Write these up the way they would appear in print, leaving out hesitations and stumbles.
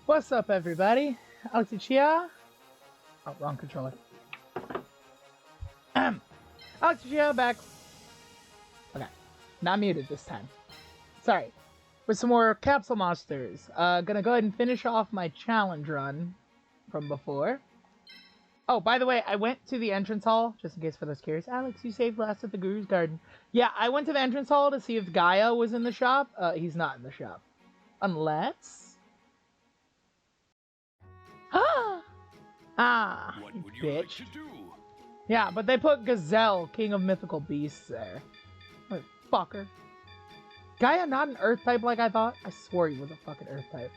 What's up, everybody? Alex Chia. Oh, wrong controller. Alex Chia back. Okay, not muted this time. Sorry. With some more Capsule monsters. Gonna go ahead and finish off my challenge run from before. Oh, by the way, I went to the entrance hall, just in case for those curious. Alex, you saved last at the Guru's Garden. Yeah, I went to the entrance hall to see if Gaia was in the shop. He's not in the shop. Unless... What would you bitch. like to do? Yeah, but they put Gazelle, King of Mythical Beasts, there. What fucker. Gaia not an Earth type like I thought? I swore he was a fucking Earth type.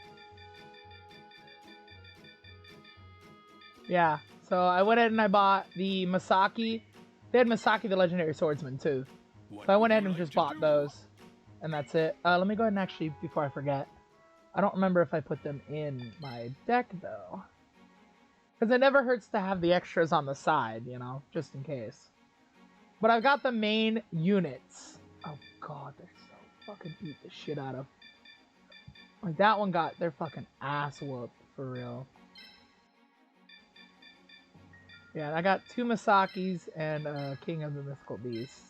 Yeah, so I went ahead and I bought the Masaki. They had Masaki the Legendary Swordsman too. What So I went would ahead you and like just to bought do? those. And that's it. Let me go ahead and actually, before I forget. I don't remember if I put them in my deck though. Because it never hurts to have the extras on the side, you know, just in case. But I've got the main units. Oh god, they're so fucking beat the shit out of. Like that one got their fucking ass whooped, for real. Yeah, I got 2 Masakis and King of the Mythical Beasts.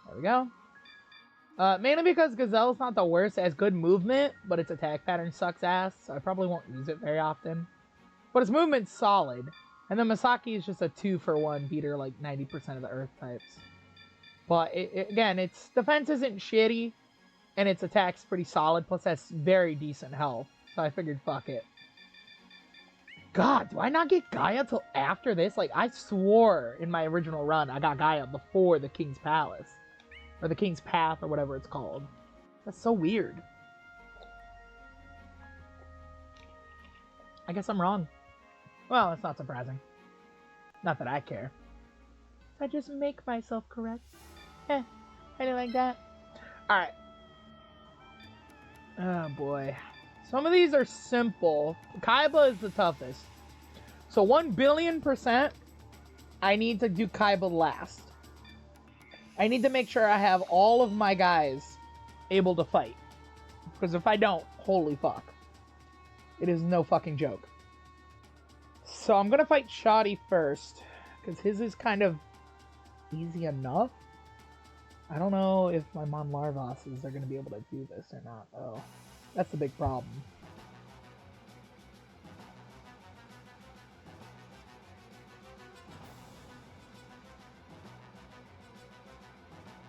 There we go. Mainly because Gazelle's not the worst. It has good movement, but its attack pattern sucks ass, so I probably won't use it very often. But its movement's solid. And then Masaki is just a 2-for-1 beater like 90% of the Earth types. But again, its defense isn't shitty, and its attack's pretty solid, plus that's very decent health. So I figured, fuck it. God, do I not get Gaia till after this? Like, I swore in my original run I got Gaia before the King's Palace. Or the King's Path, or whatever it's called. That's so weird. I guess I'm wrong. Well, it's not surprising. Not that I care. I just make myself correct. How do you like that? Alright. Oh boy. Some of these are simple. Kaiba is the toughest. So 1,000,000,000% I need to do Kaiba last. I need to make sure I have all of my guys able to fight. Because if I don't, holy fuck. It is no fucking joke. So I'm gonna fight Shoddy first. Because his is kind of easy enough. I don't know if my Mon Larvoses are gonna be able to do this or not, though. That's the big problem.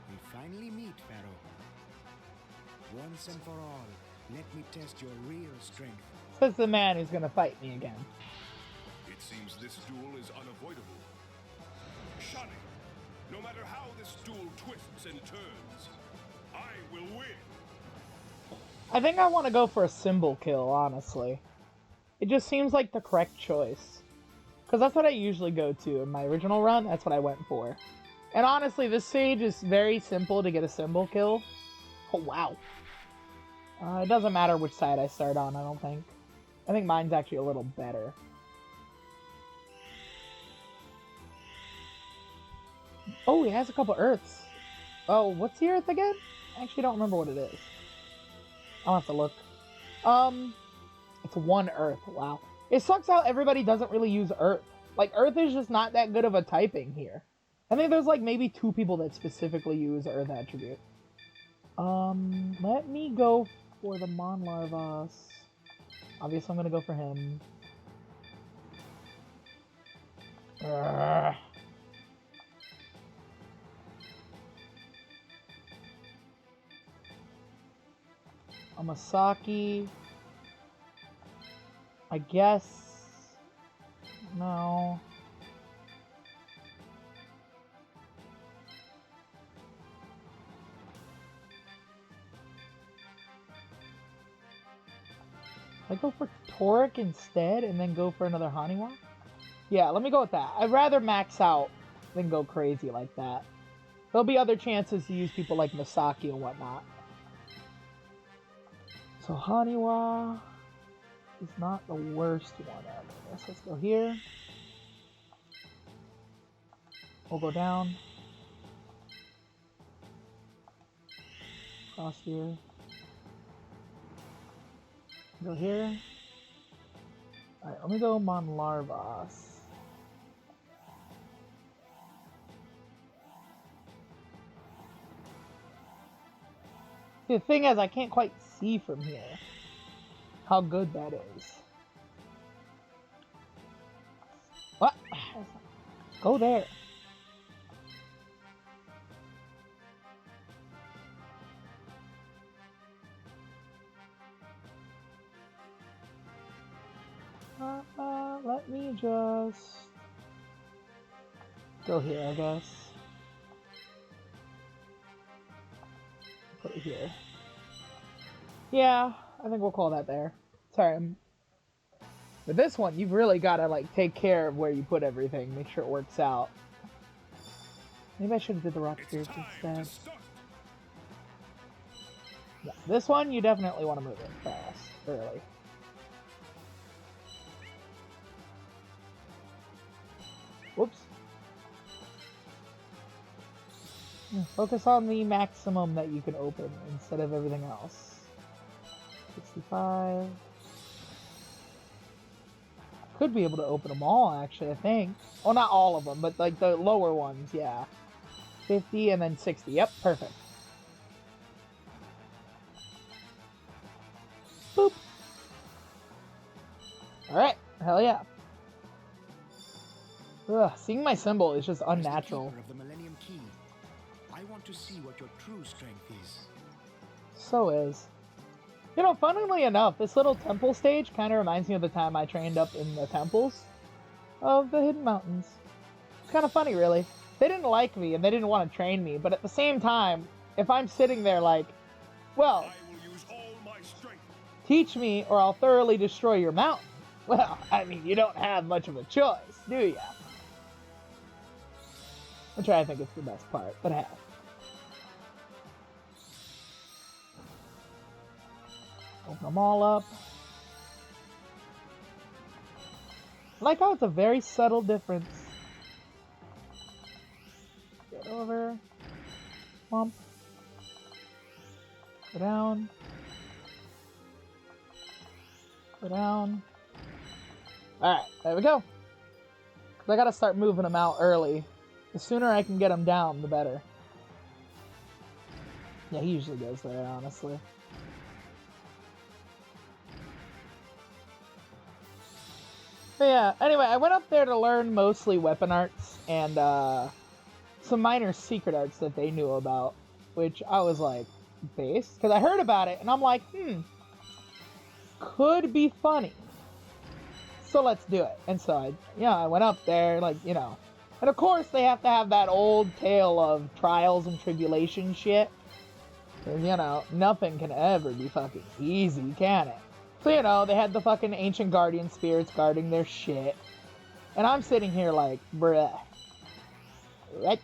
We finally meet, Pharaoh. Once and for all, let me test your real strength. Says the man who's gonna fight me again. It seems this duel is unavoidable. Shani, no matter how this duel twists and turns, I will win. I think I want to go for a symbol kill, honestly. It just seems like the correct choice. Because that's what I usually go to in my original run, that's what I went for. And honestly, this stage is very simple to get a symbol kill. Oh, wow. It doesn't matter which side I start on, I don't think. I think mine's actually a little better. Oh, he has a couple Earths. Oh, what's the Earth again? I actually don't remember what it is. I'll have to look. It's 1 Earth. Wow. It sucks how everybody doesn't really use Earth. Like, Earth is just not that good of a typing here. I think there's, like, maybe 2 people that specifically use Earth attribute. Let me go for the Mon Larvas. Obviously, I'm gonna go for him. Urgh. A Masaki. I guess. No. I go for Toric instead and then go for another Haniwa? Yeah, let me go with that. I'd rather max out than go crazy like that. There'll be other chances to use people like Masaki and whatnot. So Haniwa is not the worst one out of this. Let's go here. We'll go down. Cross here. Go here. Alright, let me go Monlarvas. The thing is, I can't quite see from here how good that is. What? Go there. Let me just go here, I guess. Put it here. Yeah, I think we'll call that there. Sorry. But this one, you've really got to like take care of where you put everything. Make sure it works out. Maybe I should have did the rock spirits instead. Yeah, this one, you definitely want to move it fast, early. Whoops. Focus on the maximum that you can open instead of everything else. 65. Could be able to open them all, actually, I think. Well, not all of them, but like the lower ones, yeah. 50 and then 60. Yep, perfect. Boop. Alright, hell yeah. Ugh, seeing my symbol is just unnatural. Of the Millennium Key. I want to see what your true strength is. So is. You know, funnily enough, this little temple stage kind of reminds me of the time I trained up in the temples of the Hidden Mountains. It's kind of funny, really. They didn't like me and they didn't want to train me, but at the same time, if I'm sitting there like, well, I will use all my strength. teach me or I'll thoroughly destroy your mountain. Well, I mean, you don't have much of a choice, do ya? Which I think is the best part, but hey. Open them all up. I like how it's a very subtle difference. Get over. Bump. Go down. Go down. Alright, there we go. I gotta start moving them out early. The sooner I can get them down, the better. Yeah, he usually goes there, honestly. But yeah, anyway, I went up there to learn mostly weapon arts and some minor secret arts that they knew about, which I was like, base? Because I heard about it, and I'm like, could be funny. So let's do it. And so I went up there, like, you know. And of course, they have to have that old tale of trials and tribulation shit. Because, you know, nothing can ever be fucking easy, can it? So, you know, they had the fucking ancient guardian spirits guarding their shit. And I'm sitting here like, bruh. Right?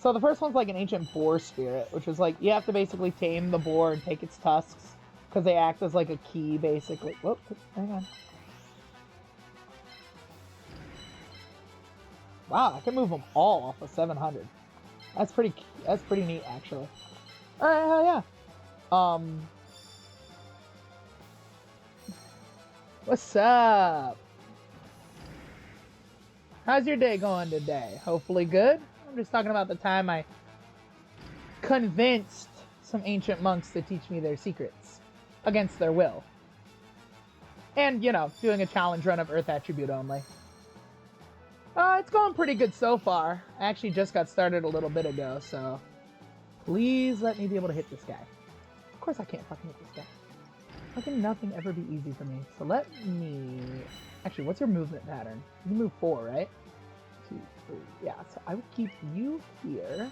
So the first one's like an ancient boar spirit, which is like, you have to basically tame the boar and take its tusks. Because they act as like a key, basically. Whoop, hang on. Wow, I can move them all off of 700. That's pretty neat, actually. Alright, hell yeah. What's up? How's your day going today? Hopefully good? I'm just talking about the time I convinced some ancient monks to teach me their secrets. Against their will. And, you know, doing a challenge run of Earth Attribute only. It's going pretty good so far. I actually just got started a little bit ago, so... Please let me be able to hit this guy. Of course I can't fucking hit this guy. How can nothing ever be easy for me? So let me... Actually, what's your movement pattern? You move 4, right? 2, 3. Yeah, so I would keep you here.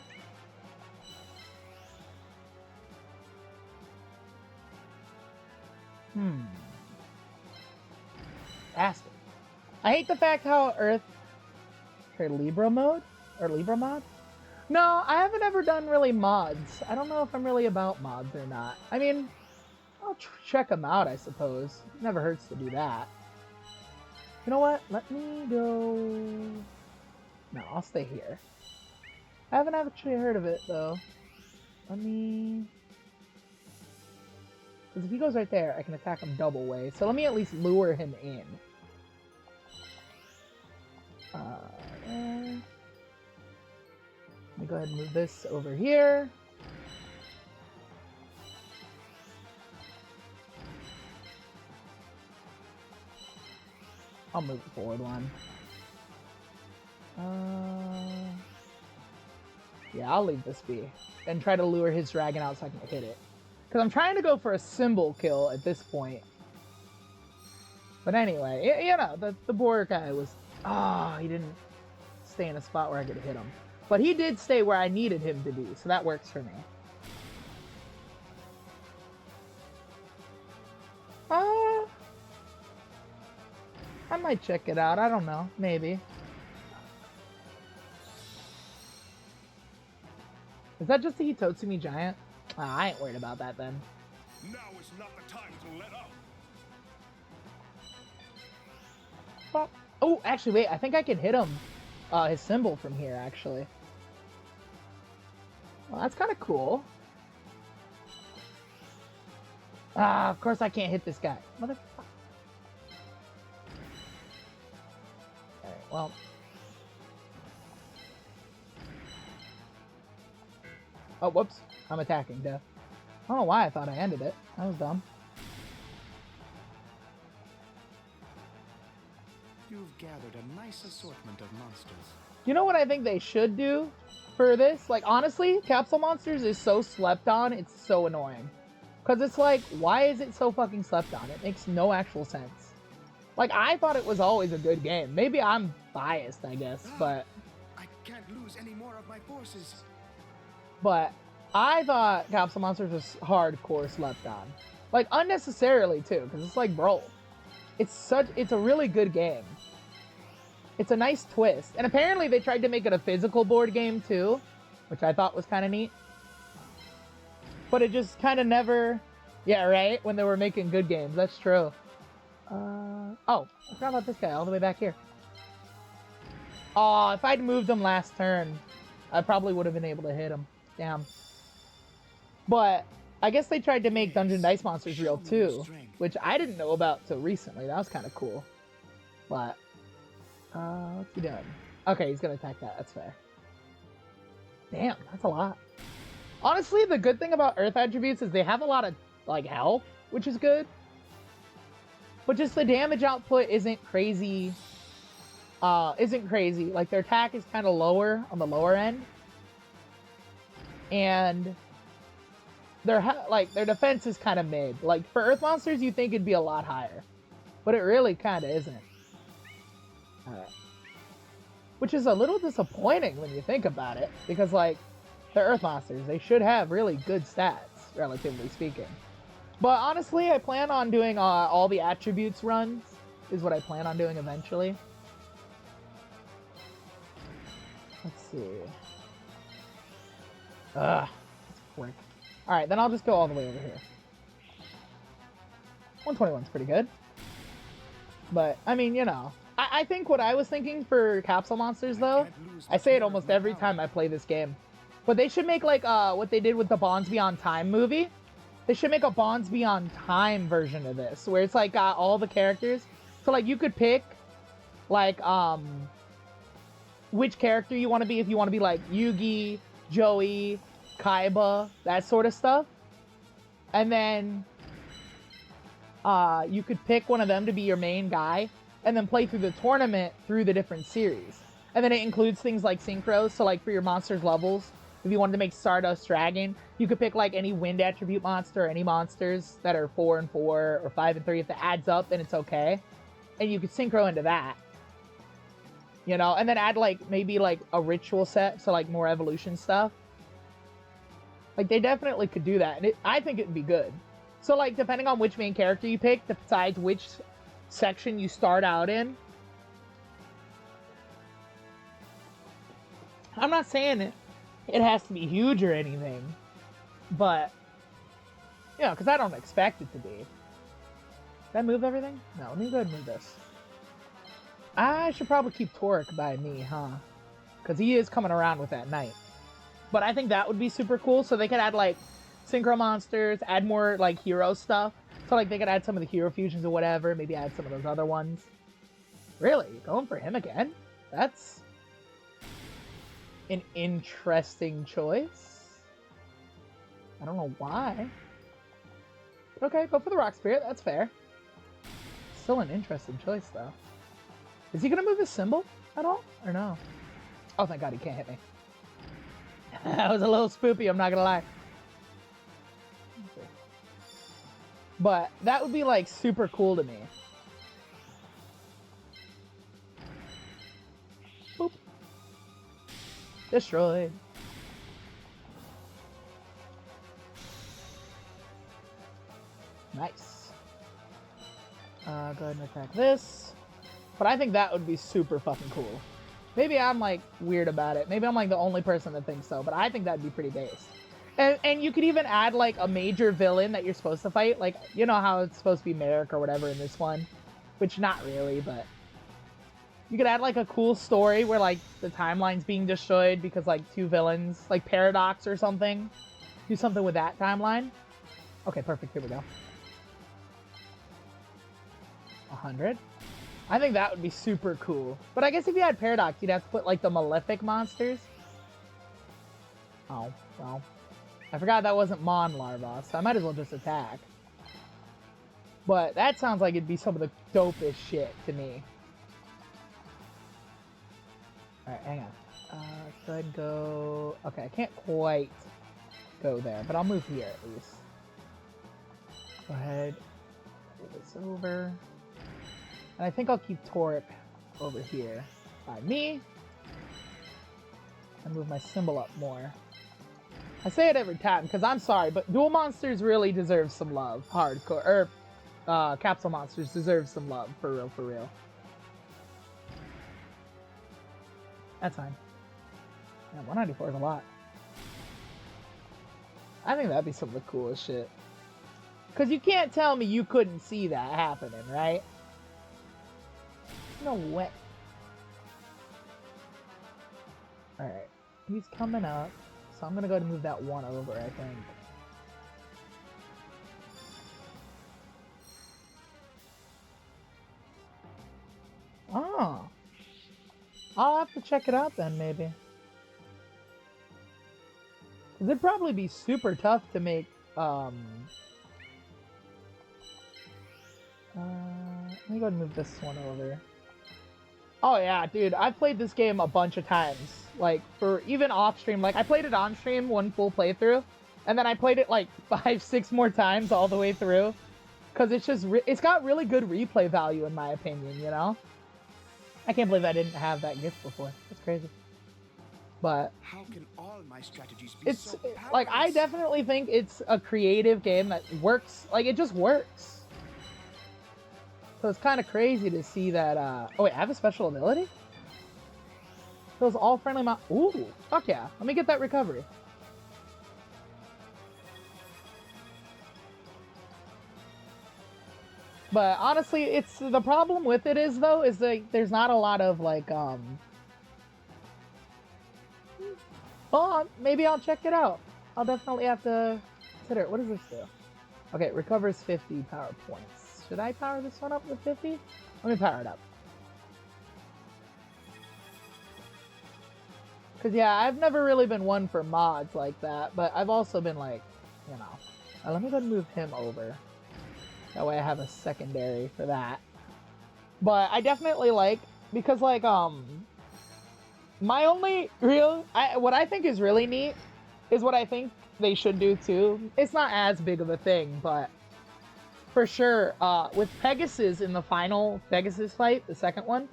Bastard. I hate the fact how Earth... Or Libra mode? Or Libra mod? No, I haven't ever done really mods. I don't know if I'm really about mods or not. I mean, I'll check them out, I suppose. Never hurts to do that. You know what? Let me go... No, I'll stay here. I haven't actually heard of it, though. Let me... Because if he goes right there, I can attack him double way. So let me at least lure him in. Let me go ahead and move this over here. I'll move the forward one. Yeah, I'll leave this be. And try to lure his dragon out so I can hit it. Because I'm trying to go for a symbol kill at this point. But anyway, you know, the boar guy was... Ah, he didn't stay in a spot where I could hit him. But he did stay where I needed him to be, so that works for me. I might check it out. I don't know. Maybe. Is that just a Hitotsumi giant? I ain't worried about that then. Now is not the time to let up. Oh, actually, wait. I think I can hit him. His symbol from here, actually. Well, that's kind of cool. Ah, of course I can't hit this guy. Motherfucker. Alright, well. Oh, whoops. I'm attacking, duh. I don't know why I thought I ended it. That was dumb. You've gathered a nice assortment of monsters. You know what I think they should do for this? Like, honestly, Capsule Monsters is so slept on, it's so annoying. Because it's like, why is it so fucking slept on? It makes no actual sense. Like, I thought it was always a good game. Maybe I'm biased, I guess, but... I can't lose any more of my forces. But I thought Capsule Monsters was hardcore slept on. Like, unnecessarily, too, because it's like, bro, it's a really good game. It's a nice twist. And apparently they tried to make it a physical board game, too, which I thought was kind of neat. But it just kind of never... Yeah, right? When they were making good games. That's true. Oh, I forgot about this guy all the way back here. Oh, if I'd moved him last turn, I probably would have been able to hit him. Damn. But I guess they tried to make Dungeon Dice Monsters real too, which I didn't know about till recently. That was kind of cool. But, what's he doing? Okay, he's gonna attack that. That's fair. Damn, that's a lot. Honestly, the good thing about Earth attributes is they have a lot of, like, health, which is good. But just the damage output isn't crazy. Like, their attack is kind of lower on the lower end. And their defense is kind of mid. Like, for Earth monsters, you think it'd be a lot higher. But it really kind of isn't. Alright. Which is a little disappointing when you think about it. Because, like, they're Earth monsters. They should have really good stats, relatively speaking. But honestly, I plan on doing all the attributes runs. Is what I plan on doing eventually. Let's see. Ugh. That's quick. Alright, then I'll just go all the way over here. 121's pretty good. But, I mean, you know. I think what I was thinking for Capsule Monsters, though, I say it almost every time I play this game. But they should make, like, what they did with the Bonds Beyond Time movie. They should make a Bonds Beyond Time version of this, where it's, like, got all the characters. So, like, you could pick, like, which character you want to be. If you want to be, like, Yugi, Joey, Kaiba, that sort of stuff. And then, you could pick one of them to be your main guy, and then play through the tournament through the different series. And then it includes things like synchros, so, like, for your monsters levels, if you wanted to make Stardust Dragon, you could pick, like, any wind attribute monster or any monsters that are 4 and 4 or 5 and 3. If it adds up, then it's okay. And you could synchro into that. You know? And then add, like, maybe, like, a ritual set, so, like, more evolution stuff. Like, they definitely could do that. And I think it'd be good. So, like, depending on which main character you pick, decides which section you start out in. I'm not saying it has to be huge or anything, but, you know, because I don't expect it to be. Did I move everything? No, let me go ahead and move this. I should probably keep Torek by me, huh? Because he is coming around with that knight. But I think that would be super cool, so they could add, like, synchro monsters, add more like hero stuff. So like they could add some of the hero fusions or whatever, maybe add some of those other ones. Really? Going for him again? That's an interesting choice. I don't know why. Okay, go for the Rock Spirit, that's fair. Still an interesting choice though. Is he gonna move his symbol at all? Or no? Oh thank god he can't hit me. That was a little spoopy, I'm not gonna lie. But that would be like super cool to me. Boop. Destroyed. Nice. Go ahead and attack this. But I think that would be super fucking cool. Maybe I'm like weird about it. Maybe I'm like the only person that thinks so, but I think that'd be pretty based. And you could even add like a major villain that you're supposed to fight. Like, you know how it's supposed to be Merrick or whatever in this one? Which not really, but you could add like a cool story where like the timeline's being destroyed because like two villains, like Paradox or something. Do something with that timeline. Okay, perfect. Here we go. 100. I think that would be super cool. But I guess if you had Paradox, you'd have to put like the Malefic monsters. Oh, well. I forgot that wasn't Mon Larva, so I might as well just attack. But that sounds like it'd be some of the dopest shit to me. Alright, hang on. Let's go ahead and go... Okay, I can't quite go there, but I'll move here at least. Go ahead. Move this over. And I think I'll keep Torque over here by me. And move my symbol up more. I say it every time, because I'm sorry, but dual monsters really deserve some love. Hardcore. Capsule monsters deserve some love. For real, for real. That's fine. Yeah, 194 is a lot. I think that'd be some of the coolest shit. Because you can't tell me you couldn't see that happening, right? No way. Alright. He's coming up. So I'm going to go ahead and move that one over, I think. Oh. I'll have to check it out then, maybe. It'd probably be super tough to make, let me go ahead and move this one over. Oh yeah, dude, I've played this game a bunch of times. Like, for even off stream. Like, I played it on stream, one full playthrough. And then I played it like 5-6 more times all the way through. Because it's just, it's got really good replay value in my opinion, you know? I can't believe I didn't have that gift before. That's crazy. But How can all my strategies be it's, so like, I powerless? definitely think it's a creative game that works. Like, it just works. So it's kind of crazy to see that, oh wait, I have a special ability? Those all friendly ooh, fuck yeah. Let me get that recovery. But honestly, it's, the problem with it is though, is like, there's not a lot of like, well, maybe I'll check it out. I'll definitely have to consider it. What does this do? Okay, it recovers 50 power points. Should I power this one up with 50? Let me power it up. Because, yeah, I've never really been one for mods like that, but I've also been like, you know. Let me go ahead and move him over. That way I have a secondary for that. But I definitely like, because, like, my only real, what I think is really neat is what I think they should do too. It's not as big of a thing, but for sure, with Pegasus in the final Pegasus fight, the second one,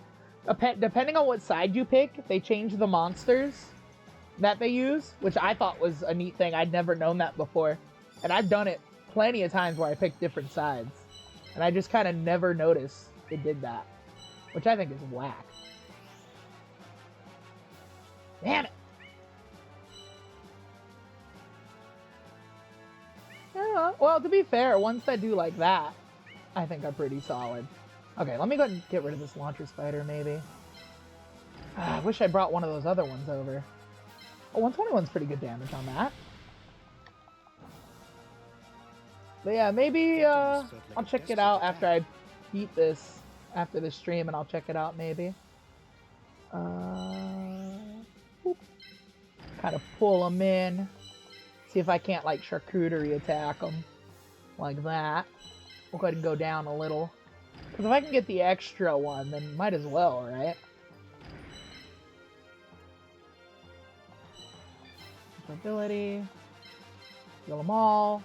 depending on what side you pick, they change the monsters that they use, which I thought was a neat thing. I'd never known that before. And I've done it plenty of times where I picked different sides. And I just kind of never noticed it did that, which I think is whack. Damn it! Yeah, well, to be fair, ones that do like that, I think are pretty solid. Okay, let me go ahead and get rid of this launcher spider, maybe. I wish I brought one of those other ones over. Oh, 121's pretty good damage on that. But yeah, maybe Felt like I'll a check it desperate out after attack. I beat this, after the stream, and I'll check it out maybe. Kind of pull them in. See if I can't like charcuterie attack them like that. We'll go ahead and go down a little. Because if I can get the extra one, then might as well, right? Ability. Kill them all.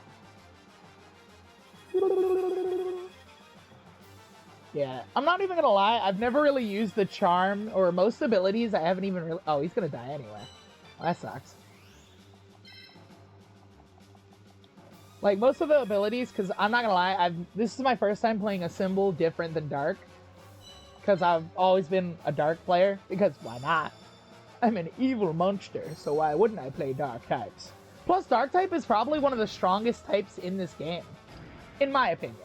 Yeah, I'm not even gonna lie. I've never really used the charm or most abilities. I haven't even really. Oh, he's gonna die anyway. Well, that sucks. Like most of the abilities, because I'm not gonna lie, this is my first time playing a symbol different than Dark. Because I've always been a Dark player. Because why not? I'm an evil monster, so why wouldn't I play Dark types? Plus, Dark type is probably one of the strongest types in this game, in my opinion.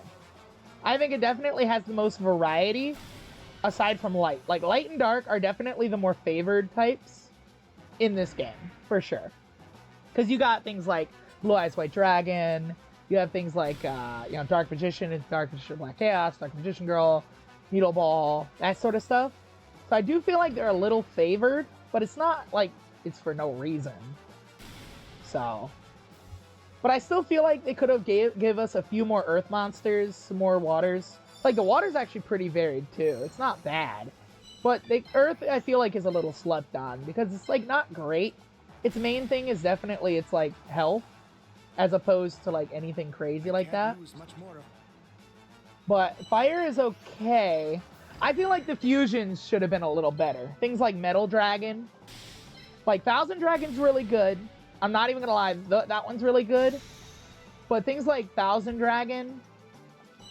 I think it definitely has the most variety, aside from Light. Like, Light and Dark are definitely the more favored types in this game, for sure. Because you got things like Blue Eyes White Dragon, you have things like, Dark Magician and Dark Magician Black Chaos, Dark Magician Girl, Needle Ball, that sort of stuff. So I do feel like they're a little favored, but it's not like it's for no reason. So, but I still feel like they could have give us a few more earth monsters, some more waters. Like, the water's actually pretty varied, too. It's not bad. But the earth, I feel like, is a little slept on, because it's, like, not great. Its main thing is definitely its, like, health, as opposed to, like, anything crazy like that. But fire is okay. I feel like the fusions should have been a little better. Things like Metal Dragon. Like, Thousand Dragon's really good. I'm not even gonna lie, that one's really good. But things like Thousand Dragon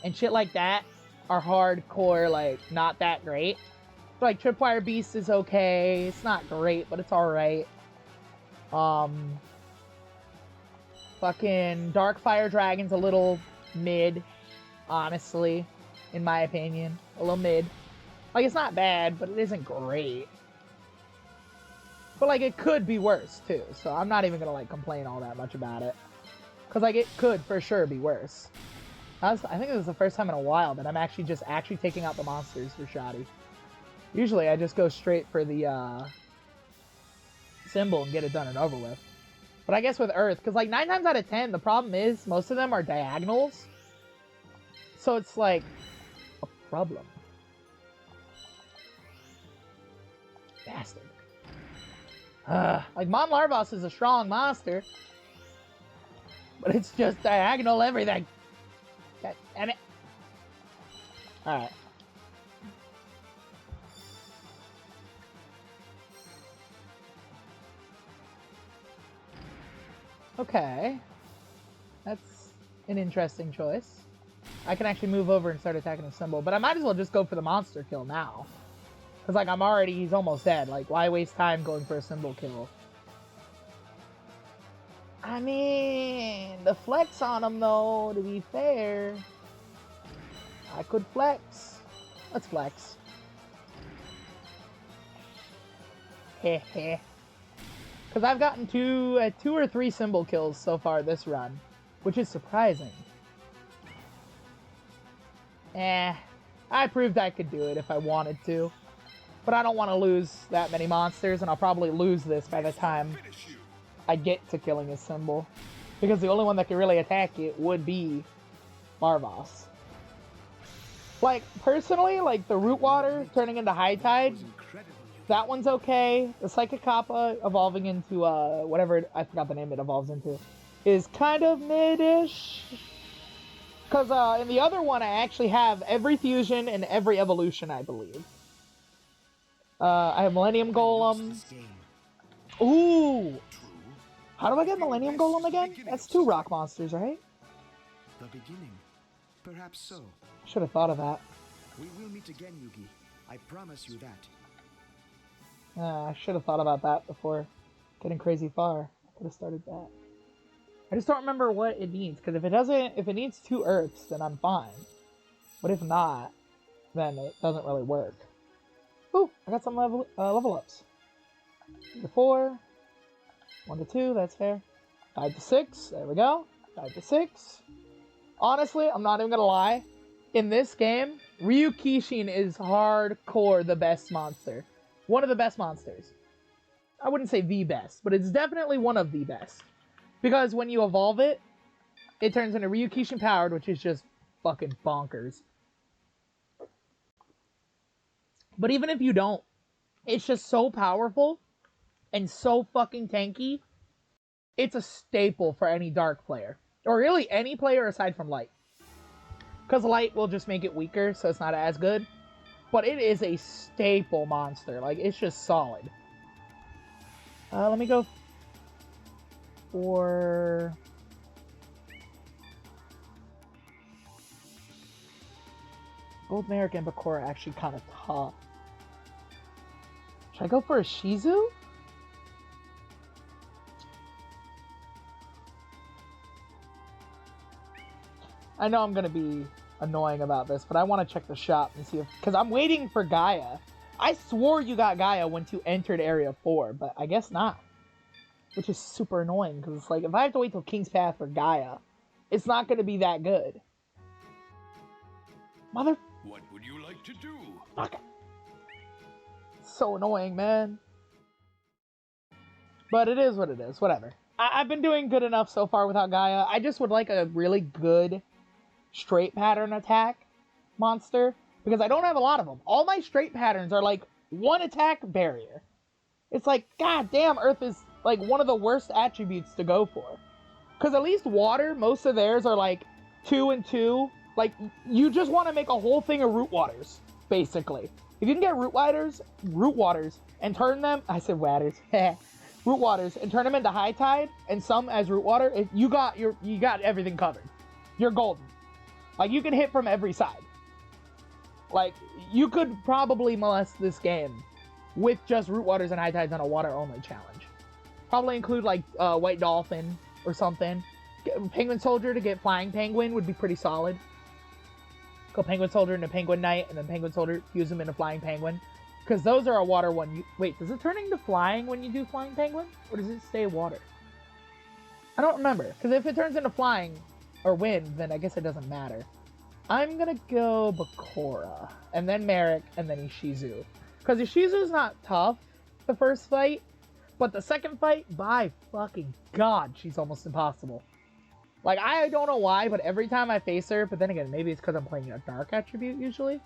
and shit like that are hardcore, like, not that great. Like, Tripwire Beast is okay. It's not great, but it's alright. Fucking Darkfire Dragon's a little mid, honestly, in my opinion. A little mid. Like, it's not bad, but it isn't great. But, like, it could be worse, too. So I'm not even gonna, like, complain all that much about it. Because, like, it could for sure be worse. I think this is the first time in a while that I'm actually taking out the monsters for Shoddy. Usually I just go straight for the, symbol and get it done and over with. But I guess with Earth, because, like, 9 times out of 10, the problem is most of them are diagonals. So it's, like, a problem. Bastard. Like, Mon Larvos is a strong monster. But it's just diagonal everything. God damn it. Alright. Okay. That's an interesting choice. I can actually move over and start attacking the symbol, but I might as well just go for the monster kill now. Because, like, he's almost dead. Like, why waste time going for a symbol kill? I mean, the flex on him, though, to be fair. I could flex. Let's flex. Heh heh. Because I've gotten two or three symbol kills so far this run, which is surprising. I proved I could do it if I wanted to. But I don't want to lose that many monsters, and I'll probably lose this by the time I get to killing his symbol. Because the only one that can really attack it would be Larvos. Like, personally, like, the Root Water turning into High Tide, that one's okay. The Psychic Kappa evolving into, whatever, I forgot the name it evolves into, is kind of mid-ish. Because, in the other one, I actually have every fusion and every evolution, I believe. I have Millennium Golem. Ooh! How do I get Millennium Golem again? That's 2 rock monsters, right? The beginning. Perhaps so. Should have thought of that. We will meet again, Yugi. I promise you that. I should have thought about that before getting crazy far. I could have started that. I just don't remember what it needs, because if it needs 2 Earths, then I'm fine. But if not, then it doesn't really work. Ooh, I got some level ups. 3 to 4. 1 to 2, that's fair. 5 to 6, there we go. 5 to 6. Honestly, I'm not even gonna lie. In this game, Ryukishin is hardcore the best monster. One of the best monsters. I wouldn't say the best, but it's definitely one of the best. Because when you evolve it, it turns into Ryukishin powered, which is just fucking bonkers. But even if you don't, it's just so powerful and so fucking tanky. It's a staple for any dark player. Or really any player aside from light. Because light will just make it weaker, so it's not as good. But it is a staple monster. Like, it's just solid. Let me go for... Both Merrick and Bakura are actually kind of tough. Should I go for a Shizu? I know I'm going to be annoying about this, but I want to check the shop and see if... Because I'm waiting for Gaia. I swore you got Gaia once you entered Area 4, but I guess not. Which is super annoying, because it's like, if I have to wait till King's Path for Gaia, it's not going to be that good. Mother... What would you like to do? Fuck. So annoying, man. But it is what it is. Whatever. I've been doing good enough so far without Gaia. I just would like a really good straight pattern attack monster, because I don't have a lot of them. All my straight patterns are like one attack barrier. It's like, god damn, Earth is like one of the worst attributes to go for. Because at least water, most of theirs are like 2 and 2. Like, you just want to make a whole thing of root waters, basically. If you can get root waters, and turn them, I said waters, root waters, and turn them into high tide, and some as root water, you got everything covered. You're golden. Like, you can hit from every side. Like, you could probably molest this game with just root waters and high tides on a water only challenge. Probably include like White Dolphin or something. Penguin Soldier to get Flying Penguin would be pretty solid. Go Penguin Soldier into Penguin Knight, and then Penguin Soldier fuse them into Flying Penguin. Because those are a water one. Wait, does it turn into flying when you do Flying Penguin? Or does it stay water? I don't remember. Because if it turns into flying or wind, then I guess it doesn't matter. I'm going to go Bakura, and then Merrick, and then Ishizu. Because Ishizu's not tough the first fight, but the second fight, by fucking god, she's almost impossible. Like, I don't know why, but every time I face her, but then again, maybe it's because I'm playing a dark attribute usually.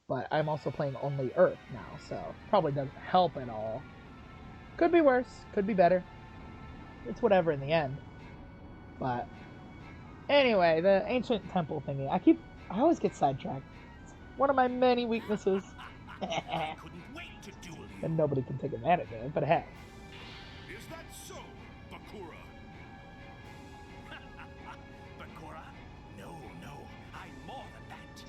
But I'm also playing only Earth now, so probably doesn't help at all. Could be worse, could be better. It's whatever in the end. But anyway, the ancient temple thingy. I always get sidetracked. It's one of my many weaknesses. I couldn't wait to duel you. And nobody can take advantage of it, but hey. Is that so, Bakura? Bakura? No, I'm more than that.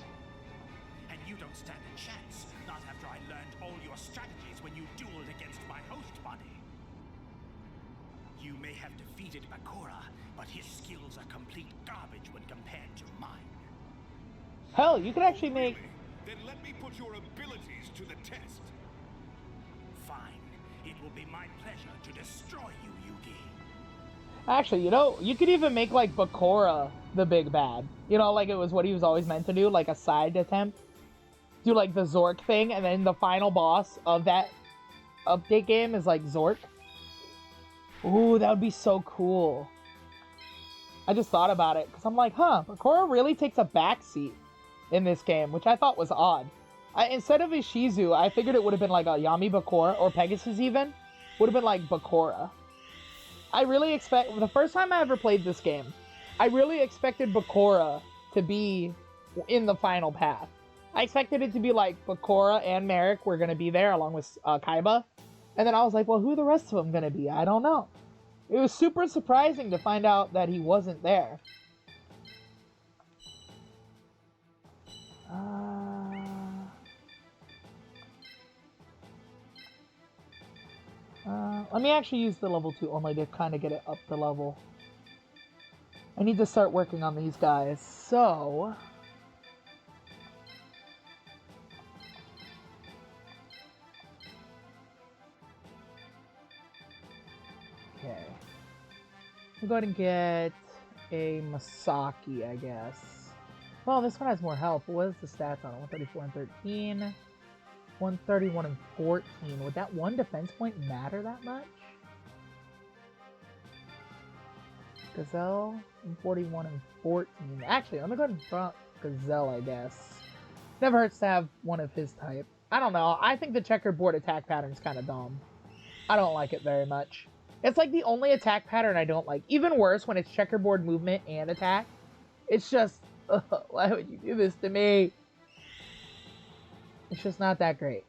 And you don't stand a chance, not after I learned all your strategies when you dueled against my host body. You may have defeated Bakura, but his skills are complete garbage when compared to mine. Hell, you could actually make... Really? Then let me put your abilities to the test. Fine. It will be my pleasure to destroy you, Yugi. Actually, you could even make, like, Bakura the big bad. You know, like it was what he was always meant to do, like a side attempt. Do, like, the Zork thing, and then the final boss of that update game is, like, Zork. Ooh, that would be so cool. I just thought about it, because I'm like, huh, Bakura really takes a backseat in this game, which I thought was odd. Instead of Ishizu, I figured it would have been like a Yami Bakura, or Pegasus even, would have been like Bakura. I really the first time I ever played this game, I really expected Bakura to be in the final path. I expected it to be like Bakura and Merrick were going to be there along with Kaiba, and then I was like, well, who are the rest of them going to be? I don't know. It was super surprising to find out that he wasn't there. Let me actually use the level 2 only to kind of get it up the level. I need to start working on these guys, so... Okay. We'll go ahead and get a Masaki, I guess. Well, this one has more health. What is the stats on it? 134 and 13. 131 and 14. Would that one defense point matter that much? Gazelle and 41 and 14. Actually, let me go ahead and front Gazelle, I guess. Never hurts to have one of his type. I don't know. I think the checkerboard attack pattern is kind of dumb. I don't like it very much. It's like the only attack pattern I don't like. Even worse when it's checkerboard movement and attack. It's just, why would you do this to me? It's just not that great.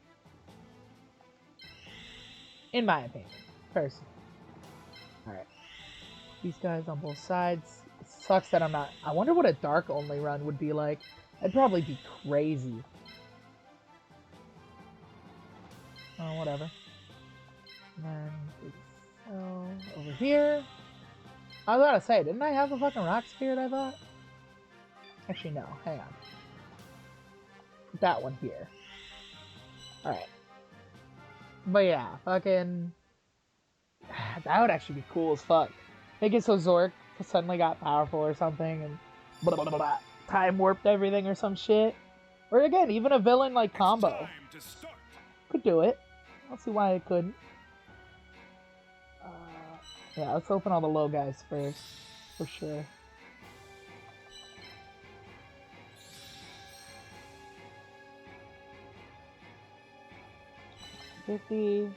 In my opinion. Personally. Alright. These guys on both sides. It sucks that I'm not... I wonder what a dark only run would be like. I'd probably be crazy. Oh, whatever. And then over here. I was about to say, didn't I have a fucking rock spirit, I thought? Actually, no. Hang on. Put that one here. Alright. But yeah, fucking... That would actually be cool as fuck. Make it so Zork suddenly got powerful or something and blah, blah, blah, blah, time warped everything or some shit. Or again, even a villain like combo. Could do it. I don't see why it couldn't. Yeah, let's open all the low guys first. For sure. $50.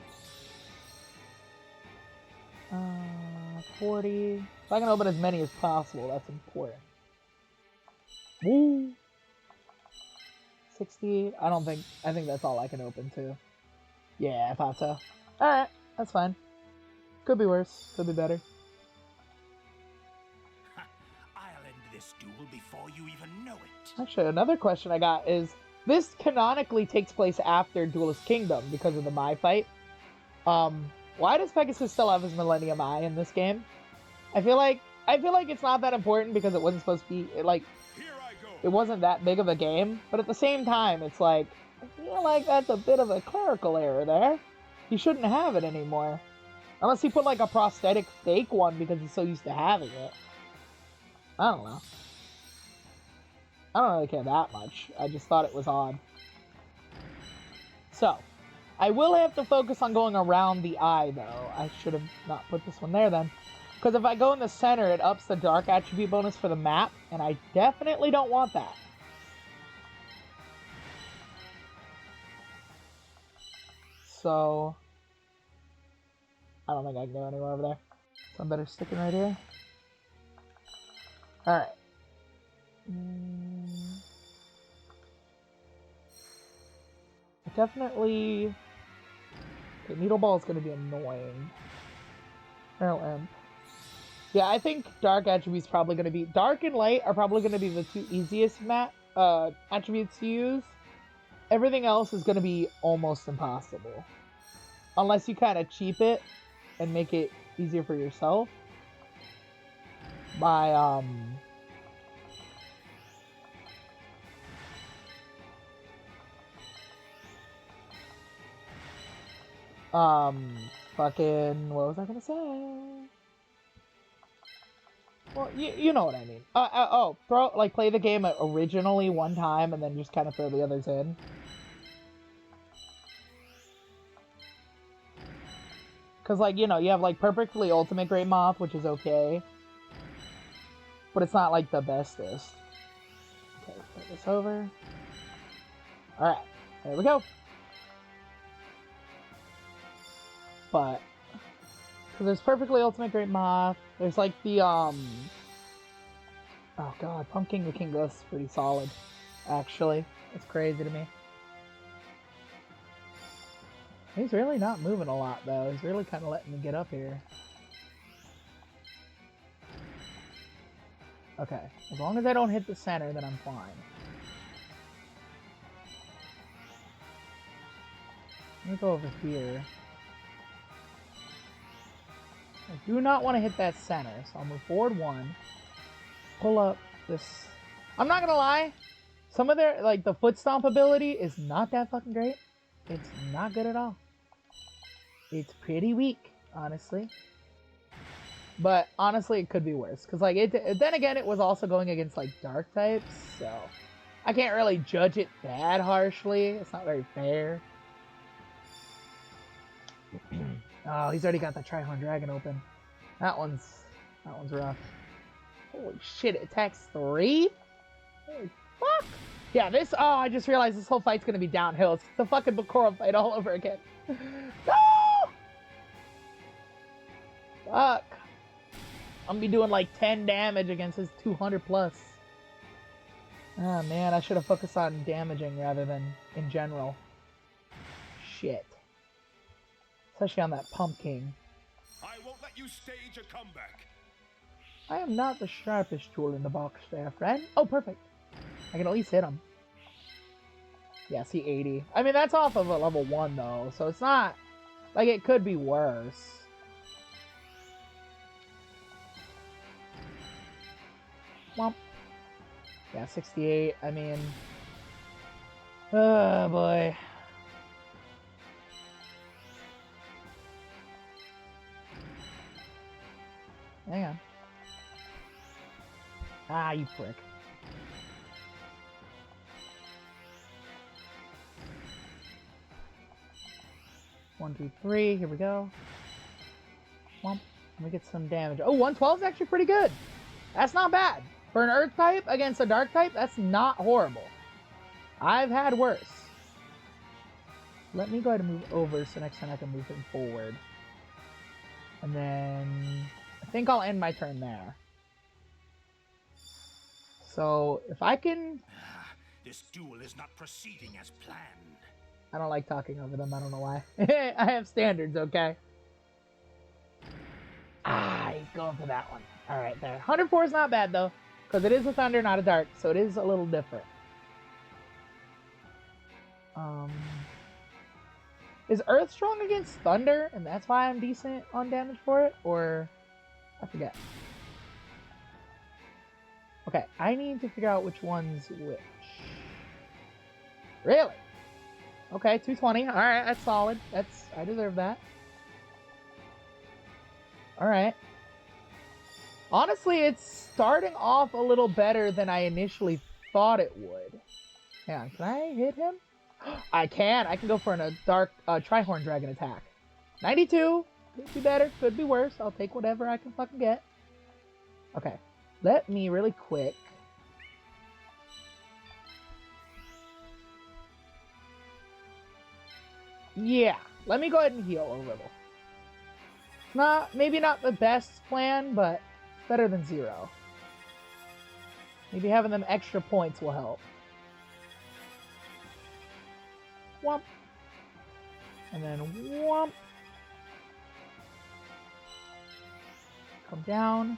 40. If I can open as many as possible, that's important. Woo! 60. I think that's all I can open too. Yeah, I thought so. Alright, that's fine. Could be worse, could be better. I'll end this duel before you even know it. Actually, another question I got is, this canonically takes place after Duelist Kingdom because of the Mai fight. Why does Pegasus still have his Millennium Eye in this game? I feel like it's not that important because it wasn't supposed to be, it wasn't that big of a game, but at the same time, it's like, I feel like that's a bit of a clerical error there. He shouldn't have it anymore. Unless he put like a prosthetic fake one because he's so used to having it. I don't know. I don't really care that much. I just thought it was odd. So, I will have to focus on going around the eye though. I should have not put this one there then. Because if I go in the center, it ups the dark attribute bonus for the map, and I definitely don't want that. So, I don't think I can go anywhere over there. So I'm better sticking right here. Alright. Definitely... Okay, Needle Ball is going to be annoying. Feral Imp. Yeah, I think Dark attributes probably going to be... Dark and Light are probably going to be the two easiest attributes to use. Everything else is going to be almost impossible. Unless you kind of cheap it and make it easier for yourself. By, fucking... What was I going to say? Well, you know what I mean. Play the game originally one time and then just kind of throw the others in. Because, like, you know, you have, like, Perfectly Ultimate Great Moth, which is okay. But it's not, like, the bestest. Okay, put this over. Alright, there we go. But... So there's Perfectly Ultimate Great Moth. There's like the, oh god, Pumpkin the King Ghost is pretty solid, actually. It's crazy to me. He's really not moving a lot, though. He's really kind of letting me get up here. Okay, as long as I don't hit the center, then I'm fine. Let me go over here. I do not want to hit that center, so I'll move forward one. Pull up this... I'm not gonna lie, some of their, like, the foot stomp ability is not that fucking great. It's not good at all. It's pretty weak, honestly. But honestly, it could be worse. Because, like, then again, it was also going against, like, dark types. So I can't really judge it that harshly. It's not very fair. Oh, he's already got the Trihorn Dragon open. That one's rough. Holy shit, it attacks 3? Holy fuck! Yeah, this, oh, I just realized this whole fight's gonna be downhill. It's the fucking Bakura fight all over again. No! Fuck. I'm gonna be doing like 10 damage against his 200 plus. Oh man, I should have focused on damaging rather than in general. Shit. Especially on that Pumpkin. I won't let you stage a comeback. I am not the sharpest tool in the box there, friend. Oh, perfect. I can at least hit him. Yeah, see 80. I mean, that's off of a level 1, though, so it's not... Like, it could be worse. Womp. Yeah, 68. I mean... Oh, boy. Hang on. Ah, you prick. One, two, three. Here we go. Womp. Let me get some damage. Oh, 112 is actually pretty good. That's not bad. For an Earth type against a Dark type, that's not horrible. I've had worse. Let me go ahead and move over so next time I can move him forward. And then I think I'll end my turn there. So if I can... This duel is not proceeding as planned. I don't like talking over them. I don't know why. I have standards, okay? Ah, he's going for that one. All right, there. 104 is not bad, though, because it is a Thunder, not a Dark, so it is a little different. Is Earth strong against Thunder, and that's why I'm decent on damage for it? Or... I forget. Okay, I need to figure out which one's which. Really? Okay, 220. Alright, that's solid. I deserve that. Alright. Honestly, it's starting off a little better than I initially thought it would. Hang on, can I hit him? I can. I can go for a dark Trihorn Dragon attack. 92. Could be better. Could be worse. I'll take whatever I can fucking get. Okay. Let me really quick. Yeah. Let me go ahead and heal a little. Maybe not the best plan, but better than 0. Maybe having them extra points will help. Whomp. And then whomp. Come down.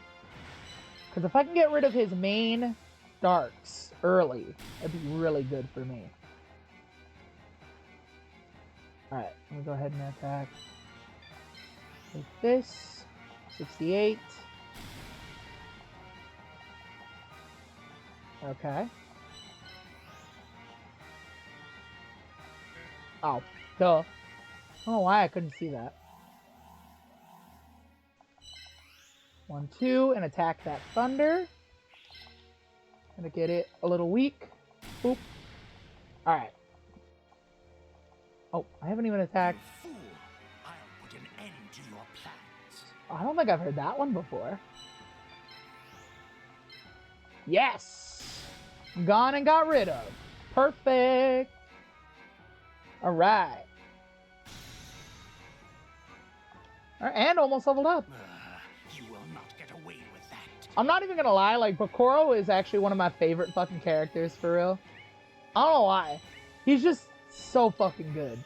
Because if I can get rid of his main darks early, that'd be really good for me. Alright, let me go ahead and attack. Like this. 68. Okay. Oh, duh. I don't know why I couldn't see that. 1, 2, and attack that Thunder. Gonna get it a little weak. Boop. Alright. Oh, I haven't even attacked. You fool! I'll put an end to your plans. I don't think I've heard that one before. Yes! Gone and got rid of. Perfect. Alright. Alright, and almost leveled up. You will not get away with that. I'm not even gonna lie, like, Bakura is actually one of my favorite fucking characters, for real. I don't know why. He's just so fucking good.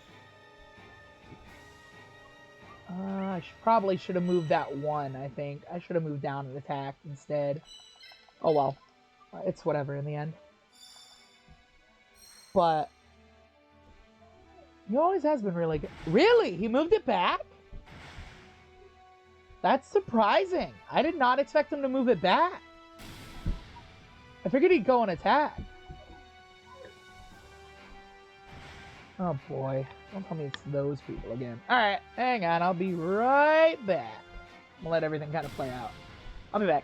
I probably should have moved that 1, I think. I should have moved down and attacked instead. Oh well. It's whatever in the end. But... he always has been really good. Really? He moved it back? That's surprising. I did not expect him to move it back. I figured he'd go and attack. Oh boy. Don't tell me it's those people again. Alright, hang on. I'll be right back. I'm gonna let everything kind of play out. I'll be back.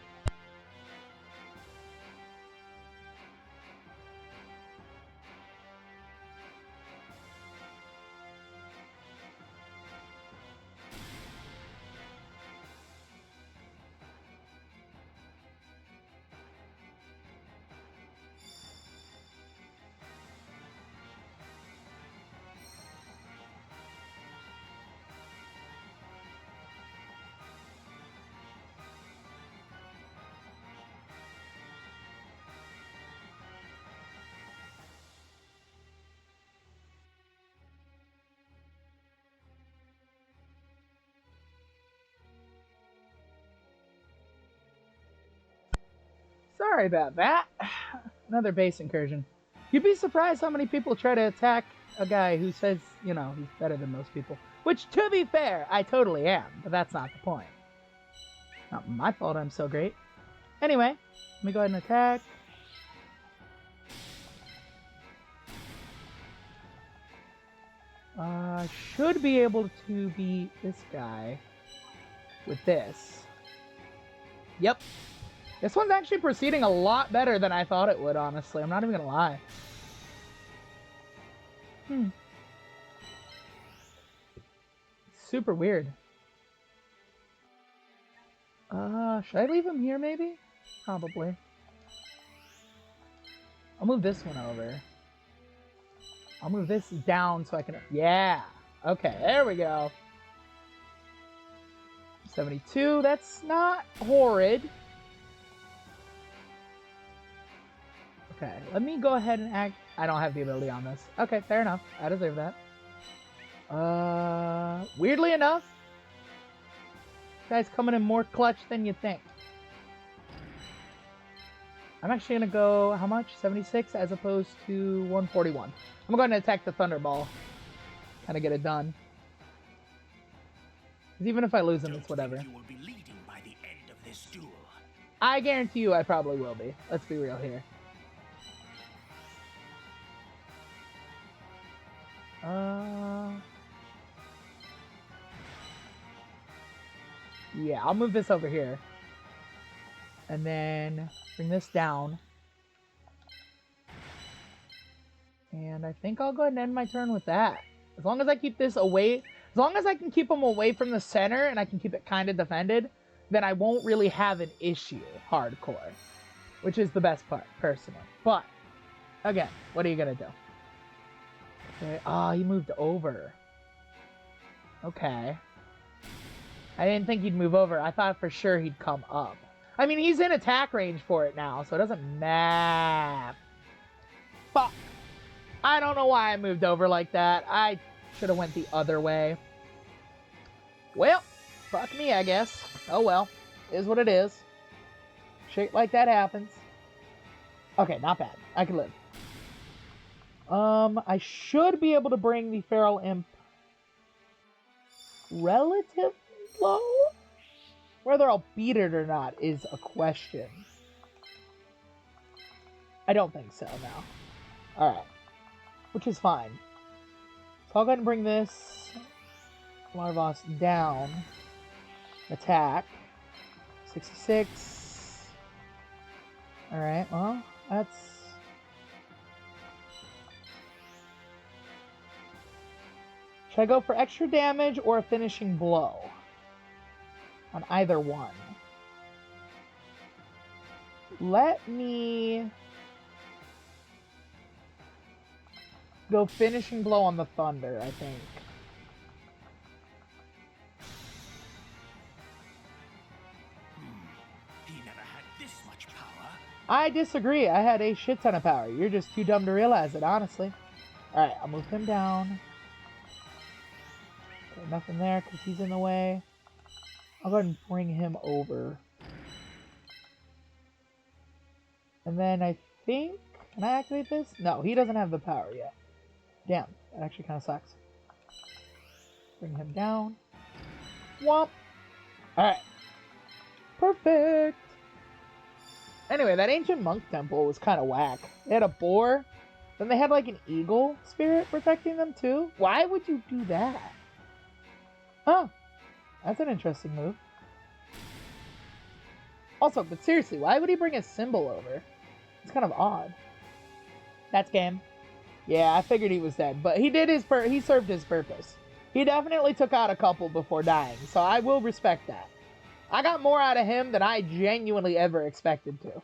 Sorry about that. Another base incursion. You'd be surprised how many people try to attack a guy who says, you know, he's better than most people. Which, to be fair, I totally am, but that's not the point. Not my fault I'm so great. Anyway, let me go ahead and attack. Should be able to beat this guy with this. Yep. This one's actually proceeding a lot better than I thought it would, honestly. I'm not even gonna lie. Super weird. Should I leave him here, maybe? Probably. I'll move this one over. I'll move this down so I can... Yeah! Okay, there we go. 72, that's not horrid. Okay, let me go ahead and act... I don't have the ability on this. Okay, fair enough. I deserve that. Weirdly enough, this guy's coming in more clutch than you think. I'm actually going to go, how much? 76 as opposed to 141. I'm going to attack the Thunderball. Kind of get it done. Because even if I lose him, it's whatever. You will be leading by the end of this duel. I guarantee you I probably will be. Let's be real here. Yeah, I'll move this over here. And then bring this down. And I think I'll go ahead and end my turn with that. As long as I keep this away, as long as I can keep them away from the center and I can keep it kind of defended, then I won't really have an issue hardcore. Which is the best part, personally. But, again, what are you going to do? Okay. Oh, he moved over. Okay. I didn't think he'd move over. I thought for sure he'd come up. I mean, he's in attack range for it now, so it doesn't matter. Fuck. I don't know why I moved over like that. I should have went the other way. Well, fuck me, I guess. Oh well. Is what it is. Shit like that happens. Okay, not bad. I can live. I should be able to bring the Feral Imp relatively low. Whether I'll beat it or not is a question. I don't think so, no. Alright. Which is fine. So I'll go ahead and bring this Larvos down. Attack. 66. Alright, well, that's... Should I go for extra damage or a finishing blow? On either one. Let me go finishing blow on the Thunder, I think. He never had this much power. I disagree. I had a shit ton of power. You're just too dumb to realize it, honestly. Alright, I'll move him down. Okay, nothing there because he's in the way. I'll go ahead and bring him over. And then I think... Can I activate this? No, he doesn't have the power yet. Damn, that actually kind of sucks. Bring him down. Womp! Alright. Perfect! Anyway, that ancient monk temple was kind of whack. They had a boar. Then they had like an eagle spirit protecting them too. Why would you do that? Huh. That's an interesting move. Also, but seriously, why would he bring a symbol over? It's kind of odd. That's game. Yeah, I figured he was dead, but he did he served his purpose. He definitely took out a couple before dying, so I will respect that. I got more out of him than I genuinely ever expected to.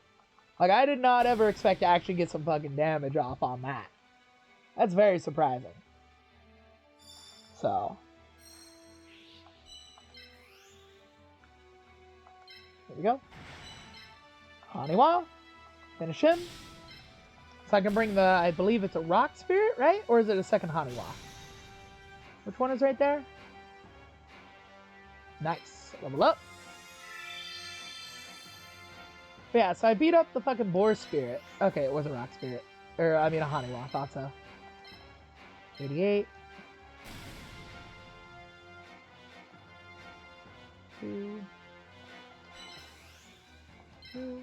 Like, I did not ever expect to actually get some fucking damage off on that. That's very surprising. So. There we go. Haniwa. Finish him. So I can bring the, I believe it's a rock spirit, right? Or is it a second Haniwa? Which one is right there? Nice. Level up. But yeah, so I beat up the fucking boar spirit. Okay, it was a rock spirit. Or, I mean a Haniwa, I thought so. 88. 2. 2.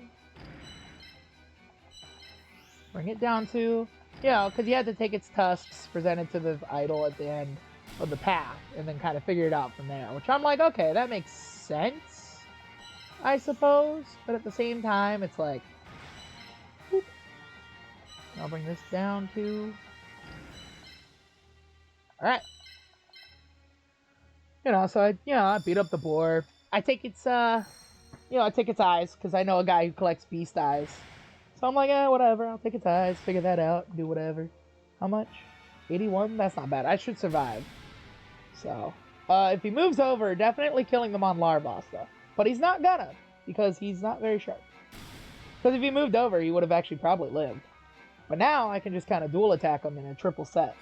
Bring it down to, you know, because you had to take its tusks, present it to the idol at the end of the path, and then kind of figure it out from there. Which I'm like, okay, that makes sense, I suppose. But at the same time, it's like, whoop. I'll bring this down to, all right. You know, so I beat up the boar. I take its, I take its eyes, because I know a guy who collects beast eyes. So I'm like, whatever, I'll take its eyes, figure that out, do whatever. How much? 81? That's not bad. I should survive. So, if he moves over, definitely killing them on Larboss, though. But he's not gonna, because he's not very sharp. Because if he moved over, he would have actually probably lived. But now, I can just kind of dual attack him in a triple set.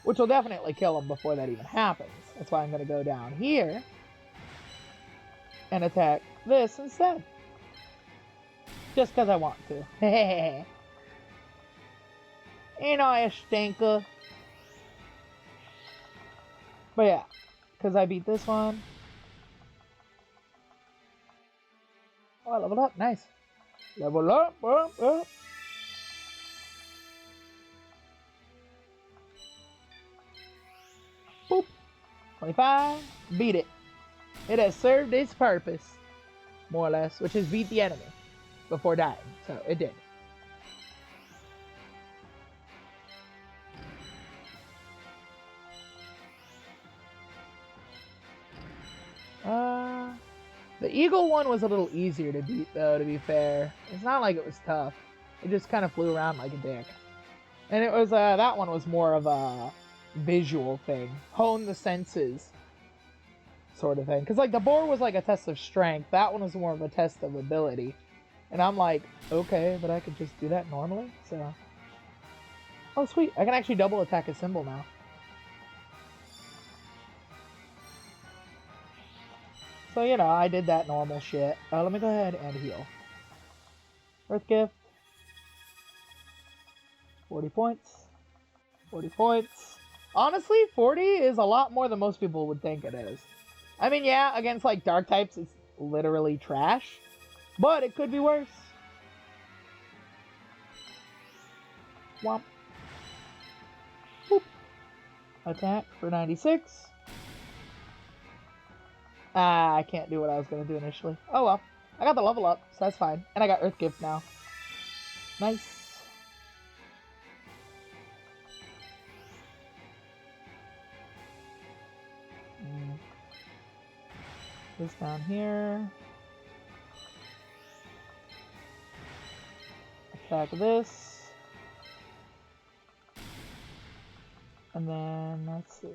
Which will definitely kill him before that even happens. That's why I'm going to go down here and attack this instead. Just because I want to. Ain't I a stinker? But yeah, because I beat this one. Oh, I leveled up. Nice. Level up. Boop. 25. Beat it. It has served its purpose. More or less. Which is beat the enemy before dying. So, it did. The eagle one was a little easier to beat, though, to be fair. It's not like it was tough. It just kind of flew around like a dick. And it was, that one was more of a visual thing. Hone the senses sort of thing. Because, like, the boar was like a test of strength. That one was more of a test of ability. And I'm like, okay, but I could just do that normally, so. Oh, sweet. I can actually double attack a symbol now. So, you know, I did that normal shit. Let me go ahead and heal. Earth Gift. 40 points. 40 points. Honestly, 40 is a lot more than most people would think it is. I mean, yeah, against, like, dark types, it's literally trash. But it could be worse. Womp. Boop. Attack for 96. I can't do what I was going to do initially. Oh well. I got the level up, so that's fine. And I got Earth Gift now. Nice. This down here. Attack this. And then, let's see.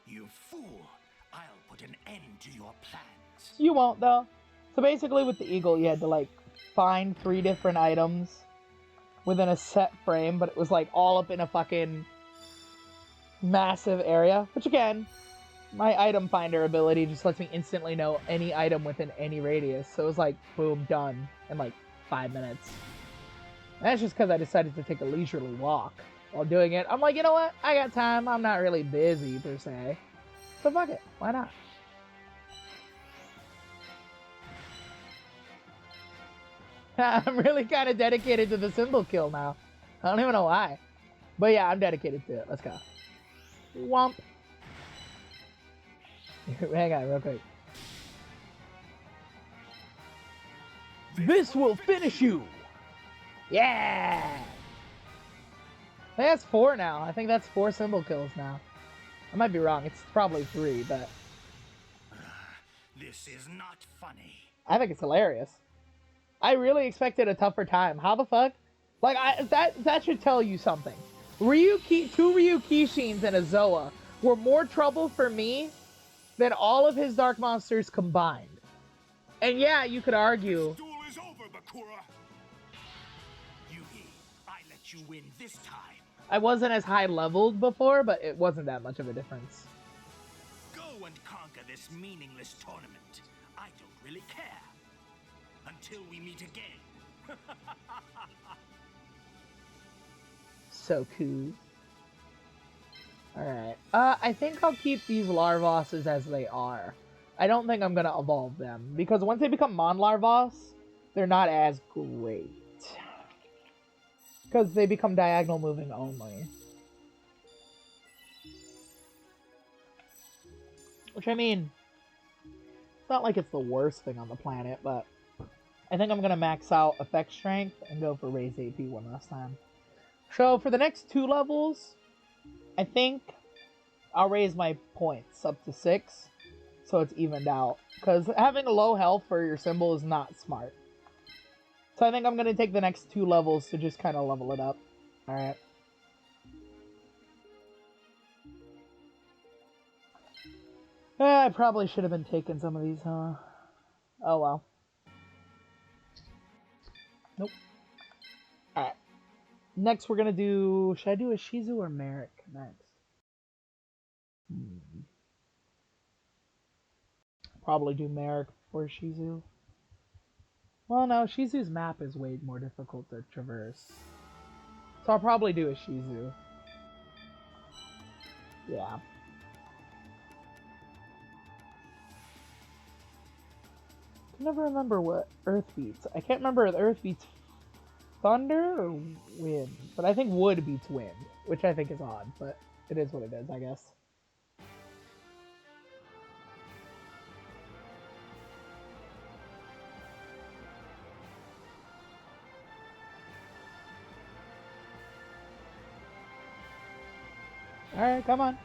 You fool! I'll put an end to your plans. You won't, though. So basically with the eagle, you had to, like, find 3 different items within a set frame, but it was, like, all up in a fucking massive area. Which, again, my item finder ability just lets me instantly know any item within any radius. So it was like, boom, done in, like, 5 minutes. And that's just because I decided to take a leisurely walk while doing it. I'm like, you know what? I got time. I'm not really busy, per se. So fuck it. Why not? I'm really kind of dedicated to the symbol kill now. I don't even know why. But yeah, I'm dedicated to it. Let's go. Womp. Hang on real quick. This will finish you! Yeah! I think that's 4 now. I think that's 4 symbol kills now. I might be wrong. It's probably 3, but... This is not funny. I think it's hilarious. I really expected a tougher time. How the fuck? Like, that should tell you something. Two Ryu Kishins and a Zoa were more trouble for me than all of his Dark Monsters combined. And yeah, you could argue... This duel is over, Bakura! Yugi, I let you win this time. I wasn't as high leveled before, but it wasn't that much of a difference. Go and conquer this meaningless tournament. I don't really care. Until we meet again. So cool. Alright. I think I'll keep these Larvoses as they are. I don't think I'm gonna evolve them. Because once they become Mon-Larvos, they're not as great. Because they become diagonal moving only. Which, I mean, it's not like it's the worst thing on the planet, but I think I'm going to max out effect strength and go for raise AP one last time. So, for the next 2 levels, I think I'll raise my points up to 6, so it's evened out. Because having a low health for your symbol is not smart. So I think I'm going to take the next 2 levels to just kind of level it up. Alright. I probably should have been taking some of these, huh? Oh well. Nope. Alright. Next we're going to do... Should I do a Shizu or Merrick next? Probably do Merrick or Shizu. Well, no, Shizu's map is way more difficult to traverse. So I'll probably do a Shizu. Yeah. I can never remember what Earth beats. I can't remember if Earth beats Thunder or Wind. But I think Wood beats Wind, which I think is odd, but it is what it is, I guess. Alright, come on.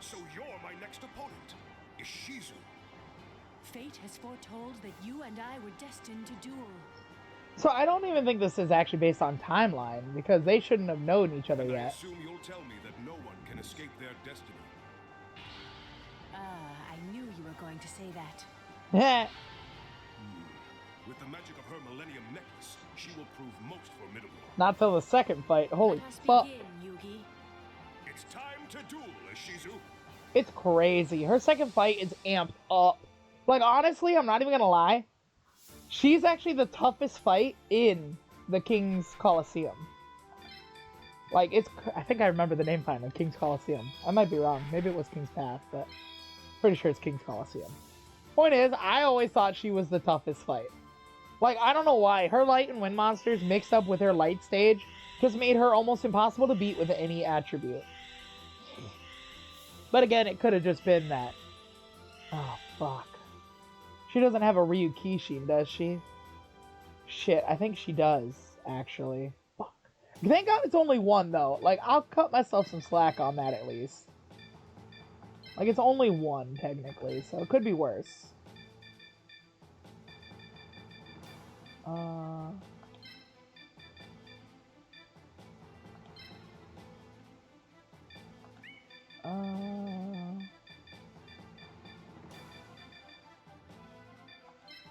So you're my next opponent, Ishizu. Fate has foretold that you and I were destined to duel. So I don't even think this is actually based on timeline, because they shouldn't have known each other And I yet. assume you'll tell me that no one can escape their destiny. I knew you were going to say that. With the magic of her Millennium Necklace, she will prove most formidable. Not till the second fight. Holy Let us fuck. begin, Yugi. It's time to duel, Ishizu. It's crazy. Her second fight is amped up. Like, honestly, I'm not even gonna lie. She's actually the toughest fight in the King's Colosseum. Like, it's... I think I remember the name finally. King's Colosseum. I might be wrong. Maybe it was King's Path, but... pretty sure it's King's Colosseum. Point is, I always thought she was the toughest fight. Like, I don't know why. Her light and wind monsters mixed up with her light stage just made her almost impossible to beat with any attribute. But again, it could have just been that. Oh, fuck. She doesn't have a Ryu Kishin, does she? Shit, I think she does, actually. Fuck. Thank God it's only 1, though. Like, I'll cut myself some slack on that, at least. Like, it's only 1, technically, so it could be worse.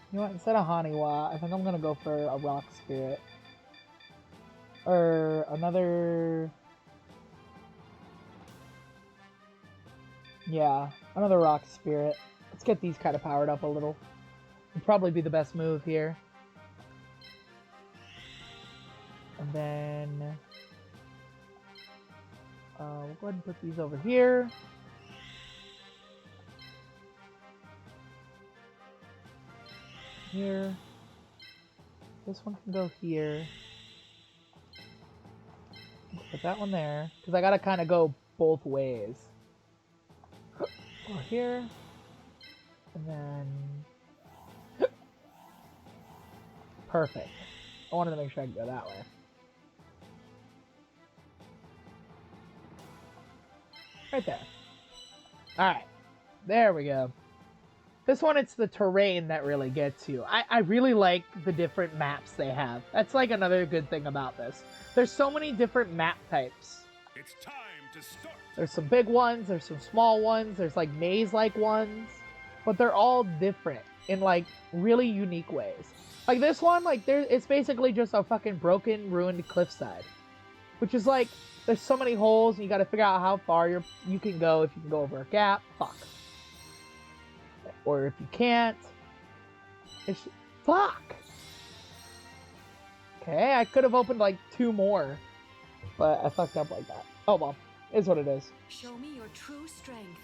You know what? Instead of Haniwa, I think I'm gonna go for a Rock Spirit. Or another... Yeah, another Rock Spirit. Let's get these kind of powered up a little. Would probably be the best move here. And then... we'll go ahead and put these over here. Here. This one can go here. Put that one there. Because I gotta kind of go both ways. Over here. And then... perfect. I wanted to make sure I could go that way. Right there. Alright. There we go. This one, it's the terrain that really gets you. I really like the different maps they have. That's like another good thing about this. There's so many different map types. It's time to start. There's some big ones, there's some small ones, there's like maze-like ones. But they're all different in like really unique ways. Like this one, like it's basically just a fucking broken, ruined cliffside. Which is like, there's so many holes and you gotta figure out how far you can go. If you can go over a gap, fuck. Or if you can't, it's fuck. Okay, I could have opened like 2 more, but I fucked up like that. Oh well, is what it is. Show me your true strength.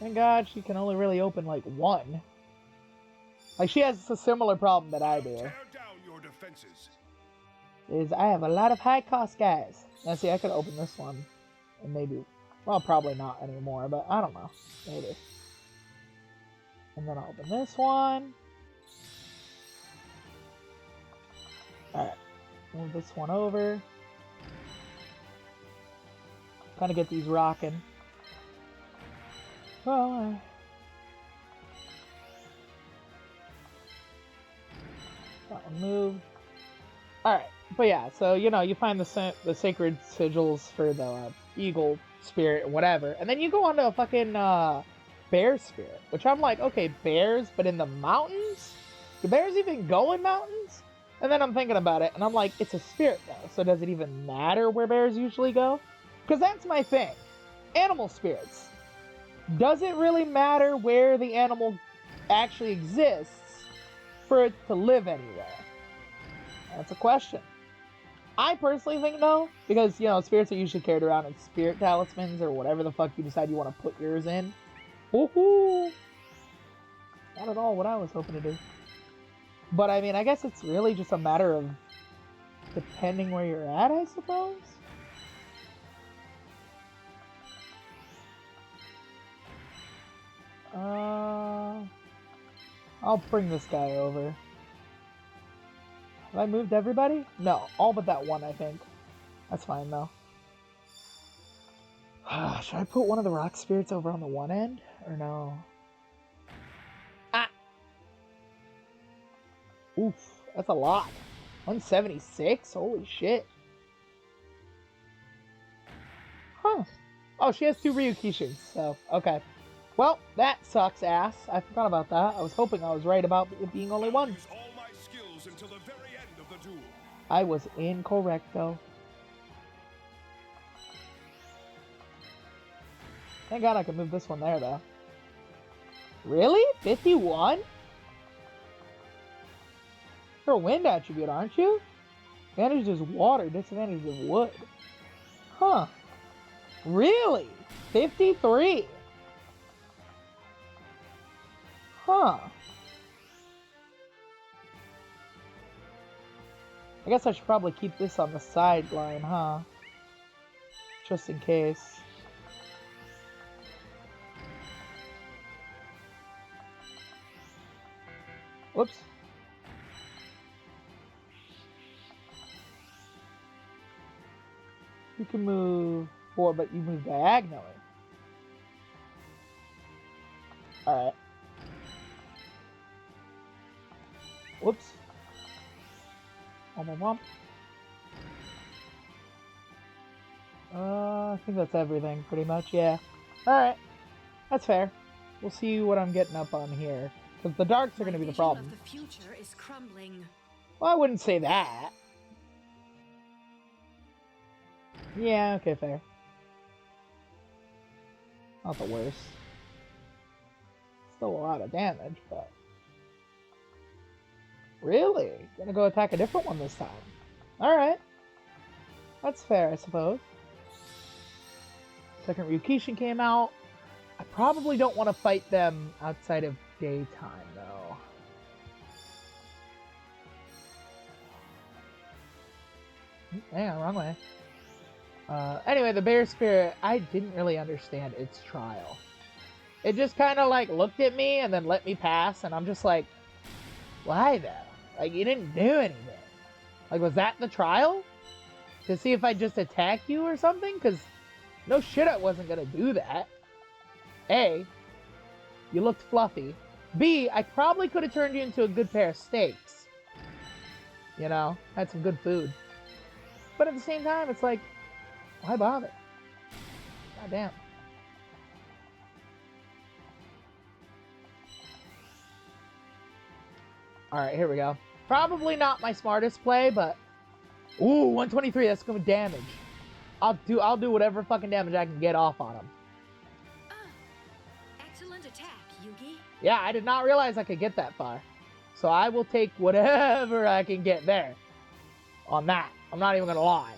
Thank God she can only really open like 1. Like she has a similar problem that I do. Tear down your defenses. Is I have a lot of high cost guys. Now see, I could open this one, and maybe. Well, probably not anymore, but I don't know. Maybe. And then I'll open this one. Alright. Move this one over. Kind of get these rocking. Well, that one moved. Alright. But yeah, so, you know, you find the sacred sigils for the eagle spirit or whatever, and then you go on to a fucking bear spirit, which I'm like, okay, bears, but in the mountains? Do bears even go in mountains? And then I'm thinking about it, and I'm like, it's a spirit though, so does it even matter where bears usually go? Because that's my thing. Animal spirits. Does it really matter where the animal actually exists for it to live anywhere? That's a question. I personally think no, because, you know, spirits are usually carried around in spirit talismans or whatever the fuck you decide you want to put yours in. Woohoo! Not at all what I was hoping to do. But, I mean, I guess it's really just a matter of depending where you're at, I suppose? I'll bring this guy over. Have I moved everybody? No, all but that one, I think. That's fine, though. Should I put one of the rock spirits over on the one end? Or no? Ah! Oof, that's a lot. 176? Holy shit. Huh. Oh, she has 2 Ryukishins, so, okay. Well, that sucks ass. I forgot about that. I was hoping I was right about it being only 1. Use all my skills until the very end of the duel. I was incorrect, though. Thank God I can move this one there, though. Really? 51? You're a wind attribute, aren't you? Advantage is water, disadvantage is wood. Huh. Really? 53? Huh. I guess I should probably keep this on the sideline, huh? Just in case. Whoops. You can move forward, but you move diagonally. Alright. Whoops. I think that's everything, pretty much, yeah. Alright. That's fair. We'll see what I'm getting up on here. Because the darks are going to be the problem. Of the future is crumbling. Well, I wouldn't say that. Yeah, okay, fair. Not the worst. Still a lot of damage, but... Really? Gonna go attack a different one this time. Alright. That's fair, I suppose. Second Ryukishin came out. I probably don't want to fight them outside of daytime, though. Hang on, wrong way. Anyway, the bear spirit, I didn't really understand its trial. It just kind of like looked at me and then let me pass, and I'm just like, why though? Like, you didn't do anything. Like, was that the trial? To see if I just attack you or something? Because no shit, I wasn't gonna do that. A, you looked fluffy. B, I probably could have turned you into a good pair of steaks. You know, had some good food. But at the same time, it's like, why bother? God damn. Alright, here we go. Probably not my smartest play, but... Ooh, 123, that's gonna be damage. I'll do whatever fucking damage I can get off on him. Excellent attack, Yugi. Yeah, I did not realize I could get that far. So I will take whatever I can get there. On that. I'm not even gonna lie.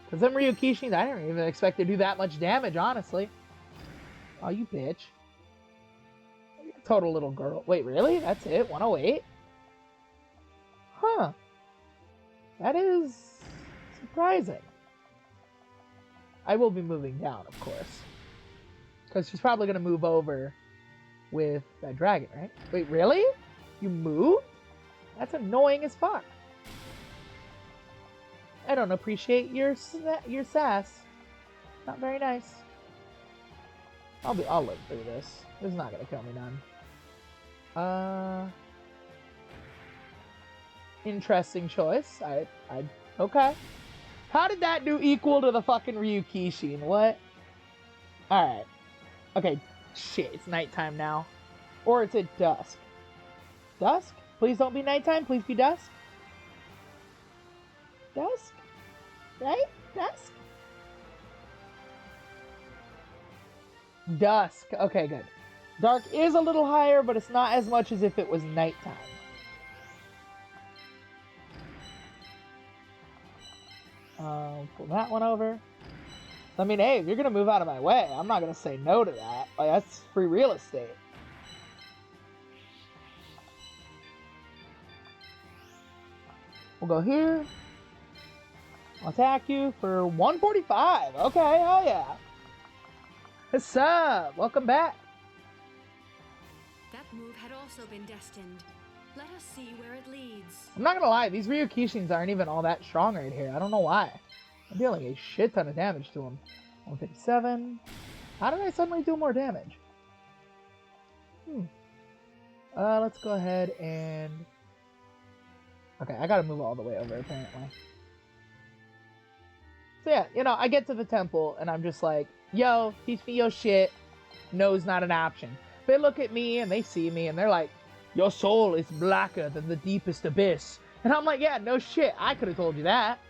Because them Ryukishins, I didn't even expect to do that much damage, honestly. Oh, you bitch. Total little girl. Wait, really? That's it? 108? Huh. That is surprising. I will be moving down, of course. Because she's probably going to move over with that dragon, right? Wait, really? You moved? That's annoying as fuck. I don't appreciate your sass. Not very nice. I'll live through this. This is not going to kill me none. Interesting choice. Okay. How did that do equal to the fucking Ryukishin? What? Alright. Okay, shit, it's nighttime now. Or is it dusk? Dusk? Please don't be nighttime, please be dusk. Dusk? Right? Dusk? Dusk. Okay, good. Dark is a little higher, but it's not as much as if it was nighttime. Pull that one over. I mean, hey, if you're gonna move out of my way, I'm not gonna say no to that. Like, that's free real estate. We'll go here. I'll attack you for 145. Okay, hell yeah. What's up? Welcome back. That move had also been destined. Let us see where it leads. I'm not gonna lie, these Ryukishins aren't even all that strong right here. I don't know why. I'm dealing a shit ton of damage to them. 157. How did I suddenly do more damage? Let's go ahead and... Okay, I gotta move all the way over, apparently. So yeah, you know, I get to the temple, and I'm just like, yo, teach me your shit. No's not an option. They look at me, and they see me, and they're like, your soul is blacker than the deepest abyss. And I'm like, yeah, no shit, I could have told you that.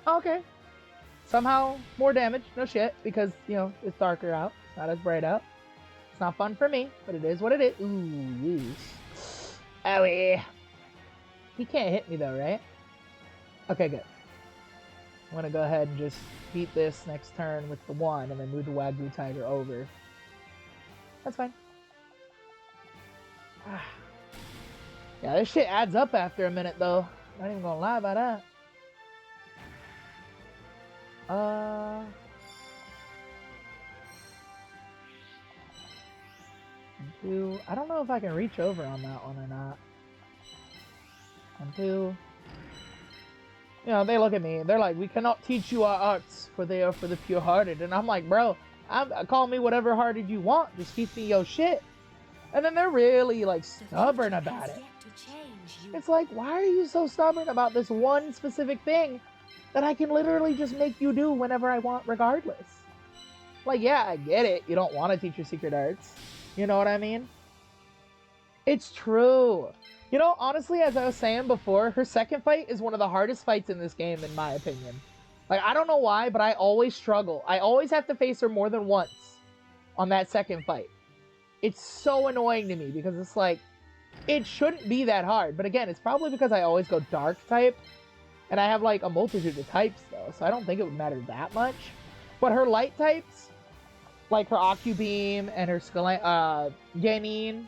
Okay. Somehow, more damage, no shit, because, you know, it's darker out. It's not as bright out. It's not fun for me, but it is what it is. Ooh, yes. Owie. He can't hit me though, right? Okay, good. I'm gonna go ahead and just beat this next turn with the 1, and then move the Wagyu Tiger over. That's fine. Yeah, this shit adds up after a minute, though. Not even gonna lie about that. I don't know if I can reach over on that one or not. 1, 2. You know, they look at me. They're like, we cannot teach you our arts, for they are for the pure-hearted. And I'm like, bro, call me whatever hearted you want. Just teach me your shit. And then they're really, like, stubborn about it. It's like, why are you so stubborn about this one specific thing that I can literally just make you do whenever I want regardless? Like, yeah, I get it. You don't want to teach your secret arts. You know what I mean? It's true. You know, honestly, as I was saying before, her second fight is one of the hardest fights in this game, in my opinion. Like, I don't know why, but I always struggle. I always have to face her more than once on that second fight. It's so annoying to me because it's like, it shouldn't be that hard. But again, it's probably because I always go dark type. And I have like a multitude of types though, so I don't think it would matter that much. But her light types, like her Aku Beam and her Genin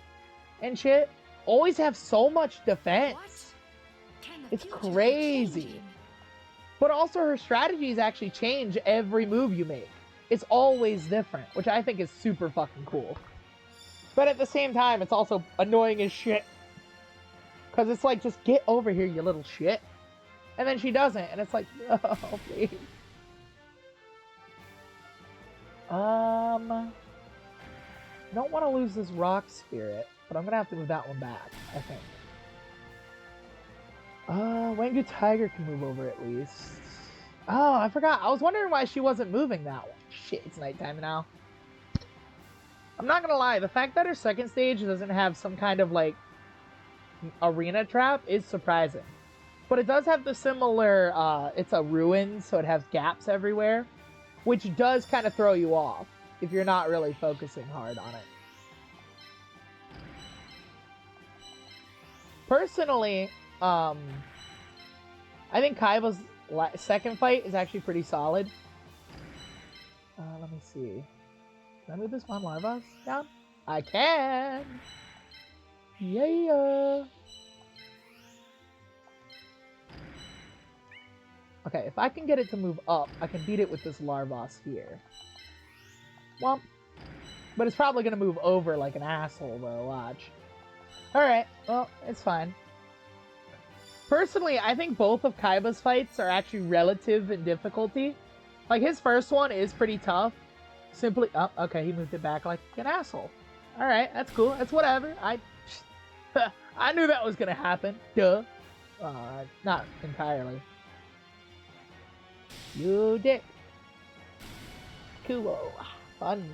and shit, always have so much defense. It's crazy. But also her strategies actually change every move you make. It's always different, which I think is super fucking cool. But at the same time, it's also annoying as shit. Because it's like, just get over here, you little shit. And then she doesn't, and it's like, oh, please. I don't want to lose this rock spirit, but I'm going to have to move that one back, I think. Wangu Tiger can move over at least. Oh, I forgot. I was wondering why she wasn't moving that one. Shit, it's nighttime now. I'm not gonna lie, the fact that her second stage doesn't have some kind of, like, arena trap is surprising. But it does have the similar, it's a ruin, so it has gaps everywhere, which does kind of throw you off if you're not really focusing hard on it. Personally, I think Kaiba's second fight is actually pretty solid. Let me see. Can I move this one Larvas down? I can! Yeah! Okay, if I can get it to move up, I can beat it with this Larvas here. Well, but it's probably gonna move over like an asshole though, watch. Alright, well, it's fine. Personally, I think both of Kaiba's fights are actually relative in difficulty. Like, his first one is pretty tough. Simply, oh, okay, he moved it back like an asshole. Alright, that's cool, that's whatever. I knew that was gonna happen, duh. Not entirely. You dick. Cool. Fun.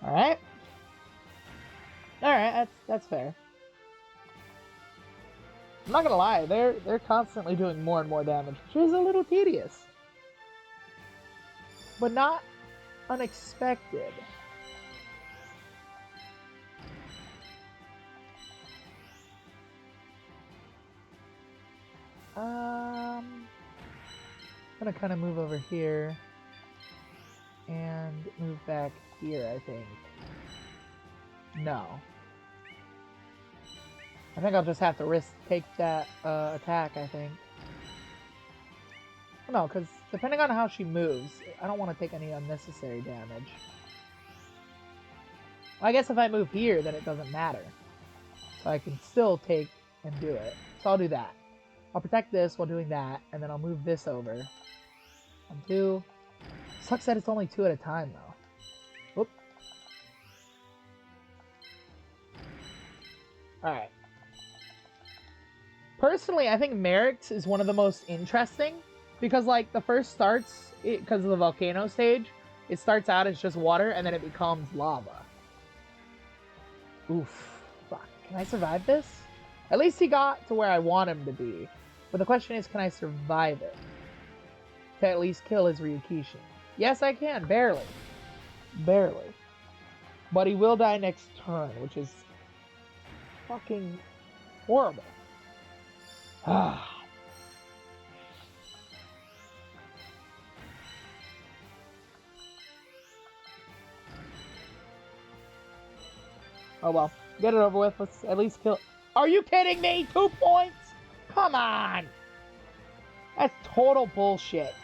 Alright. Alright, that's fair. I'm not gonna lie, they're constantly doing more and more damage, which is a little tedious. But not unexpected. I'm gonna kind of move over here and move back here, I think. No. I think I'll just have to take that attack, I think. No, because depending on how she moves, I don't want to take any unnecessary damage. I guess if I move here, then it doesn't matter. So I can still take and do it. So I'll do that. I'll protect this while doing that, and then I'll move this over. 1, 2. Sucks that it's only 2 at a time, though. Whoop. Alright. Personally, I think Merrick's is one of the most interesting, because, like, the first starts, because of the volcano stage, it starts out as just water, and then it becomes lava. Oof. Fuck. Can I survive this? At least he got to where I want him to be. But the question is, can I survive it? To at least kill his Ryukishin. Yes, I can. Barely. Barely. But he will die next turn, which is fucking horrible. Ah. Oh well. Get it over with. Let's at least kill... Are you kidding me? 2 points? Come on! That's total bullshit.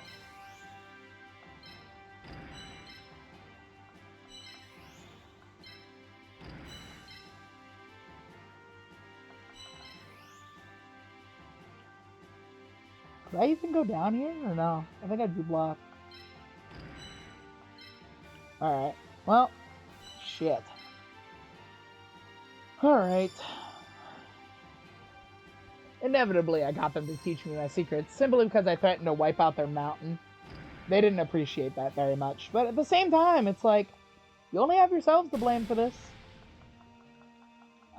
Could I even go down here or no? I think I'd be blocked. Alright. Well, shit. Alright. Inevitably, I got them to teach me my secrets, simply because I threatened to wipe out their mountain. They didn't appreciate that very much. But at the same time, it's like, you only have yourselves to blame for this.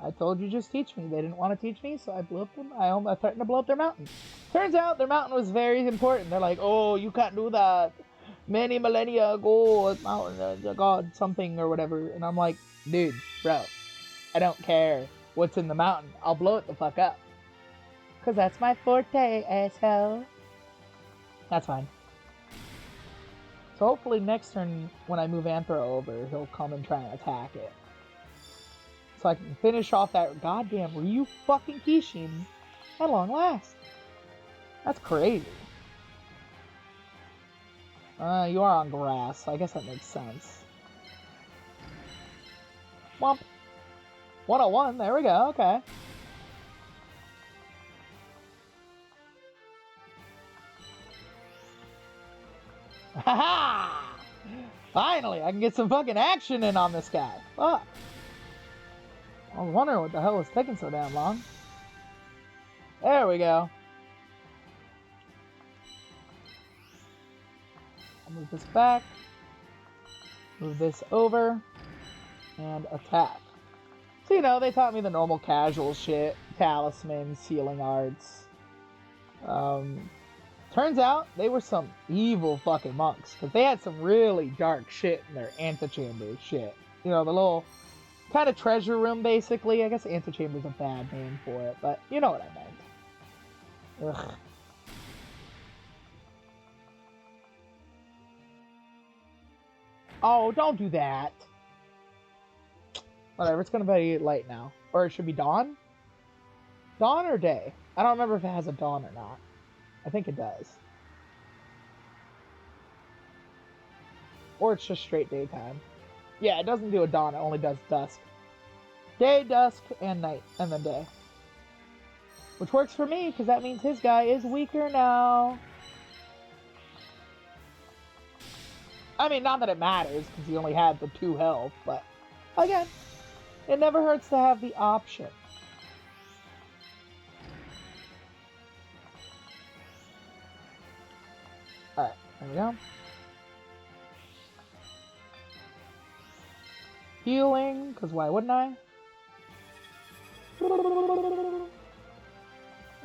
I told you just teach me. They didn't want to teach me, so I blew up them. I threatened to blow up their mountain. Turns out their mountain was very important. They're like, oh, you can't do that. Many millennia ago, a mountain, god, something or whatever. And I'm like, dude, bro, I don't care what's in the mountain. I'll blow it the fuck up. Because that's my forte, asshole. That's fine. So hopefully next turn, when I move Anthro over, he'll come and try and attack it. So I can finish off that goddamn Ryu fucking Kishin at long last. That's crazy. You are on grass, so I guess that makes sense. Womp. 101, there we go, okay. Haha! Finally, I can get some fucking action in on this guy. Fuck. I was wondering what the hell was taking so damn long. There we go. I'll move this back. Move this over. And attack. So, you know, they taught me the normal casual shit. Talismans, healing arts. Turns out they were some evil fucking monks. Because they had some really dark shit in their antechamber shit. You know, the little kind of treasure room, basically. I guess antechamber's a bad name for it. But you know what I meant. Ugh. Oh, don't do that. Whatever, it's gonna be light now. Or it should be dawn? Dawn or day? I don't remember if it has a dawn or not. I think it does. Or it's just straight daytime. Yeah, it doesn't do a dawn, it only does dusk. Day, dusk, and night, and then day. Which works for me, because that means his guy is weaker now. I mean, not that it matters, because he only had the 2 health, but again, it never hurts to have the option. Alright, there we go. Healing, because why wouldn't I? I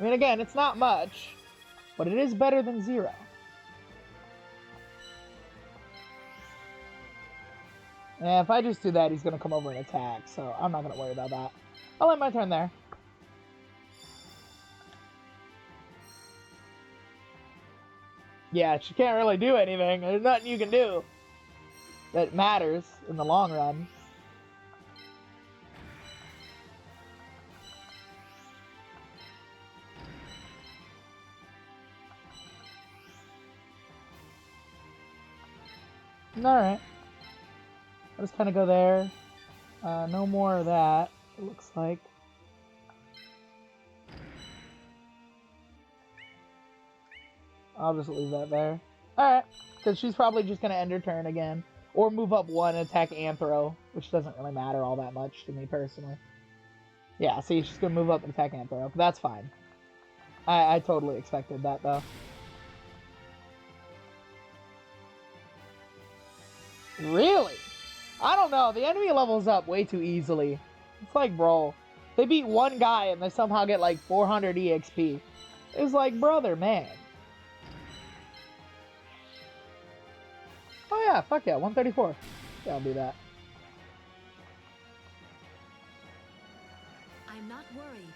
mean, again, it's not much, but it is better than 0. Yeah, if I just do that, he's going to come over and attack, so I'm not going to worry about that. I'll end my turn there. Yeah, she can't really do anything. There's nothing you can do that matters in the long run. Alright. I'll just kind of go there. No more of that, it looks like. I'll just leave that there. Alright, because she's probably just going to end her turn again. Or move up 1 and attack Anthro, which doesn't really matter all that much to me personally. Yeah, see, she's going to move up and attack Anthro. That's fine. I totally expected that, though. Really? I don't know. The enemy levels up way too easily. It's like, bro, they beat 1 guy and they somehow get like 400 EXP. It's like, brother, man. Oh yeah, fuck yeah, 134. Yeah, I'll do that. I'm not worried.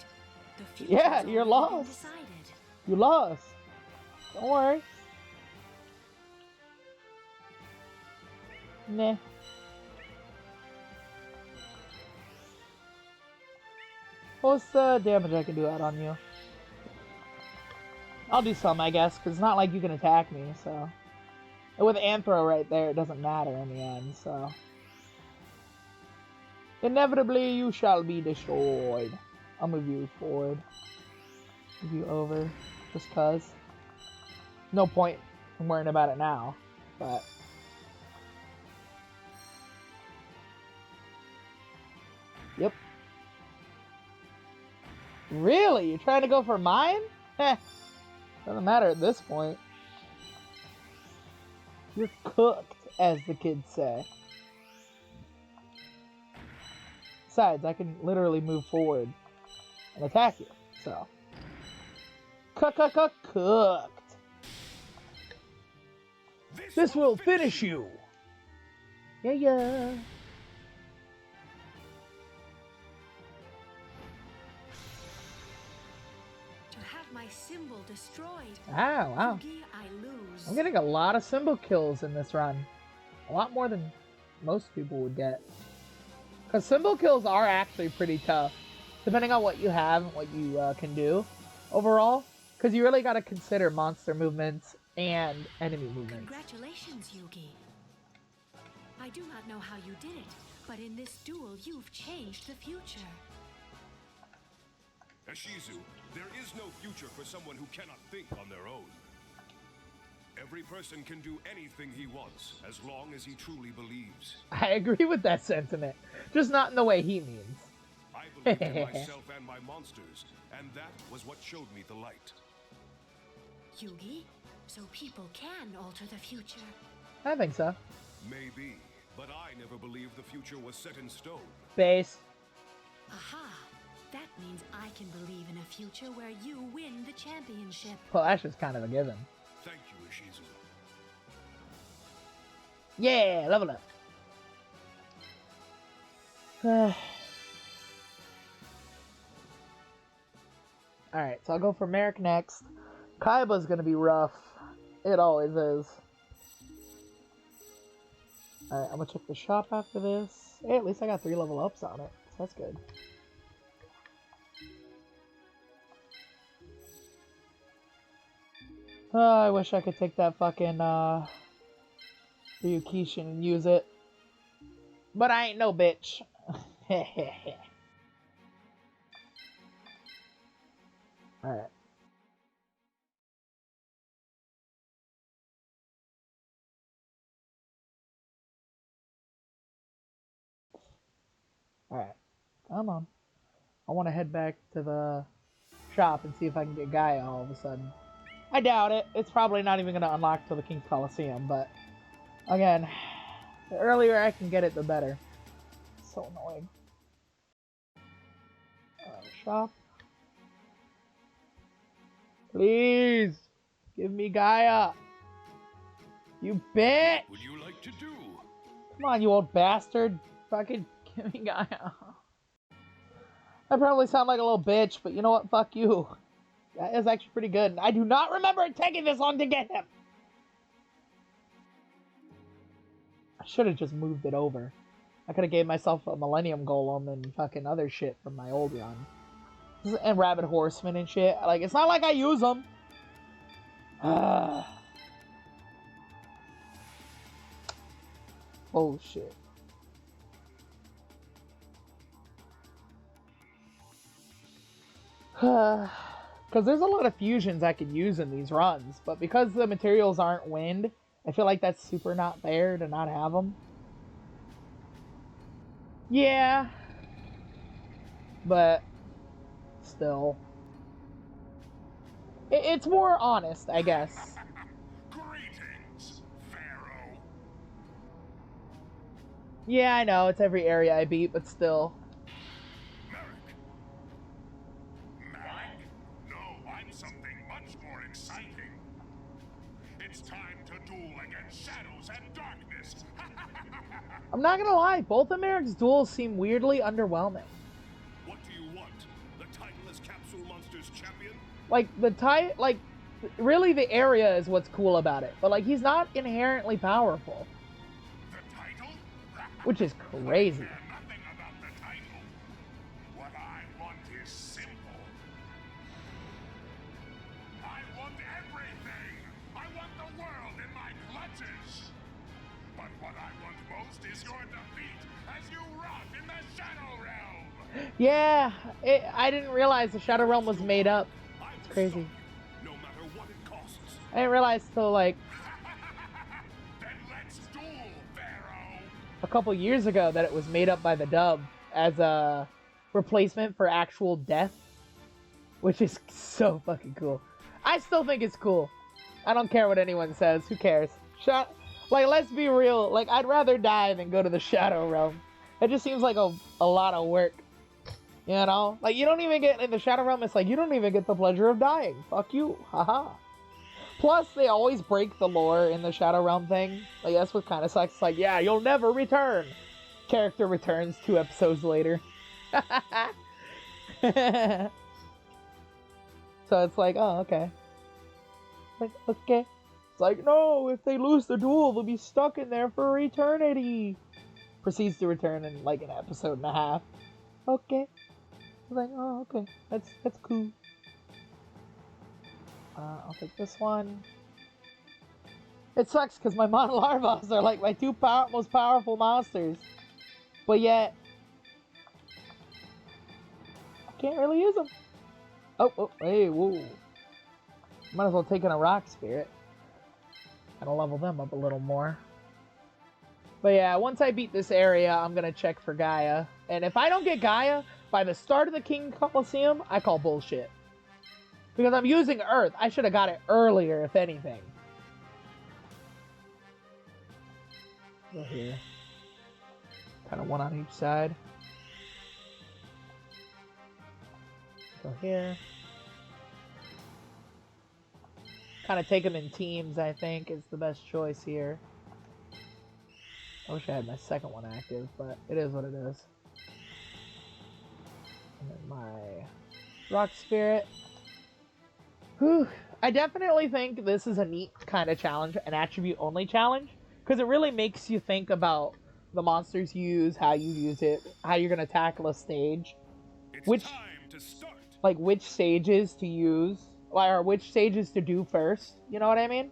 The future's Yeah, you're already been lost. decided. You lost. Don't worry. Nah. What's the damage I can do out on you? I'll do some, I guess, because it's not like you can attack me, so. And with Anthro right there, it doesn't matter in the end, so. Inevitably, you shall be destroyed. I'll move you forward. Move you over, just cuz. No point in worrying about it now, but. Yep. Really? You're trying to go for mine? Heh. Doesn't matter at this point. You're cooked, as the kids say. Besides, I can literally move forward and attack you, so. Cooked. This will finish you! Yeah. My symbol destroyed. Wow. Yugi, I lose. I'm getting a lot of symbol kills in this run. A lot more than most people would get. Because symbol kills are actually pretty tough. Depending on what you have and what you can do overall. Because you really got to consider monster movements and enemy movements. Congratulations, Yugi. I do not know how you did it, but in this duel, you've changed the future. Ashizu, there is no future for someone who cannot think on their own. Every person can do anything he wants, as long as he truly believes. I agree with that sentiment, just not in the way he means. I believed in myself and my monsters, and that was what showed me the light. Yugi, so people can alter the future. I think so. Maybe, but I never believed the future was set in stone. Base. Aha! That means I can believe in a future where you win the championship. Well, that's just kind of a given. Thank you, Ashizu. Yeah, level up. Alright, so I'll go for Merrick next. Kaiba's gonna be rough. It always is. Alright, I'm gonna check the shop after this. Hey, at least I got 3 level ups on it, so that's good. Oh, I wish I could take that fucking Ryukishin and use it. But I ain't no bitch. Alright. Alright. Come on. I want to head back to the shop and see if I can get Gaia all of a sudden. I doubt it. It's probably not even going to unlock till the King's Coliseum, but again, the earlier I can get it, the better. So annoying. Shop. Please! Give me Gaia! You bitch! What would you like to do? Come on, you old bastard. Fucking give me Gaia. I probably sound like a little bitch, but you know what? Fuck you. That is actually pretty good. I do not remember it taking this long to get him. I should have just moved it over. I could have gave myself a Millennium Golem and fucking other shit from my old run. And Rabbit Horseman and shit. Like, it's not like I use them. Oh, shit. Because there's a lot of fusions I could use in these runs, but because the materials aren't wind, I feel like that's super not fair to not have them. Yeah. But still. It's more honest, I guess. Greetings, Pharaoh. Yeah, I know, it's every area I beat, but still. Malik? No, I'm something much more exciting. It's time to duel against shadows and darkness. I'm not gonna lie, both of Merrick's duels seem weirdly underwhelming. What do you want? The title as Capsule Monsters champion? Like, really the area is what's cool about it, but like, he's not inherently powerful. The title? Which is crazy. I care nothing about the title. What I want is simple. I want everything. I want the world in my clutches. But what I want most is your defeat as you rot in the Shadow Realm. Yeah, I didn't realize the Shadow Realm was made up. It's crazy. No matter what it costs. I didn't realize till like Then let's duel, Pharaoh. a couple years ago that it was made up by the dub as a replacement for actual death, which is so fucking cool. I still think it's cool. I don't care what anyone says. Who cares? Like, let's be real. Like, I'd rather die than go to the Shadow Realm. It just seems like a lot of work. You know? Like, you don't even get, in the Shadow Realm, it's like, you don't even get the pleasure of dying. Fuck you. Haha. Plus, they always break the lore in the Shadow Realm thing. Like, that's what kind of sucks. It's like, yeah, you'll never return. Character returns 2 episodes later. So it's like, oh, okay. Like, okay. It's like, no, if they lose the duel, they'll be stuck in there for eternity. Proceeds to return in like an episode and a half. Okay. I was like, oh, okay. That's cool. I'll take this one. It sucks because my Mon Larvas are like my two most powerful monsters. But yet, I can't really use them. Oh, hey, whoa. Might as well take in a Rock Spirit. Gotta level them up a little more. But yeah, once I beat this area, I'm gonna check for Gaia. And if I don't get Gaia by the start of the King Coliseum, I call bullshit. Because I'm using Earth. I should have got it earlier, if anything. Go here. Kind of one on each side. Go here. Kind of take them in teams, I think, is the best choice here. I wish I had my second one active, but it is what it is. And then my Rock Spirit. Whew. I definitely think this is a neat kind of challenge, an attribute-only challenge, because it really makes you think about the monsters you use, how you use it, how you're going to tackle a stage. It's time to start. Like, which stages to use, or which stages to do first, you know what I mean?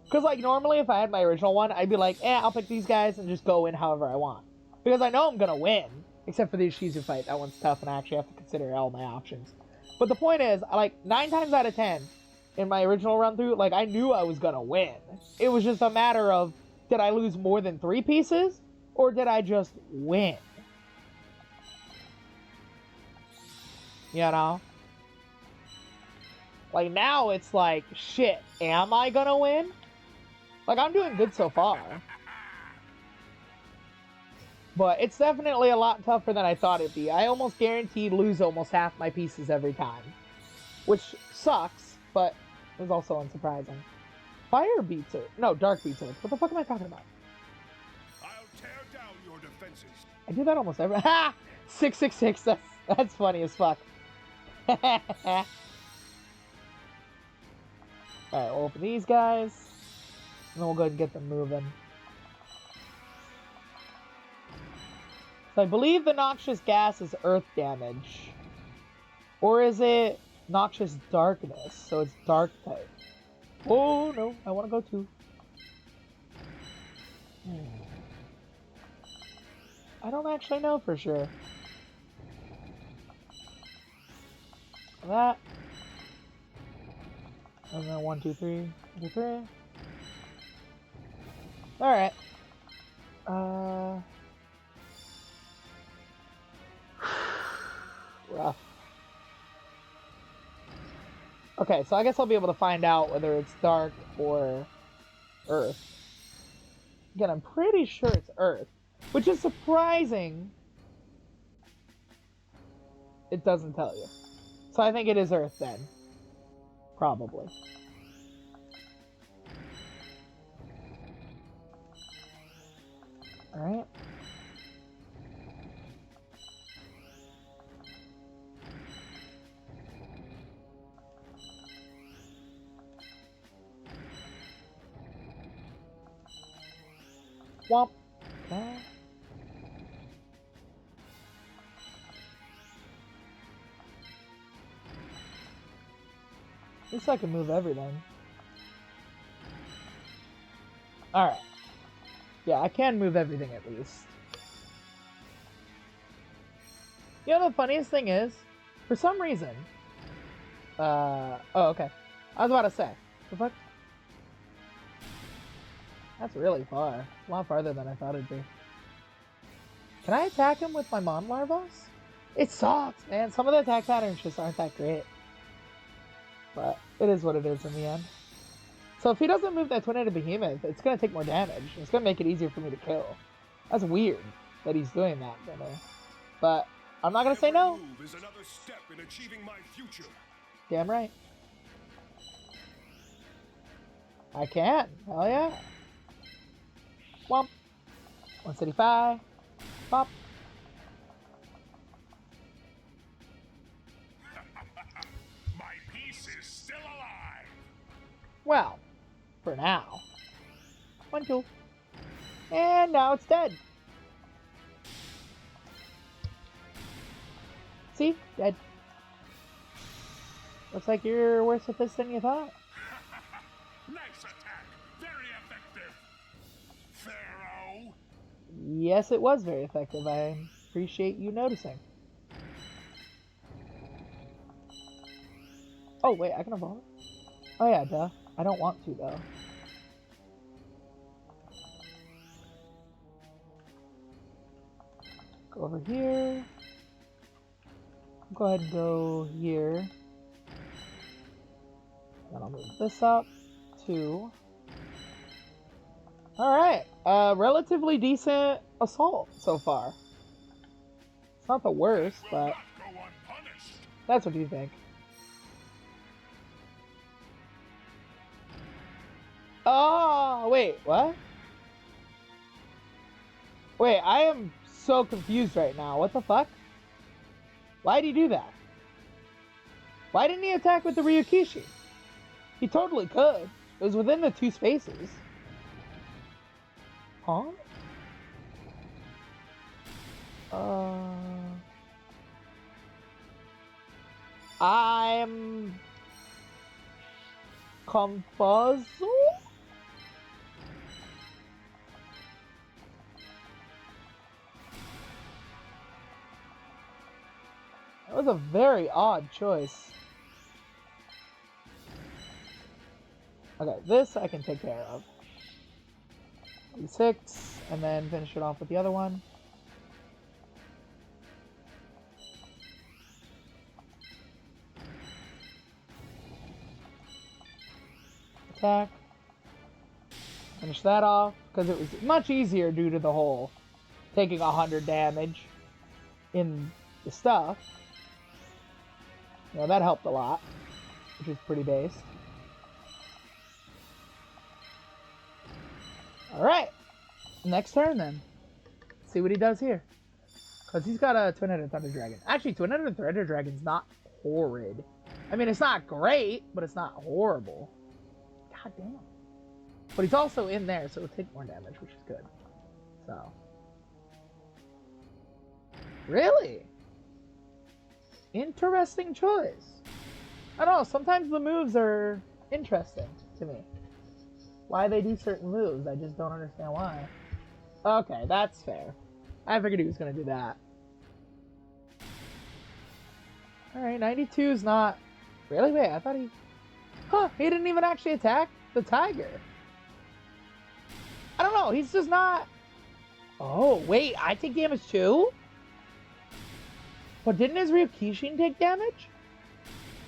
Because, like, normally if I had my original one, I'd be like, I'll pick these guys and just go in however I want. Because I know I'm going to win, except for the Ishizu fight. That one's tough, and I actually have to consider all my options. But the point is, like, 9 times out of 10, in my original run-through, like, I knew I was going to win. It was just a matter of, did I lose more than 3 pieces, or did I just win? You know? Like, now it's like, shit, am I gonna win? Like, I'm doing good so far. But it's definitely a lot tougher than I thought it'd be. I almost guaranteed lose almost half my pieces every time. Which sucks, but is also unsurprising. Fire beats it. No, dark beats it. What the fuck am I talking about? I'll tear down your defenses. I do that almost every... Ha! 666. That's funny as fuck. Alright, we'll open these guys. And then we'll go ahead and get them moving. So I believe the noxious gas is earth damage. Or is it noxious darkness? So it's dark type. Oh no, I want to go too. I don't actually know for sure. That. And then 1, 2, 3, 1, 2, 3. Alright. Rough. Okay, so I guess I'll be able to find out whether it's dark or earth. Again, I'm pretty sure it's earth, which is surprising. It doesn't tell you. So I think it is earth then. Probably. Alright. Womp. Okay. At least I can move everything. Alright. Yeah, I can move everything at least. You know the funniest thing is, for some reason... oh, okay. I was about to say. The fuck? That's really far. A lot farther than I thought it'd be. Can I attack him with my Mon Larvas? It sucks, man. Some of the attack patterns just aren't that great. But it is what it is in the end. So if he doesn't move that twin-headed behemoth, it's going to take more damage. It's going to make it easier for me to kill. That's weird that he's doing that to me. But I'm not going to say no. Every move is another step in achieving my future. Damn right. I can. Hell yeah. Womp. 175. Pop. My piece is still alive. Well, for now. 1, 2. And now it's dead. See? Dead. Looks like you're worse at this than you thought. Nice attack. Very Yes, it was very effective. I appreciate you noticing. Oh, wait, I can evolve it? Oh, yeah, duh. I don't want to, though. Go over here. Go ahead and go here. Then I'll move this up. 2. Alright. Relatively decent assault so far. It's not the worst, but that's what you think. Oh, wait, what? Wait, I am so confused right now. What the fuck? Why'd he do that? Why didn't he attack with the Ryukishi? He totally could. It was within the 2 spaces. Huh? I'm confused. That was a very odd choice. Okay, this I can take care of. 6, and then finish it off with the other one. Attack. Finish that off, because it was much easier due to the whole taking 100 damage in the stuff. Yeah, that helped a lot, which is pretty based. Alright, next turn then. See what he does here. Because he's got a Twin-Headed Thunder Dragon. Actually, Twin-Headed Thunder Dragon's not horrid. I mean, it's not great, but it's not horrible. God damn. But he's also in there, so it'll take more damage, which is good. So. Really? Interesting choice. I don't know, sometimes the moves are interesting to me. Why they do certain moves, I just don't understand why. Okay, that's fair. I figured he was going to do that. Alright, 92 is not... Really? Wait, I thought he... Huh, he didn't even actually attack the tiger. I don't know, he's just not... Oh, wait, I take damage too? But didn't his Ryukishin take damage?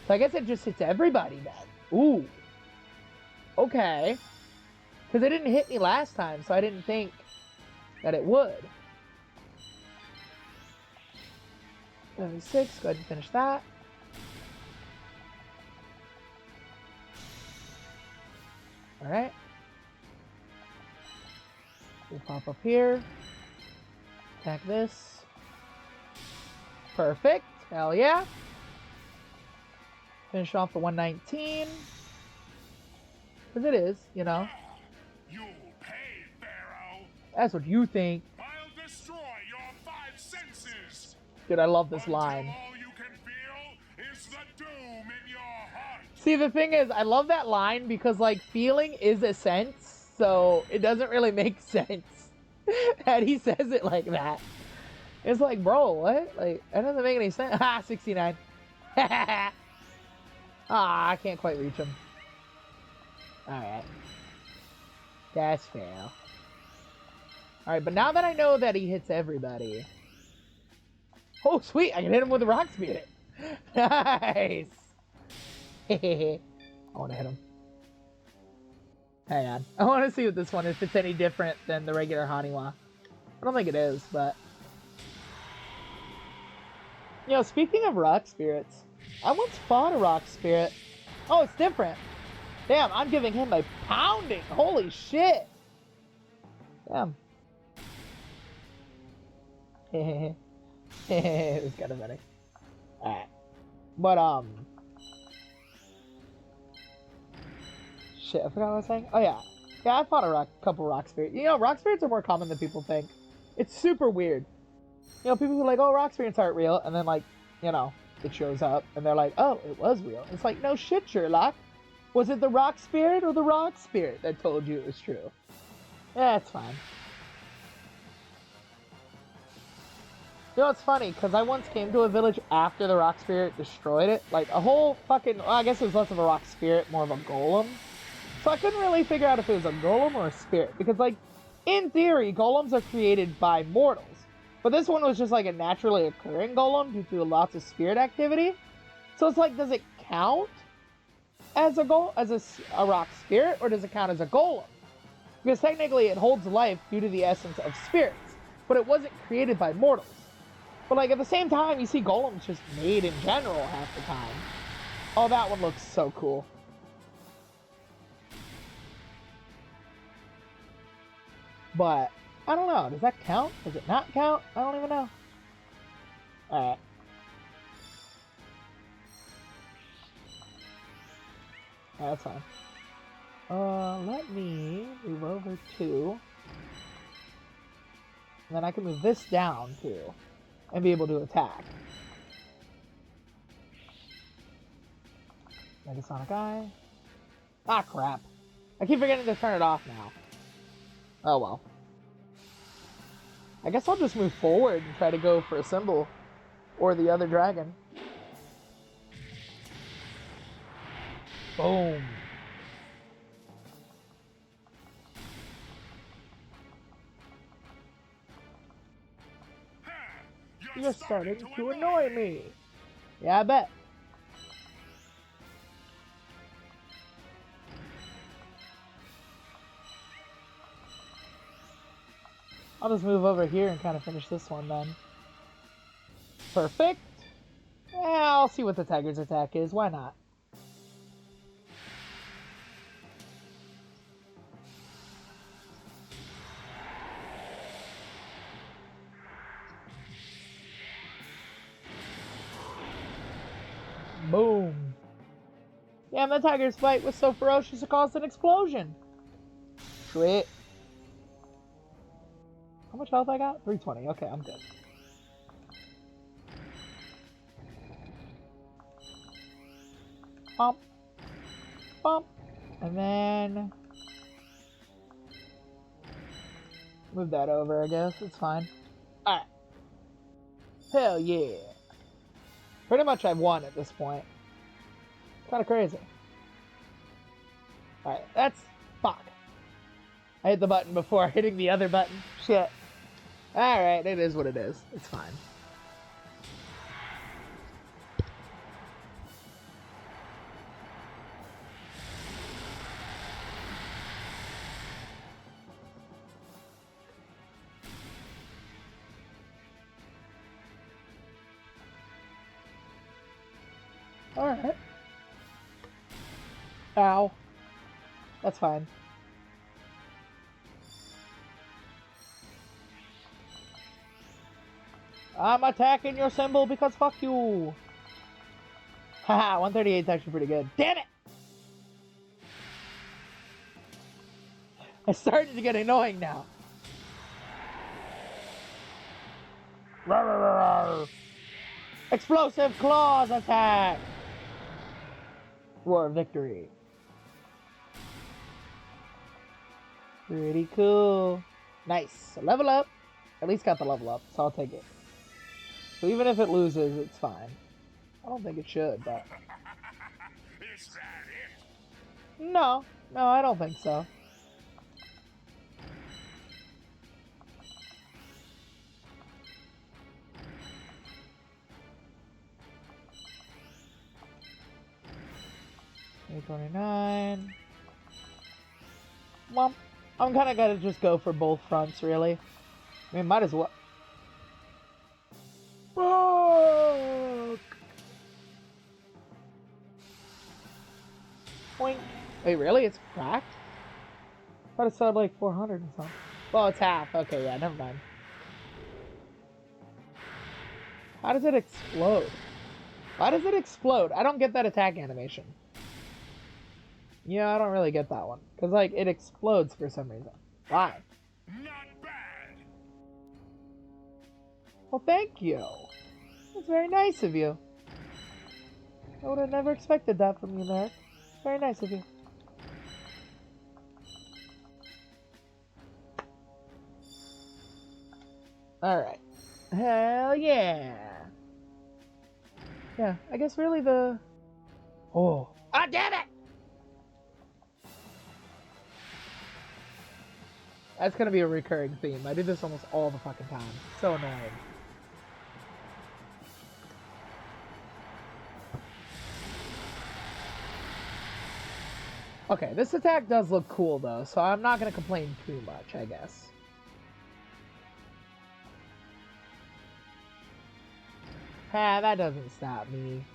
So I guess it just hits everybody then. Ooh. Okay. Because it didn't hit me last time, so I didn't think that it would. 76, go ahead and finish that. Alright. We'll pop up here. Attack this. Perfect. Hell yeah. Finish off the 119. Because it is, you know. You'll pay, Pharaoh. That's what you think. I'll destroy your 5 senses. Dude, I love this line. Until all you can feel is the doom in your heart. See, the thing is, I love that line because, like, feeling is a sense, so it doesn't really make sense that he says it like that. It's like, bro, what? Like, that doesn't make any sense. Ha, 69. Ah, I can't quite reach him. Alright. That's fair. Alright, but now that I know that he hits everybody... Oh, sweet! I can hit him with a rock spirit. Nice! I want to hit him. Hang on. I want to see what this one is, if it's any different than the regular Haniwa. I don't think it is, but... You know, speaking of rock spirits, I once fought a rock spirit. Oh, it's different. Damn, I'm giving him a pounding. Holy shit. Damn. It was kind of funny. Alright. But, shit, I forgot what I was saying. Oh, yeah. Yeah, I fought a couple rock spirits. You know, rock spirits are more common than people think. It's super weird. You know, people are like, oh, rock spirits aren't real. And then, like, you know, it shows up. And they're like, oh, it was real. It's like, no shit, Sherlock. Was it the rock spirit or the rock spirit that told you it was true? Yeah, it's fine. You know, it's funny, because I once came to a village after the rock spirit destroyed it. Like, a whole fucking... Well, I guess it was less of a rock spirit, more of a golem. So I couldn't really figure out if it was a golem or a spirit. Because, like, in theory, golems are created by mortals. But this one was just, like, a naturally occurring golem due to lots of spirit activity. So it's like, does it count as a rock spirit, or does it count as a golem? Because technically it holds life due to the essence of spirits. But it wasn't created by mortals. But, like, at the same time, you see golems just made in general half the time. Oh, that one looks so cool. But, I don't know. Does that count? Does it not count? I don't even know. Alright. Alright, that's fine. Let me move over to... And then I can move this down, too. And be able to attack. Megasonic Eye. Ah, crap. I keep forgetting to turn it off now. Oh, well. I guess I'll just move forward and try to go for a symbol. Or the other dragon. Boom. You're starting to annoy me. Yeah, I bet. I'll just move over here and kind of finish this one then. Perfect. Yeah, I'll see what the tiger's attack is. Why not? Boom. Damn, that tiger's fight was so ferocious it caused an explosion. Sweet. How much health I got? 320. Okay, I'm good. Bump. Bump. And then... move that over, I guess. It's fine. Alright. Hell yeah. Pretty much I've won at this point. Kind of crazy. Alright, that's... fuck. I hit the button before hitting the other button. Shit. Alright, it is what it is. It's fine. Alright. Ow. That's fine. I'm attacking your symbol because fuck you. Haha, 138 is actually pretty good. Damn it! It's starting to get annoying now. Rawr, rawr, rawr. Explosive claws attack! Roar victory. Pretty cool. Nice. Level up. At least got the level up, so I'll take it. So even if it loses, it's fine. I don't think it should, but... Is that it? No. No, I don't think so. $829. Well, I'm kind of gonna just go for both fronts, really. I mean, might as well. Fuck! Boink. Wait, really? It's cracked? I thought it said like 400 and something. Well, it's half. Okay, yeah, never mind. How does it explode? Why does it explode? I don't get that attack animation. Yeah, I don't really get that one. Because, like, it explodes for some reason. Why? Not bad. Well, thank you. That's very nice of you. I would have never expected that from you, Merrick. Very nice of you. Alright. Hell yeah. Yeah, I guess really the... Oh. Ah, damn it! That's gonna be a recurring theme. I do this almost all the fucking time. So annoying. Okay, this attack does look cool though, so I'm not gonna complain too much, I guess. Ah, that doesn't stop me.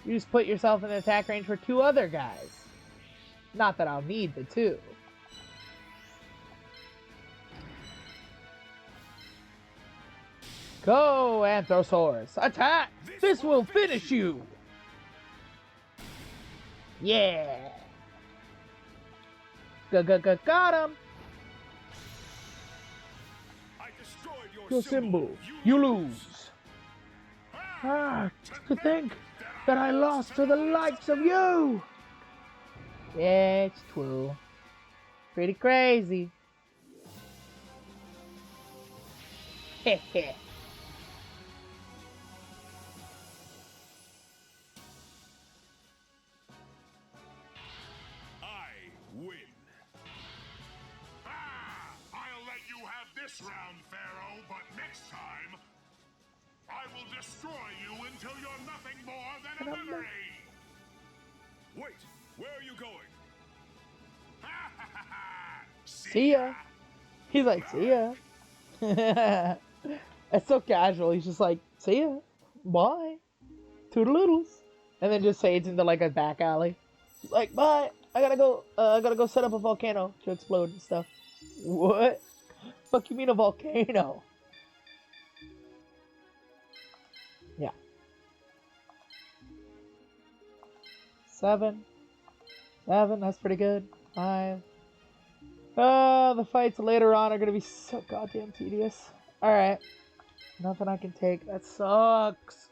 You just put yourself in the attack range for 2 other guys. Not that I'll need the 2. Go, Anthrosaurus! Attack! This will finish you! Yeah! Got him! I destroyed Your symbol. You lose. Ah, to think that I lost to the likes of you! Yeah, it's true. Pretty crazy. Heh heh. I win. I'll let you have this round, Pharaoh, but next time, I will destroy you until you're nothing more than a memory. Wait, where are you going? See ya. He's like, see ya. It's so casual. He's just like, see ya. Bye. Toodaloodles. And then just fades into like a back alley. He's like, bye. I gotta go set up a volcano to explode and stuff. What? Fuck you mean a volcano? Yeah. 7. 7, that's pretty good. 5. The fights later on are gonna be so goddamn tedious. Alright. Nothing I can take. That sucks.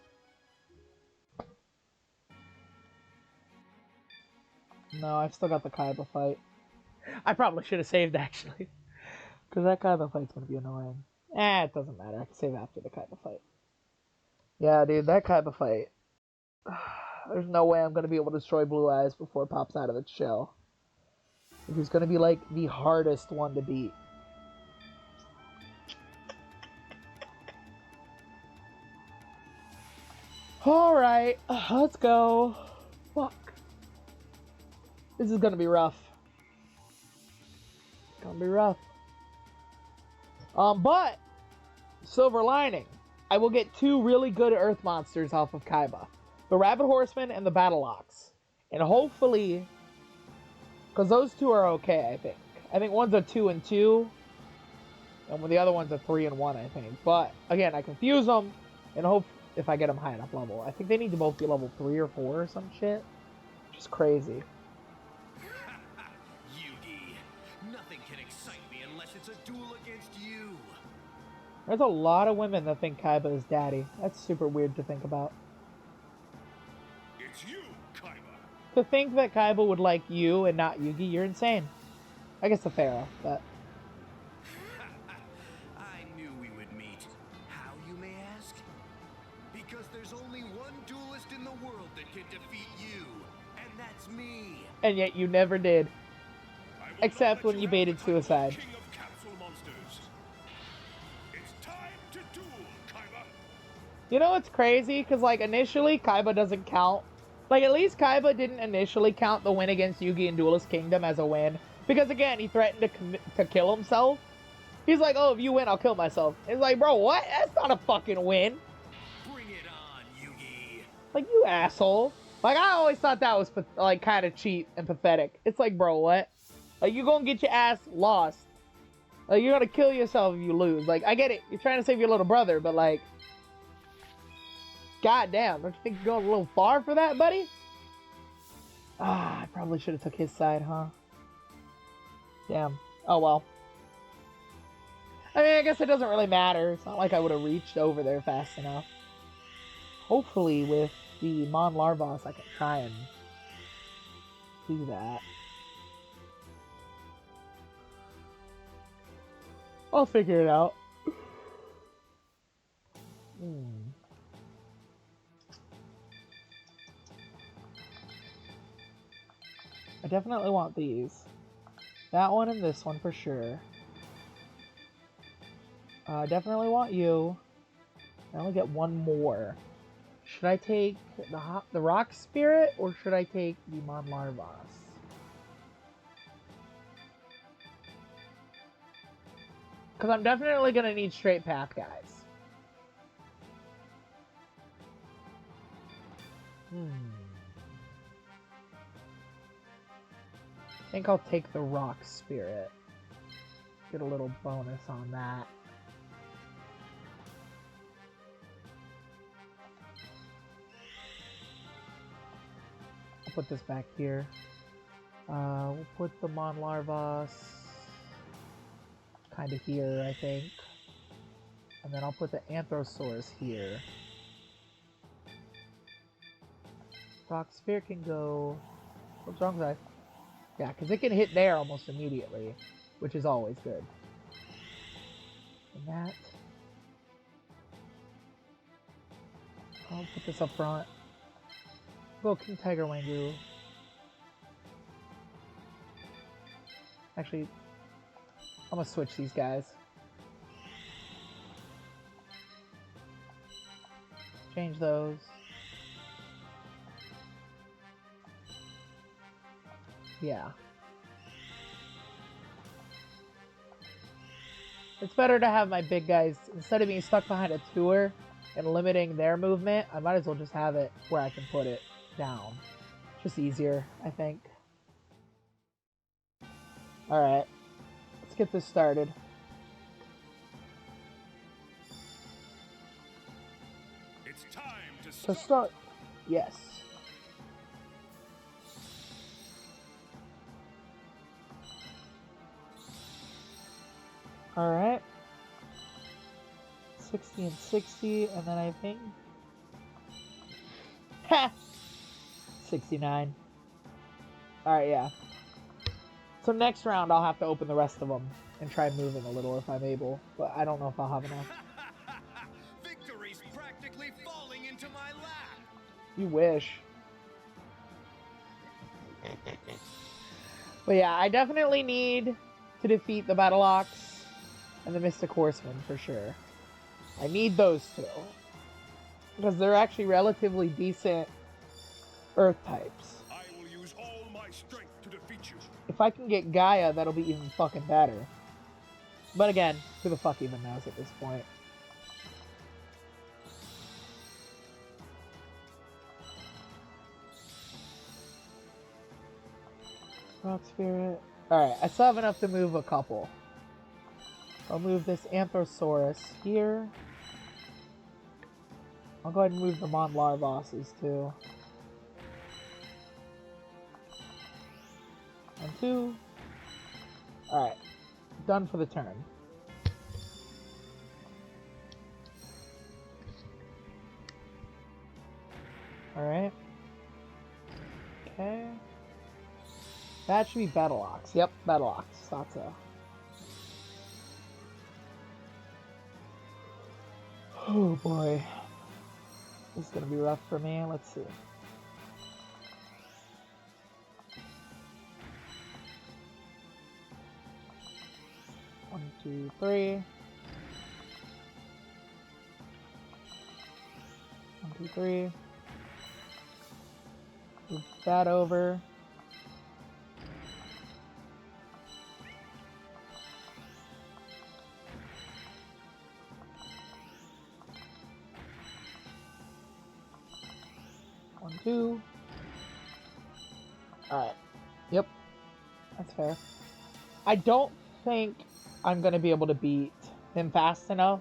No, I've still got the Kaiba fight. I probably should have saved, actually. Because that Kaiba fight's gonna be annoying. It doesn't matter. I can save after the Kaiba fight. Yeah, dude, that Kaiba fight. There's no way I'm gonna be able to destroy Blue Eyes before it pops out of its shell. He's gonna be like the hardest one to beat. Alright, let's go. Fuck. This is gonna be rough. It's gonna be rough. But silver lining. I will get 2 really good earth monsters off of Kaiba. The Rabbit Horseman and the Battle Ox. And hopefully, because those 2 are okay, I think. I think one's a 2 and 2. And the other one's a 3 and 1, I think. But again, I confuse them and hope if I get them high enough level. I think they need to both be level 3 or 4 or some shit. Which is crazy. Yugi, nothing can excite me unless it's a duel against you. There's a lot of women that think Kaiba is daddy. That's super weird to think about. It's you, Kaiba. To think that Kaiba would like you and not Yugi, you're insane. I guess the Pharaoh, but... I knew we would meet. How, you may ask? Because there's only one duelist in the world that can defeat you, and that's me. And yet you never did. Except when you baited suicide. King of Capsule monsters. It's time to duel, Kaiba. You know what's crazy? Because, like, initially, Kaiba doesn't count. Like, at least Kaiba didn't initially count the win against Yugi in Duelist Kingdom as a win. Because, again, he threatened to kill himself. He's like, oh, if you win, I'll kill myself. It's like, bro, what? That's not a fucking win. Bring it on, Yugi. Like, you asshole. Like, I always thought that was, like, kind of cheap and pathetic. It's like, bro, what? Like, you're gonna get your ass lost. Like, you're gonna kill yourself if you lose. Like, I get it. You're trying to save your little brother, but, like... goddamn, don't you think you're going a little far for that, buddy? Ah, I probably should have took his side, huh? Damn. Oh, well. I mean, I guess it doesn't really matter. It's not like I would have reached over there fast enough. Hopefully, with the Mon Larvos, I can try and do that. I'll figure it out. definitely want these. That one and this one for sure. I definitely want you. I only get one more. Should I take the rock spirit or should I take the Mon Larvas? Because I'm definitely going to need straight path guys. I think I'll take the rock spirit. Get a little bonus on that. I'll put this back here. We'll put the Mon Larvas kind of here, I think. And then I'll put the Anthrosaurus here. Rock Sphere can go... What's wrong with that? Yeah, because it can hit there almost immediately, which is always good. And that... I'll put this up front. Go King Tiger Wangu. Actually, I'm gonna switch these guys. Change those. Yeah. It's better to have my big guys, instead of being stuck behind a tour and limiting their movement, I might as well just have it where I can put it down. Just easier, I think. Alright. Let's get this started. It's time to To start. Yes. Alright. 60 and 60, and then I think... Ha! 69. Alright, yeah. So next round I'll have to open the rest of them and try moving a little if I'm able, but I don't know if I'll have enough. Victory's practically falling into my lap. You wish. But yeah, I definitely need to defeat the Battle Ox and the Mystic Horseman for sure. I need those two. Because they're actually relatively decent Earth types. I will use all my strength to defeat you. If I can get Gaia, that'll be even fucking better. But again, who the fuck even knows at this point? Rock Spirit. Alright, I still have enough to move a couple. I'll move this Anthrosaurus here. I'll go ahead and move the Mon Larvoses too. 1, 2. Alright. Done for the turn. Alright. Okay. That should be Battle Ox. Yep, Battle Ox. Thought so. Oh boy. This is gonna be rough for me. Let's see. 1, 2, 3. 1, 2, 3. Move that over. One, 2. Alright. Yep. That's fair. I don't think I'm going to be able to beat him fast enough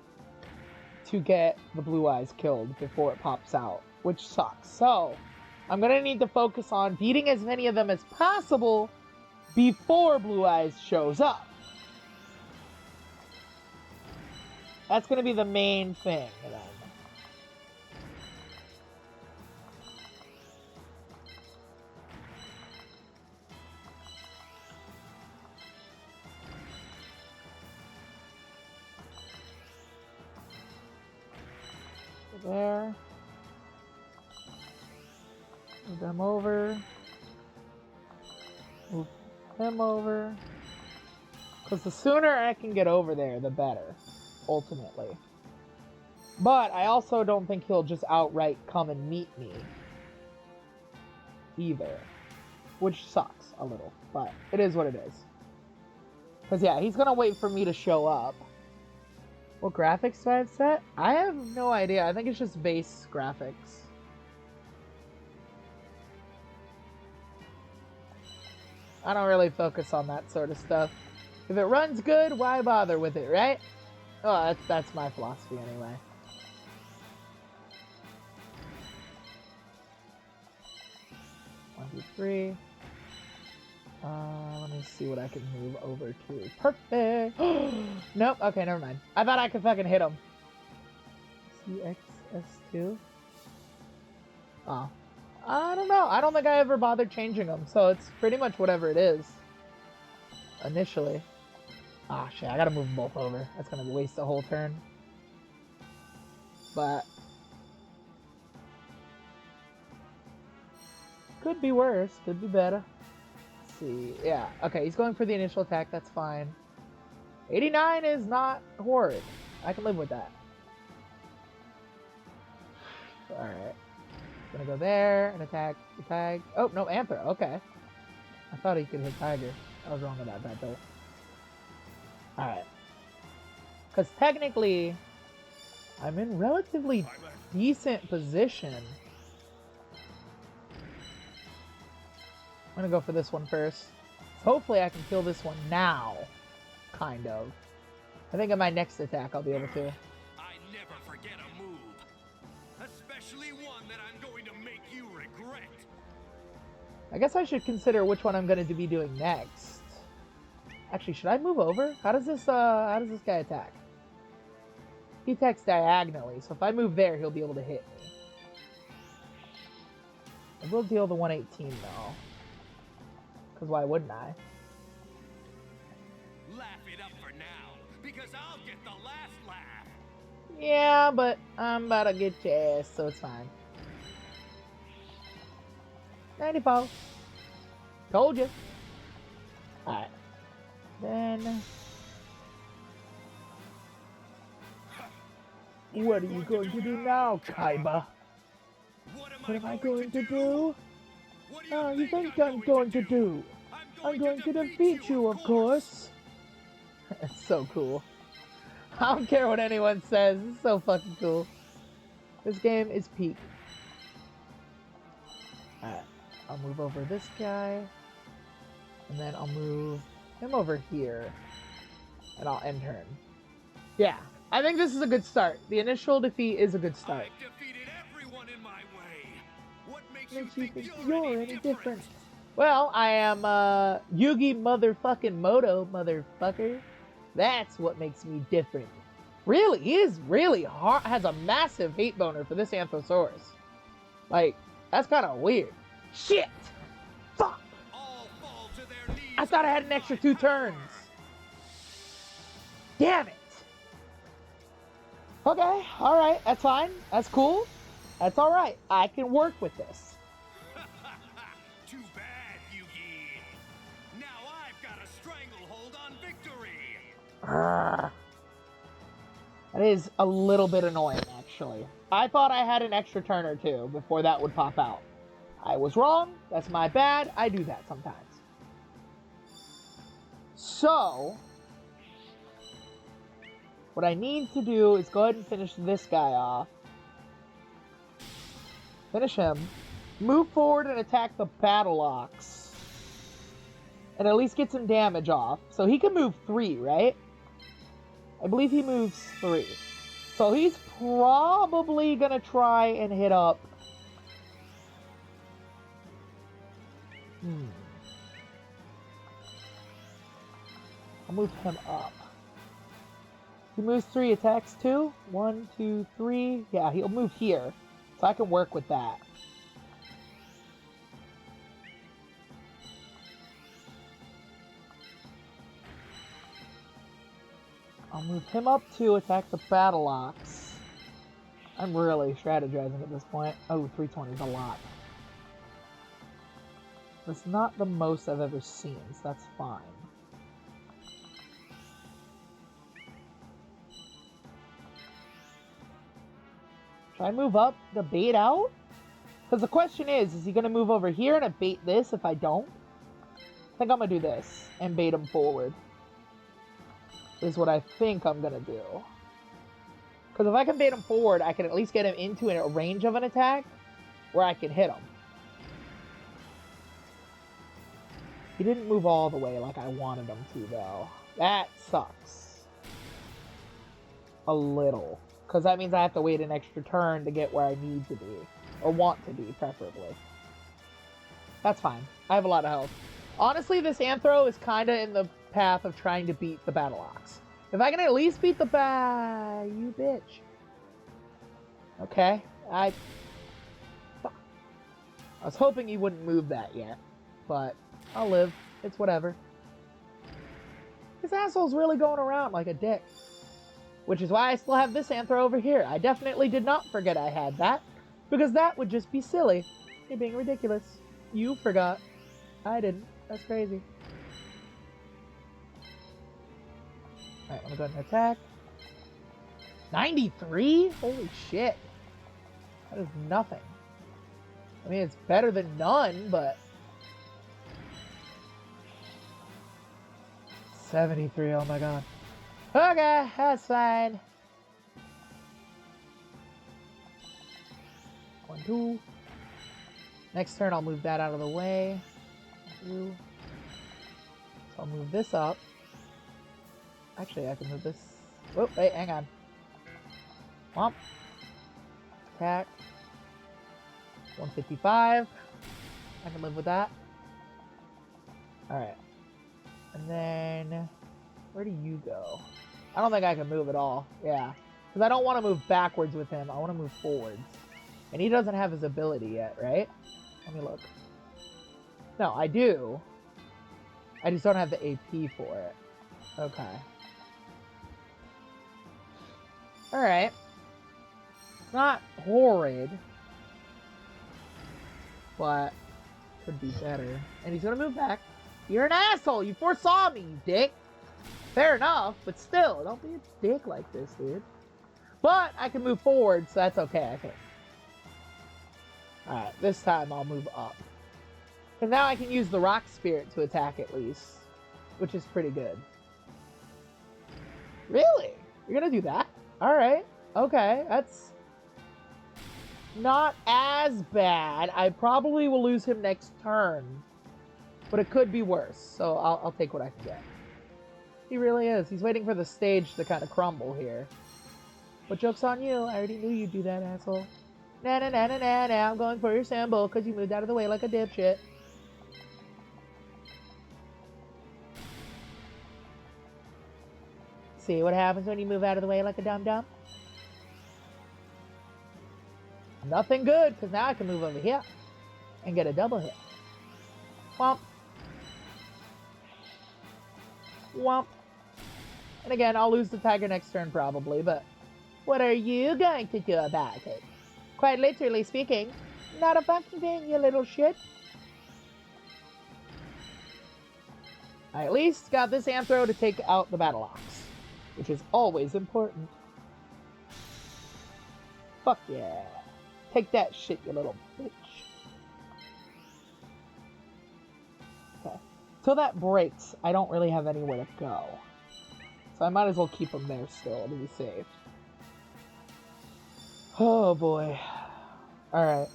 to get the Blue Eyes killed before it pops out, which sucks. So, I'm going to need to focus on beating as many of them as possible before Blue Eyes shows up. That's going to be the main thing. There. Move them over. Move him over. Because the sooner I can get over there, the better, ultimately. But I also don't think he'll just outright come and meet me. Either. Which sucks a little, but it is what it is. Because, yeah, he's going to wait for me to show up. What graphics do I have set? I have no idea. I think it's just base graphics. I don't really focus on that sort of stuff. If it runs good, why bother with it, right? Oh, that's my philosophy anyway. One, two, three. Let me see what I can move over to. Perfect! Nope, okay, never mind. I thought I could fucking hit him. CXS2? Oh. I don't know. I don't think I ever bothered changing them, so it's pretty much whatever it is. Initially. Ah, shit, I gotta move them both over. That's gonna waste a whole turn. But... could be worse, could be better. Let's see, yeah. Okay, he's going for the initial attack, that's fine. 89 is not horrid. I can live with that. Alright. Gonna go there and attack the tag. Oh, no, Anthro. Okay. I thought he could hit Tiger. I was wrong about that, though. Alright. Because technically, I'm in relatively decent position. I'm gonna go for this one first. Hopefully I can kill this one now. Kind of. I think in my next attack I'll be able to. I never forget a move. Especially one that I'm going to make you regret. I guess I should consider which one I'm going to be doing next. Actually, should I move over? How does this guy attack? He attacks diagonally, so if I move there, he'll be able to hit me. I will deal the 118 though. Because why wouldn't I? Laugh it up for now, because I'll get the last laugh. Yeah, but I'm about to get your ass, so it's fine. 94. Told you. Alright. Then... what are you going to do now, Kaiba? What am I going to do? Oh, you think I'm going to do? I'm going to defeat you, of course. It's so cool. I don't care what anyone says. It's so fucking cool. This game is peak. Alright. I'll move over this guy. And then I'll move him over here. And I'll end turn. Yeah. I think this is a good start. The initial defeat is a good start. I've defeated everyone in my way. What makes You you think you're any different? Well, I am Yugi motherfucking Moto, motherfucker. That's what makes me different. Really, he is really hard. Has a massive hate boner for this Anthosaurus. Like, that's kind of weird. Shit! Fuck! All fall to their knees. I thought I had an extra 2 turns. Damn it! Okay, alright, that's fine. That's cool. That's alright. I can work with this. Too bad, Yugi. Now I've got a stranglehold on victory. That is a little bit annoying, actually. I thought I had an extra turn or 2 before that would pop out. I was wrong. That's my bad. I do that sometimes. So, what I need to do is go ahead and finish this guy off. Finish him. Move forward and attack the Battle Ox. And at least get some damage off. So he can move 3, right? I believe he moves 3. So he's probably gonna try and hit up. I'll move him up. He moves 3, attacks 2. 1, 2, 3. Yeah, he'll move here. So I can work with that. I'll move him up to attack the Battle Ox. I'm really strategizing at this point. Oh, 320 is a lot. That's not the most I've ever seen, so that's fine. Should I move up the bait out? Because the question is he going to move over here and bait this if I don't? I think I'm going to do this and bait him forward. Is what I think I'm going to do. Because if I can bait him forward, I can at least get him into a range of an attack where I can hit him. He didn't move all the way like I wanted him to, though. That sucks. A little. Because that means I have to wait an extra turn to get where I need to be. Or want to be, preferably. That's fine. I have a lot of health. Honestly, this Anthro is kind of in the path of trying to beat the Battle Ox. If I can at least beat the you bitch. Okay. I was hoping he wouldn't move that yet. But I'll live. It's whatever. This asshole's really going around like a dick. Which is why I still have this Anthro over here. I definitely did not forget I had that. Because that would just be silly. You're being ridiculous. You forgot. I didn't. That's crazy. Alright, let me go ahead and attack. 93? Holy shit. That is nothing. I mean, it's better than none, but... 73, oh my god. Okay, that's fine. 1, 2. Next turn, I'll move that out of the way. 2. So I'll move this up. Actually, I can move this. Oh, wait, hang on. Womp. Attack. 155. I can live with that. Alright. And then... where do you go? I don't think I can move at all. Yeah. Because I don't want to move backwards with him. I want to move forwards. And he doesn't have his ability yet, right? Let me look. No, I do. I just don't have the AP for it. Okay. Alright. It's not horrid. But could be better. And he's gonna move back. You're an asshole! You foresaw me, you dick! Fair enough, but still, don't be a dick like this, dude. But I can move forward, so that's okay, I think. Alright, this time I'll move up. And now I can use the Rock Spirit to attack at least. Which is pretty good. Really? You're gonna do that? Alright. Okay, that's not as bad. I probably will lose him next turn. But it could be worse, so I'll take what I can get. He really is. He's waiting for the stage to kind of crumble here. But joke's on you. I already knew you'd do that, asshole. Nah, nah, nah, nah, nah, nah. I'm going for your symbol because you moved out of the way like a dipshit. See what happens when you move out of the way like a dum-dum? Nothing good, because now I can move over here and get a double hit. Womp. Womp. And again, I'll lose the tiger next turn probably, but what are you going to do about it? Quite literally speaking, not a fucking thing, you little shit. I at least got this Anthro to take out the Battle Ox, which is always important. Fuck yeah. Take that shit, you little bitch. Okay. Till that breaks, I don't really have anywhere to go. So I might as well keep him there still to be safe. Oh boy. Alright.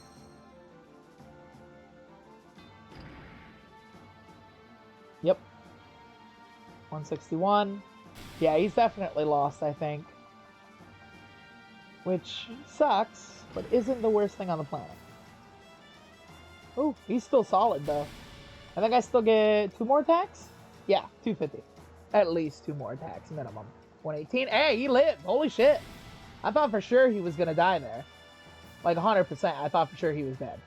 Yep. 161. Yeah, he's definitely lost, I think. Which sucks, but isn't the worst thing on the planet. Oh, he's still solid, though. I think I still get 2 more attacks? Yeah, 250. At least 2 more attacks, minimum. 118. Hey, he lived! Holy shit! I thought for sure he was gonna die there. Like 100%, I thought for sure he was dead.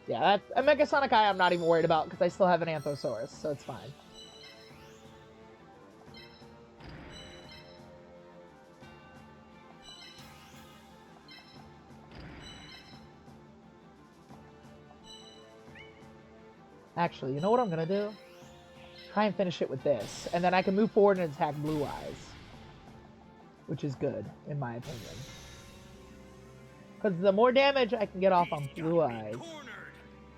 Yeah, that a Megasonic Eye I'm not even worried about, because I still have an Anthosaurus, so it's fine. Actually, you know what I'm gonna do? Try and finish it with this. And then I can move forward and attack Blue Eyes. Which is good, in my opinion. Because the more damage I can get off on Blue Eyes.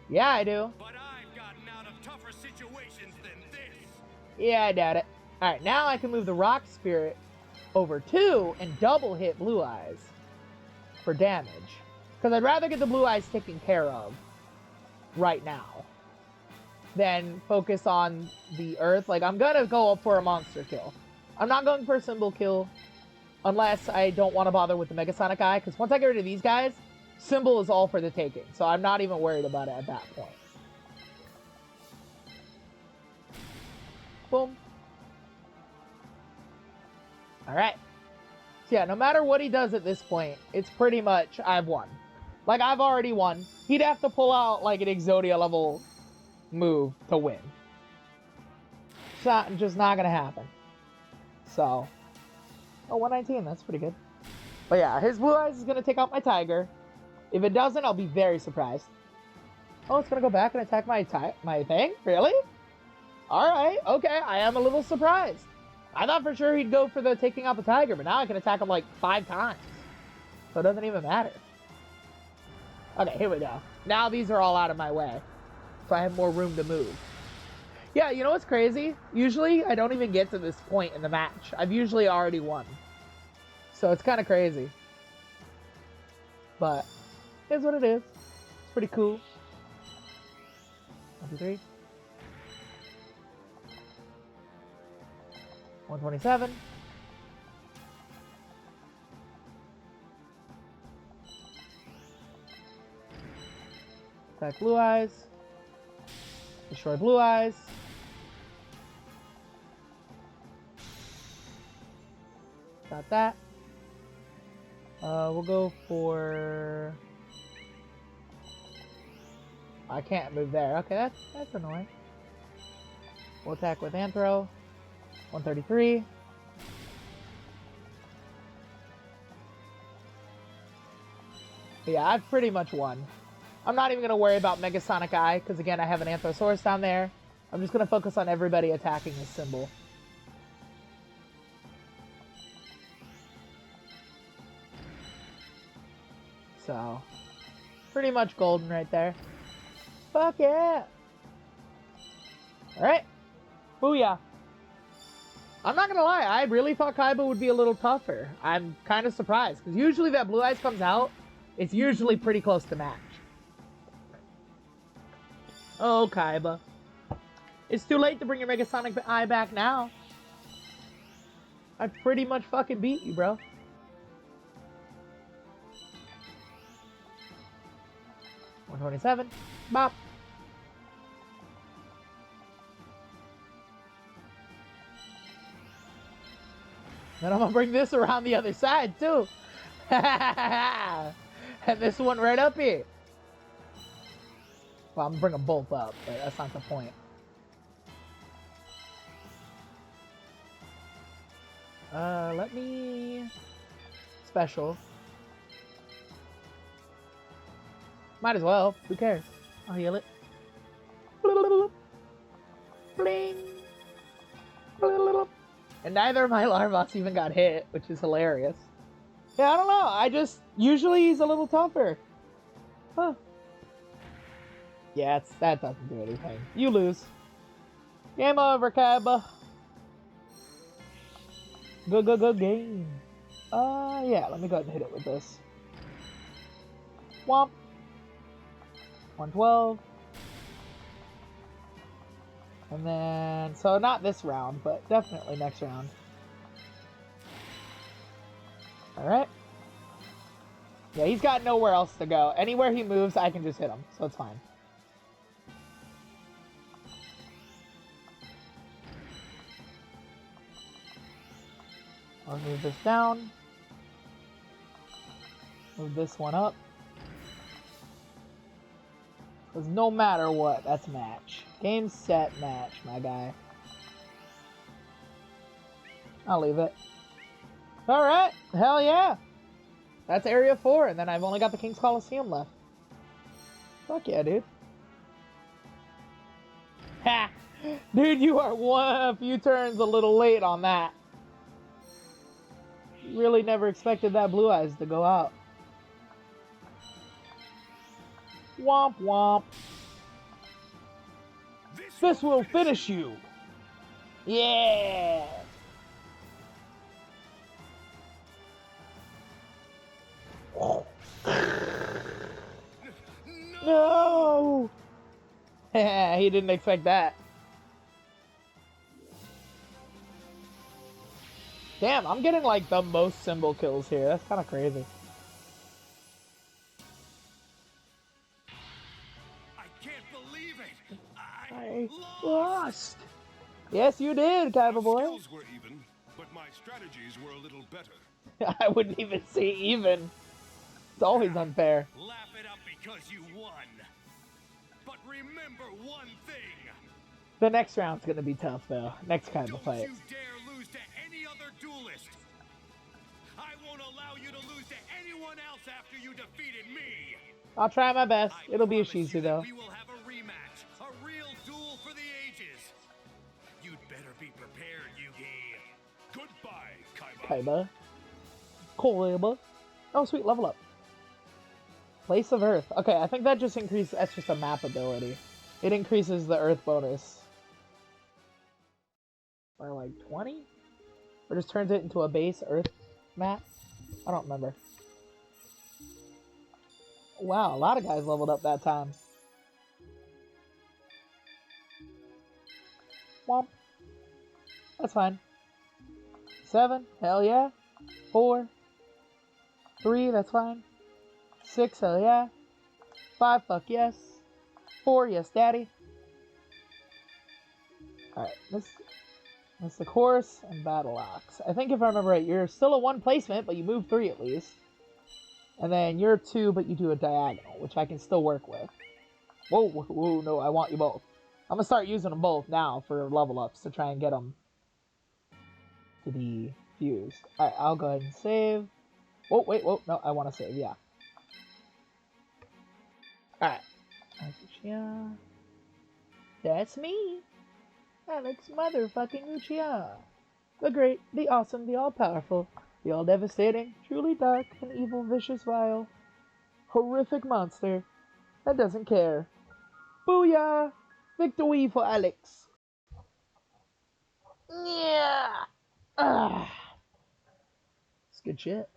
Yeah, I do. But I've gotten out of tougher situations than this. Yeah, I doubt it. Alright, now I can move the Rock Spirit over 2 and double hit Blue Eyes for damage. Because I'd rather get the Blue Eyes taken care of right now than focus on the Earth. Like, I'm gonna go up for a monster kill. I'm not going for a symbol kill unless I don't want to bother with the Megasonic Eye, because once I get rid of these guys, symbol is all for the taking. So I'm not even worried about it at that point. Boom. Alright. So yeah, no matter what he does at this point, it's pretty much I've won. Like, I've already won. He'd have to pull out, like, an Exodia level move to win. It's not, just not gonna happen. So. Oh, 119, that's pretty good. But yeah, his Blue Eyes is gonna take out my Tiger. If it doesn't, I'll be very surprised. Oh, it's gonna go back and attack my thing? Really? Alright, okay, I am a little surprised. I thought for sure he'd go for the taking out the Tiger, but now I can attack him like 5 times. So it doesn't even matter. Okay, here we go. Now these are all out of my way. So I have more room to move. Yeah, you know what's crazy? Usually I don't even get to this point in the match. I've usually already won. So it's kind of crazy. But it is what it is. It's pretty cool. 1, 2, 3. 127. Attack Blue Eyes. Destroy Blue Eyes. Got that. We'll go for... I can't move there. Okay, that's annoying. We'll attack with Anthro. 133. But yeah, I've pretty much won. I'm not even going to worry about Megasonic Eye, because again, I have an Anthrosaurus down there. I'm just going to focus on everybody attacking this symbol. So, pretty much golden right there. Fuck yeah! Alright. Booyah. I'm not gonna lie, I really thought Kaiba would be a little tougher. I'm kind of surprised, because usually that Blue Eyes comes out, it's usually pretty close to match. Oh, Kaiba. It's too late to bring your Megasonic Eye back now. I pretty much fucking beat you, bro. $127. Bop. Then I'm gonna bring this around the other side, too. And this one right up here. Well, I'm gonna bring them both up, but that's not the point. Let me... Special. Might as well. Who cares? I'll heal it. Bling. And neither of my Larvos even got hit, which is hilarious. Yeah, I don't know. Usually he's a little tougher. Huh. Yeah, that doesn't do anything. You lose. Game over, Kaiba. Good game. Yeah, let me go ahead and hit it with this. Womp. 112. And then, so not this round, but definitely next round. Alright. Yeah, he's got nowhere else to go. Anywhere he moves, I can just hit him, so it's fine. I'll move this down. Move this one up. Because no matter what, that's match. Game, set, match, my guy. I'll leave it. Alright, hell yeah. That's Area 4, and then I've only got the King's Coliseum left. Fuck yeah, dude. Dude, you are a few turns a little late on that. Really never expected that Blue Eyes to go out. Womp womp. This will finish you. Yeah. No. He didn't expect that. Damn, I'm getting like the most symbol kills here. That's kind of crazy. I can't believe it. I lost. Yes, you did, Kaiba Our boy. skills were even, but my strategies were a little better. I wouldn't even say even. It's always unfair. Laugh it up because you won. But remember one thing. The next round's gonna be tough, though. Next Kaiba Don't fight. you dare lose to any other duelist. I won't allow you to lose to anyone else after you defeated me. I'll try my best. I It'll be a promise you Shizu, that though. we will have a rematch, a real duel for the ages. You'd better be prepared, Yugi. Goodbye, Kaiba. Kaiba. Kaiba. Oh, sweet, level up. Place of Earth. Okay, I think that just increases, that's just a map ability. It increases the Earth bonus by like 20? Or just turns it into a base Earth map? I don't remember. Wow, a lot of guys leveled up that time. Womp. That's fine. 7, hell yeah. 4. 3, that's fine. 6, hell yeah. 5, fuck yes. 4, yes daddy. Alright, this the course and battle ox. I think if I remember right, you're still a 1 placement, but you move 3 at least. And then you're 2, but you do a diagonal, which I can still work with. Whoa, whoa, no, I want you both. I'm gonna start using them both now for level ups to try and get them to be fused. Alright, I'll go ahead and save. Whoa, wait, whoa, no, I want to save, yeah. Alright. That's me. Alex motherfucking Uchiha. The great, the awesome, the all-powerful, the all-devastating, truly dark and evil, vicious, vile, horrific monster that doesn't care. Booyah! Victory for Alex. Yeah. It's good shit.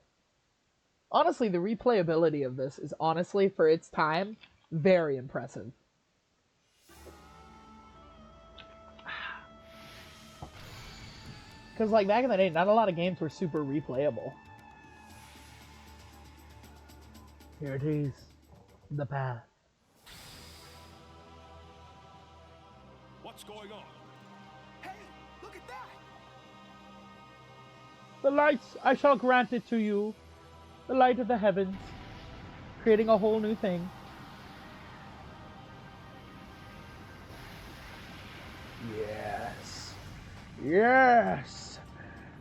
Honestly, the replayability of this is honestly, for its time, very impressive. Because, like, back in the day, not a lot of games were super replayable. Here it is. The path. What's going on? Hey, look at that! The lights, I shall grant it to you. The light of the heavens. Creating a whole new thing. Yes. Yes.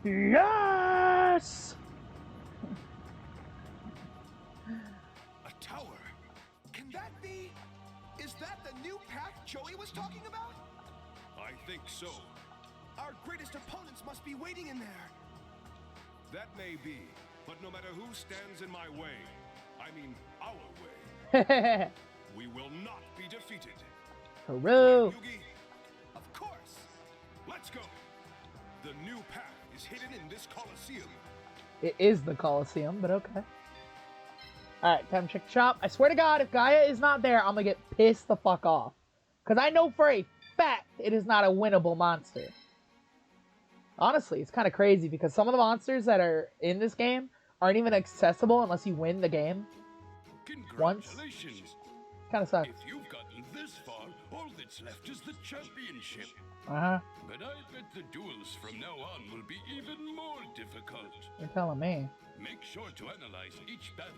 Yes! A tower? Can that be... Is that the new path Joey was talking about? I think so. Our greatest opponents must be waiting in there. That may be, but no matter who stands in my way, I mean our way, we will not be defeated. Peru. Yugi, Of course! let's go. The new path is hidden in this Colosseum. It is the Colosseum, but okay. Alright, time to check the shop. I swear to God, if Gaia is not there, I'm gonna get pissed the fuck off. Because I know for a fact it is not a winnable monster. Honestly, it's kind of crazy because some of the monsters that are in this game aren't even accessible unless you win the game. Congratulations. Kind of sucks. If you've gotten this far, all that's left is the championship. Uh-huh. But I bet the duels from now on will be even more difficult. You're telling me. Make sure to analyze each battle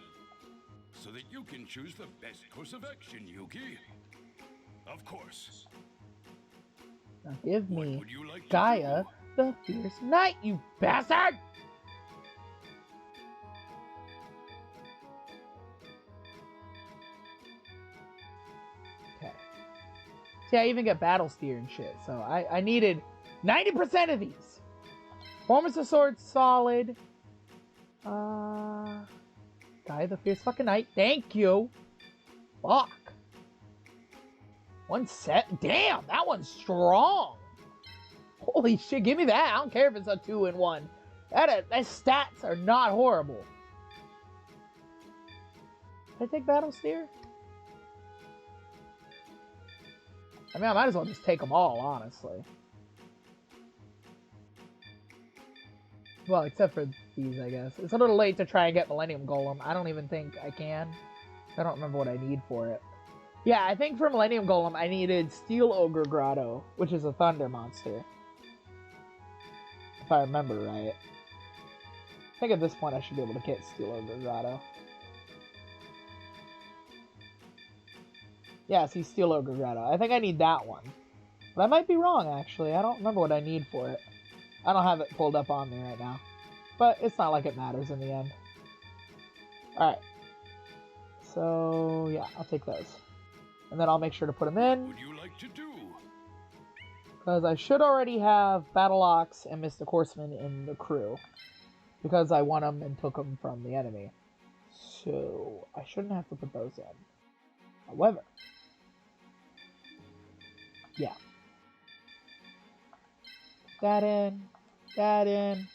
so that you can choose the best course of action, Yugi. Of course. Now give What me would you like to Gaia, do? the Fierce Knight, you bastard! Okay. See, I even get battle steer and shit. So I needed 90% of these. Performance of Sword, solid. Guy of the Fierce fucking Knight. Thank you. Fuck. One set. Damn, that one's strong. Holy shit, give me that. I don't care if it's a 2-in-1. That stats are not horrible. Did I take battle steer? I mean, I might as well just take them all, honestly. Well, except for these, I guess. It's a little late to try and get Millennium Golem. I don't even think I can. I don't remember what I need for it. Yeah, I think for Millennium Golem, I needed Steel Ogre Grotto, which is a Thunder monster. If I remember right. I think at this point I should be able to get Steel Ogre Grotto. Yeah, see, Steel Ogre Grotto. I think I need that one. But I might be wrong, actually. I don't remember what I need for it. I don't have it pulled up on me right now. But it's not like it matters in the end. Alright. So, yeah, I'll take those. And then I'll make sure to put them in. What would you like to do? Because I should already have Battle Ox and Mystic Horseman in the crew. Because I won them and took them from the enemy. So, I shouldn't have to put those in. However, yeah. That in. That in.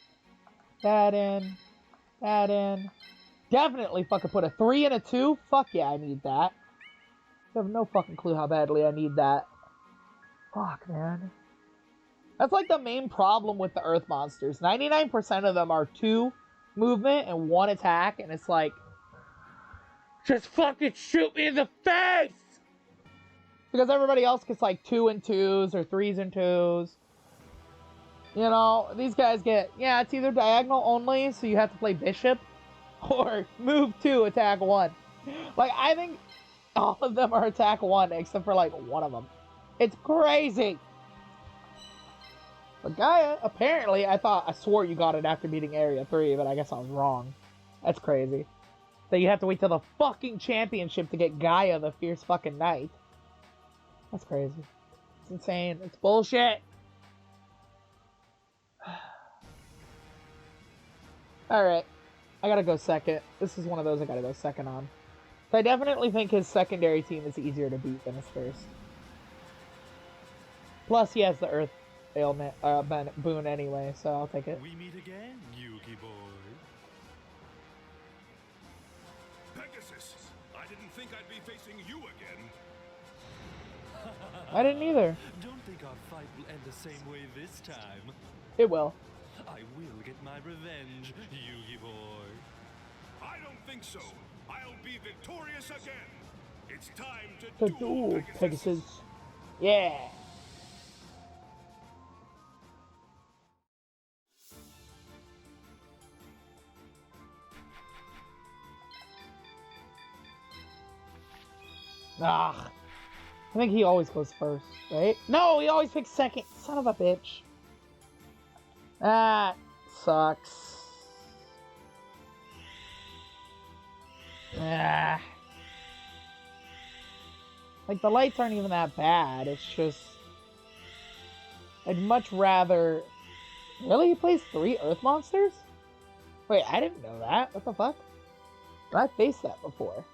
That in. That in. Definitely fucking put a 3 and a 2. Fuck yeah, I need that. I have no fucking clue how badly I need that. Fuck, man. That's like the main problem with the Earth monsters. 99% of them are 2 movement and 1 attack, and it's like, just fucking shoot me in the face! Because everybody else gets like 2 and 2s or 3s and 2s. You know, these guys get, yeah, it's either diagonal only, so you have to play Bishop, or move 2, attack 1. Like, I think all of them are attack 1, except for like one of them. It's crazy! But Gaia, apparently, I swore you got it after beating Area 3, but I guess I was wrong. That's crazy. That you have to wait till the fucking championship to get Gaia the Fierce fucking Knight. That's crazy. It's insane. It's bullshit. Alright. I gotta go second. This is one of those I gotta go second on. So I definitely think his secondary team is easier to beat than his first. Plus, he has the Earth ailment boon anyway, so I'll take it. We meet again, Yugi boy. Pegasus, I didn't think I'd be facing you again. I didn't either. Don't think our fight will end the same way this time. It will. I will get my revenge, Yugi boy. I don't think so. I'll be victorious again. It's time to The duel, duel, Pegasus. Yeah. Ah. I think he always goes first, right? No, he always picks second. Son of a bitch. That sucks. Ah. Like, the lights aren't even that bad. It's just... I'd much rather... Really? He plays 3 Earth monsters? Wait, I didn't know that. What the fuck? I faced that before.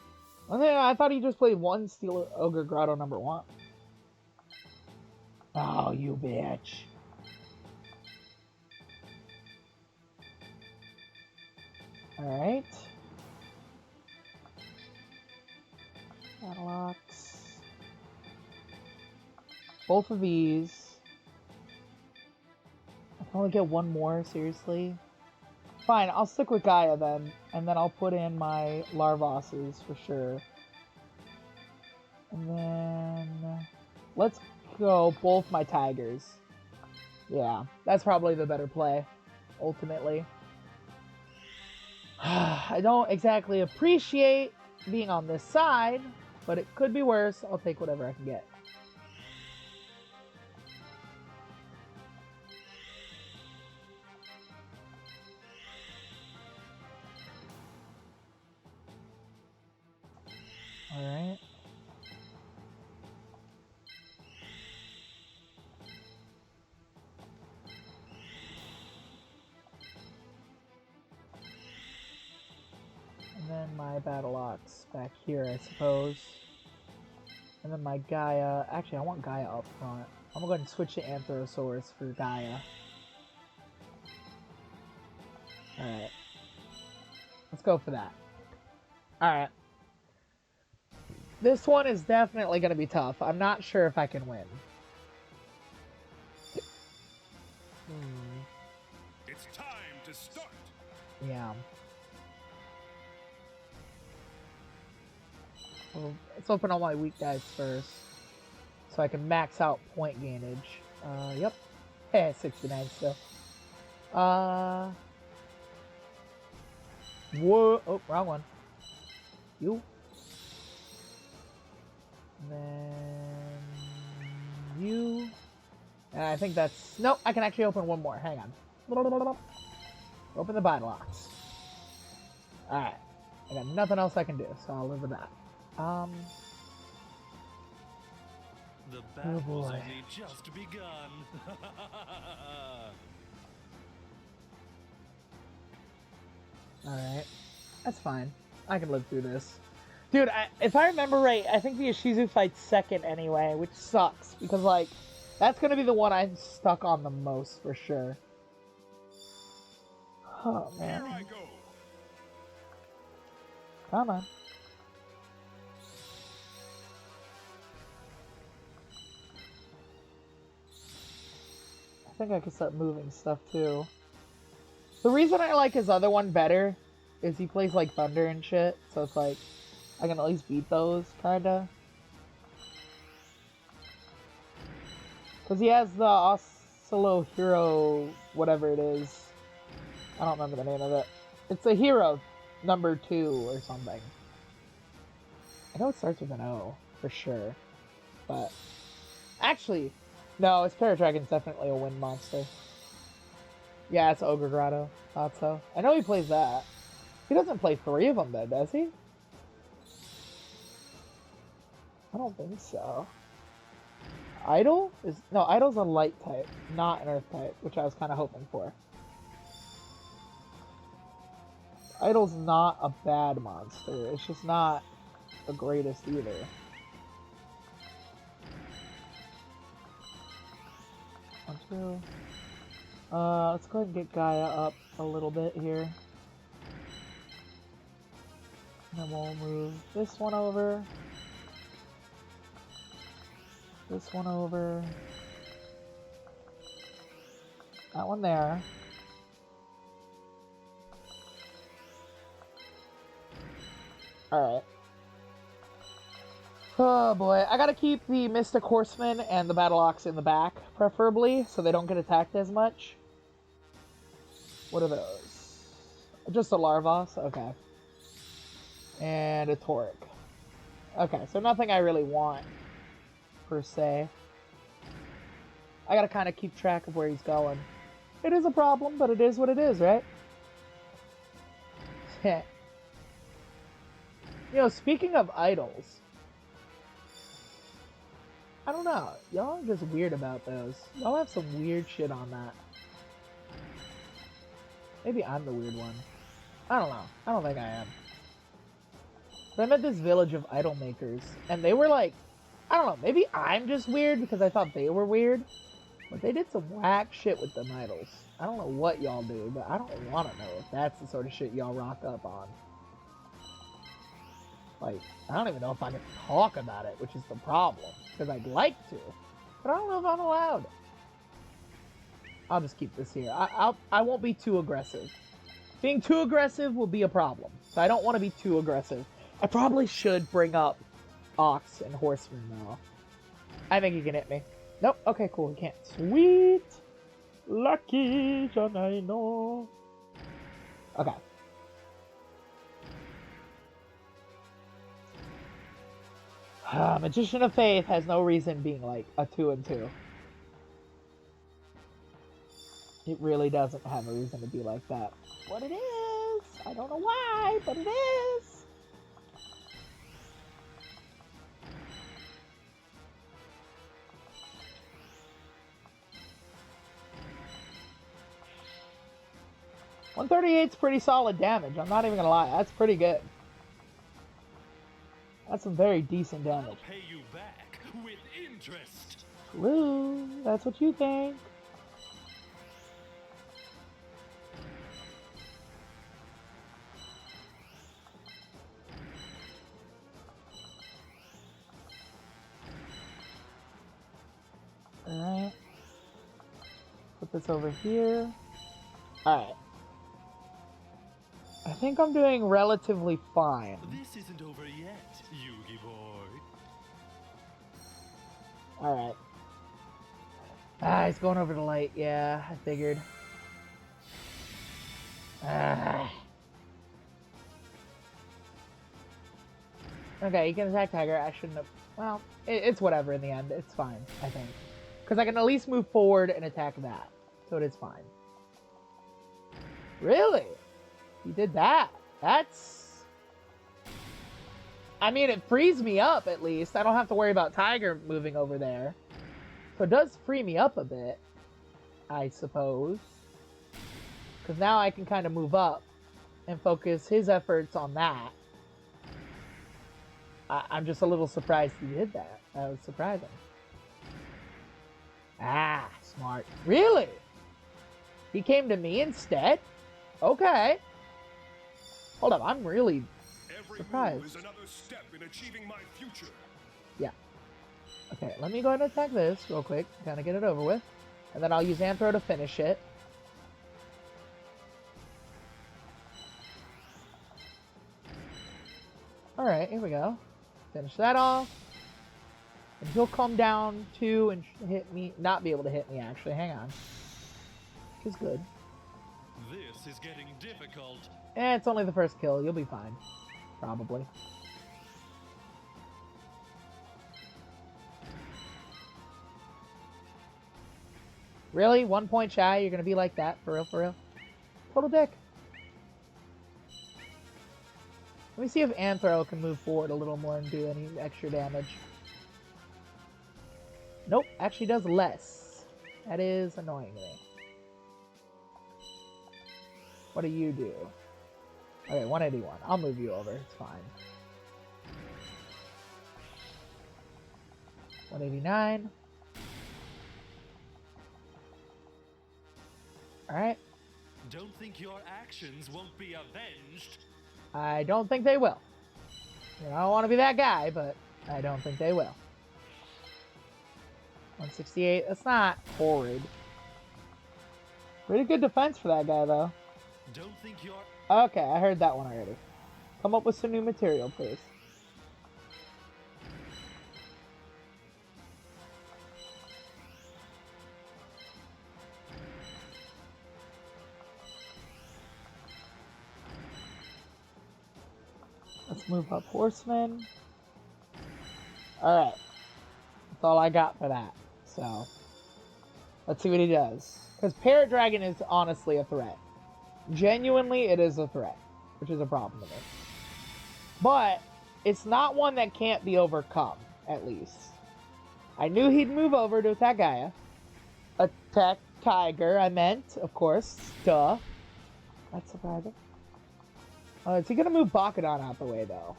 I thought he just played 1 Steel Ogre Grotto number 1. Oh, you bitch. Alright. Battle Ox. Both of these. I can only get 1 more, seriously. Fine, I'll stick with Gaia then, and then I'll put in my Larvoses for sure. And then... let's go both my Tigers. Yeah, that's probably the better play, ultimately. I don't exactly appreciate being on this side, but it could be worse. I'll take whatever I can get. Alright. And then my Battle Ox back here, I suppose. And then my Gaia. Actually, I want Gaia up front. I'm gonna go ahead and switch to Anthrosaurus for Gaia. Alright. Let's go for that. Alright. This one is definitely gonna be tough. I'm not sure if I can win. It's time to start. Yeah. Well, let's open all my weak guys first. So I can max out point gainage. Yep. Hey, 69 still. Whoa. Oh, wrong one. You. And then you. And I think that's... Nope, I can actually open one more. Hang on. Open the Battle Ox. Alright. I got nothing else I can do, so I'll live with that. The battle's boy. only just begun. Alright. That's fine. I can live through this. Dude, if I remember right, I think the Ishizu fight's second anyway, which sucks. Because, like, that's going to be the one I'm stuck on the most, for sure. Oh, man. Here I go. Come on. I think I can start moving stuff, too. The reason I like his other one better is he plays, like, Thunder and shit. So it's like, I can at least beat those, kinda. Because he has the Oscillo Hero, whatever it is. I don't remember the name of it. It's a Hero number 2 or something. I know it starts with an O, for sure. But, actually, no, it's Paradragon's definitely a wind monster. Yeah, it's Ogre Grotto. Thought so. I know he plays that. He doesn't play 3 of them, though, does he? I don't think so. Idol? No, Idol's a light type, not an earth type, which I was kind of hoping for. Idol's not a bad monster. It's just not the greatest either. One, two. Let's go ahead and get Gaia up a little bit here. And then we'll move this one over. This one over. That one there. Alright. Oh boy, I gotta keep the Mystic Horseman and the Battle Ox in the back, preferably, so they don't get attacked as much. What are those? Just a Larvos? Okay. And a Toric. Okay, so nothing I really want, per se. I gotta kind of keep track of where he's going. It is a problem, but it is what it is, right? You know, speaking of idols, I don't know. Y'all are just weird about those. Y'all have some weird shit on that. Maybe I'm the weird one. I don't know. I don't think I am. But I'm at this village of idol makers, and they were like, I don't know, maybe I'm just weird because I thought they were weird, but they did some whack shit with them idols. I don't know what y'all do, but I don't want to know if that's the sort of shit y'all rock up on. Like, I don't even know if I can talk about it, which is the problem, because I'd like to, but I don't know if I'm allowed. I'll just keep this here. I won't be too aggressive. Being too aggressive will be a problem, so I don't want to be too aggressive. I probably should bring up Ox and Horseman, though. I think he can hit me. Nope. Okay, cool. He can't. Sweet. Lucky Janaino. Okay. Magician of Faith has no reason being like a 2 and 2. It really doesn't have a reason to be like that. But it is. I don't know why, but it is. 138's pretty solid damage. I'm not even gonna lie. That's pretty good. That's some very decent damage. I'll pay you back with interest. True. That's what you think. Alright. Put this over here. Alright. I think I'm doing relatively fine. This isn't over yet, Yugi boy. Alright. Ah, he's going over the light. Yeah, I figured. Ah. Okay, you can attack Tiger. I shouldn't have... Well, it's whatever in the end. It's fine, I think. Because I can at least move forward and attack that. So it is fine. Really? He did that. That's... I mean, it frees me up, at least. I don't have to worry about Tiger moving over there. So it does free me up a bit, I suppose. Because now I can kind of move up and focus his efforts on that. I'm just a little surprised he did that. That was surprising. Ah, smart. Really? He came to me instead? Okay. Hold up, I'm really surprised. Move is another step in achieving my future. Yeah. Okay, let me go ahead and attack this real quick. Kind of get it over with. And then I'll use Anthro to finish it. Alright, here we go. Finish that off. And he'll come down too and hit me. Not be able to hit me, actually. Hang on. Which is good. This is getting difficult. It's only the first kill. You'll be fine. Probably. Really? 1 point shy? You're gonna be like that? For real? For real? Total dick. Let me see if Anthro can move forward a little more and do any extra damage. Nope, actually does less. That is annoying to me. What do you do? Okay, 181. I'll move you over. It's fine. 189. Alright. Don't think your actions won't be avenged. I don't think they will. You know, I don't want to be that guy, but I don't think they will. 168. That's not horrid. Pretty good defense for that guy, though. Don't think you're... Okay, I heard that one already. Come up with some new material, please. Let's move up Horseman. Alright. That's all I got for that. So, let's see what he does. Because Parrot Dragon is honestly a threat. Genuinely, it is a threat. Which is a problem with it. But, it's not one that can't be overcome, at least. I knew he'd move over to attack Gaia. Attack Tiger, I meant, of course. Duh. That's surprising. Is he gonna move Bakudan out the way, though?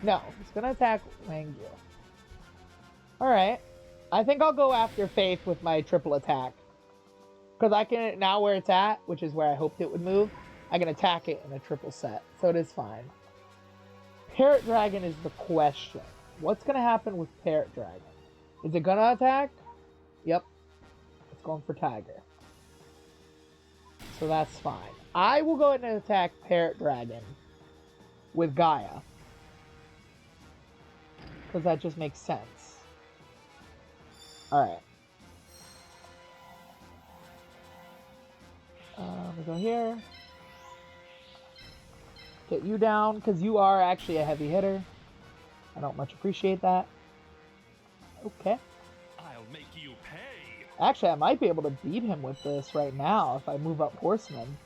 No, he's gonna attack Wangyu. Alright. I think I'll go after Faith with my triple attack. Because I can, now where it's at, which is where I hoped it would move, I can attack it in a triple set. So it is fine. Parrot Dragon is the question. What's gonna happen with Parrot Dragon? Is it gonna attack? Yep. It's going for Tiger. So that's fine. I will go ahead and attack Parrot Dragon with Gaia. Because that just makes sense. Alright. We go here. Get you down, because you are actually a heavy hitter. I don't much appreciate that. Okay. I'll make you pay. Actually, I might be able to beat him with this right now if I move up Horseman.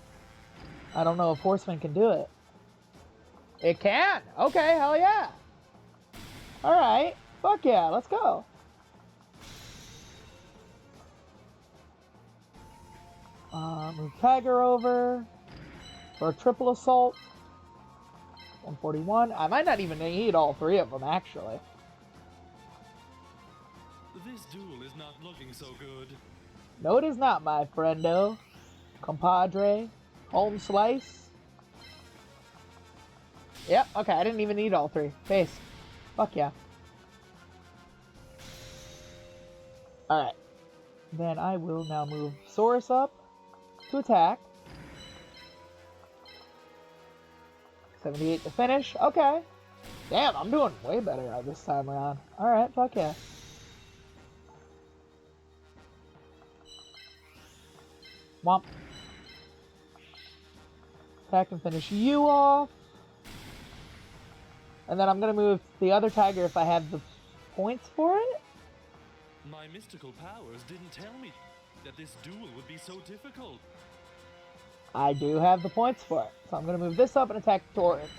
I don't know if Horseman can do it. It can! Okay, hell yeah! Alright, fuck yeah, let's go! Move Tiger over. For a triple assault, 141. I might not even need all three of them, actually. This duel is not looking so good. No, it is not, my friendo. Compadre. Home slice. Yep, okay, I didn't even need all three. Face. Fuck yeah. Alright. Then I will now move Saurus up to attack. 78 to finish. Okay. Damn, I'm doing way better this time around. Alright, fuck yeah. Womp. Attack and finish you off. And then I'm gonna move the other tiger if I have the points for it. My mystical powers didn't tell me that this duel would be so difficult. I do have the points for it. So I'm gonna move this up and attack Torrent.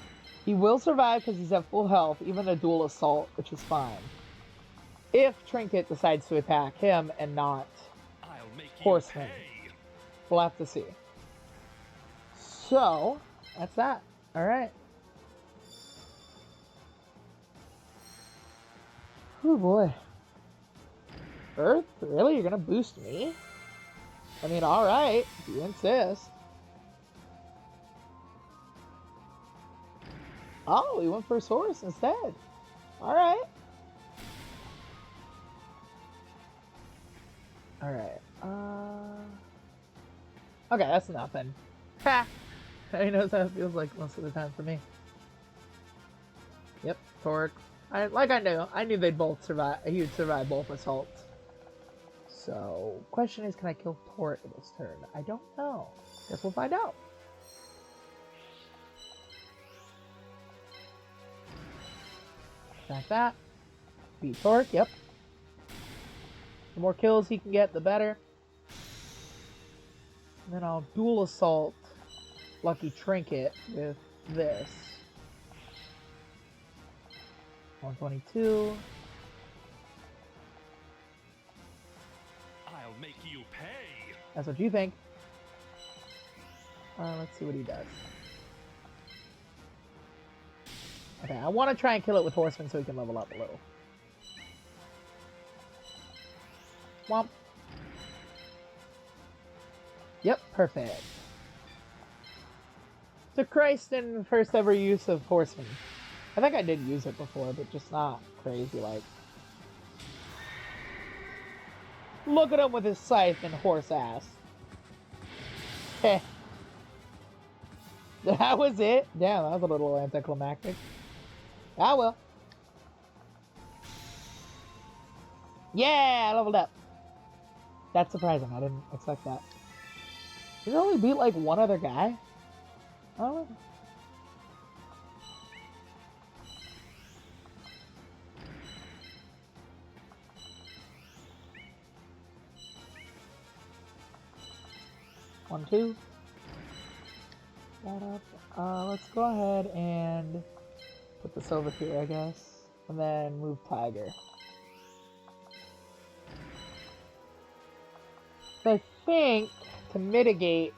He will survive because he's at full health, even a dual assault, which is fine. If Trinket decides to attack him and not I'll make you Horseman. pay. We'll have to see. So, that's that. Alright. Oh boy. Earth? Really? You're gonna boost me? I mean, alright, if you insist. Oh, we went for Saurus instead. Alright. Alright. Okay, that's nothing. Ha! He knows how it feels like most of the time for me. Yep, Torque. I knew they'd both survive. He would survive both assaults. So, question is, can I kill Torque this turn? I don't know. Guess we'll find out. Attack that. Beat Torque, yep. The more kills he can get, the better. And then I'll dual assault Lucky Trinket with this. 122. I'll make you pay. That's what you think. Let's see what he does. Okay, I want to try and kill it with Horseman so he can level up a little. Womp. Yep, perfect. To Christ in first ever use of Horseman. I think I did use it before, but just not crazy like. Look at him with his scythe and horse ass. Heh. That was it? Damn, that was a little anticlimactic. Ah, well. Yeah, I leveled up. That's surprising. I didn't expect that. Did it only beat like one other guy? Oh. One, two. That up. Let's go ahead and put this over here, I guess. And then move Tiger. So I think to mitigate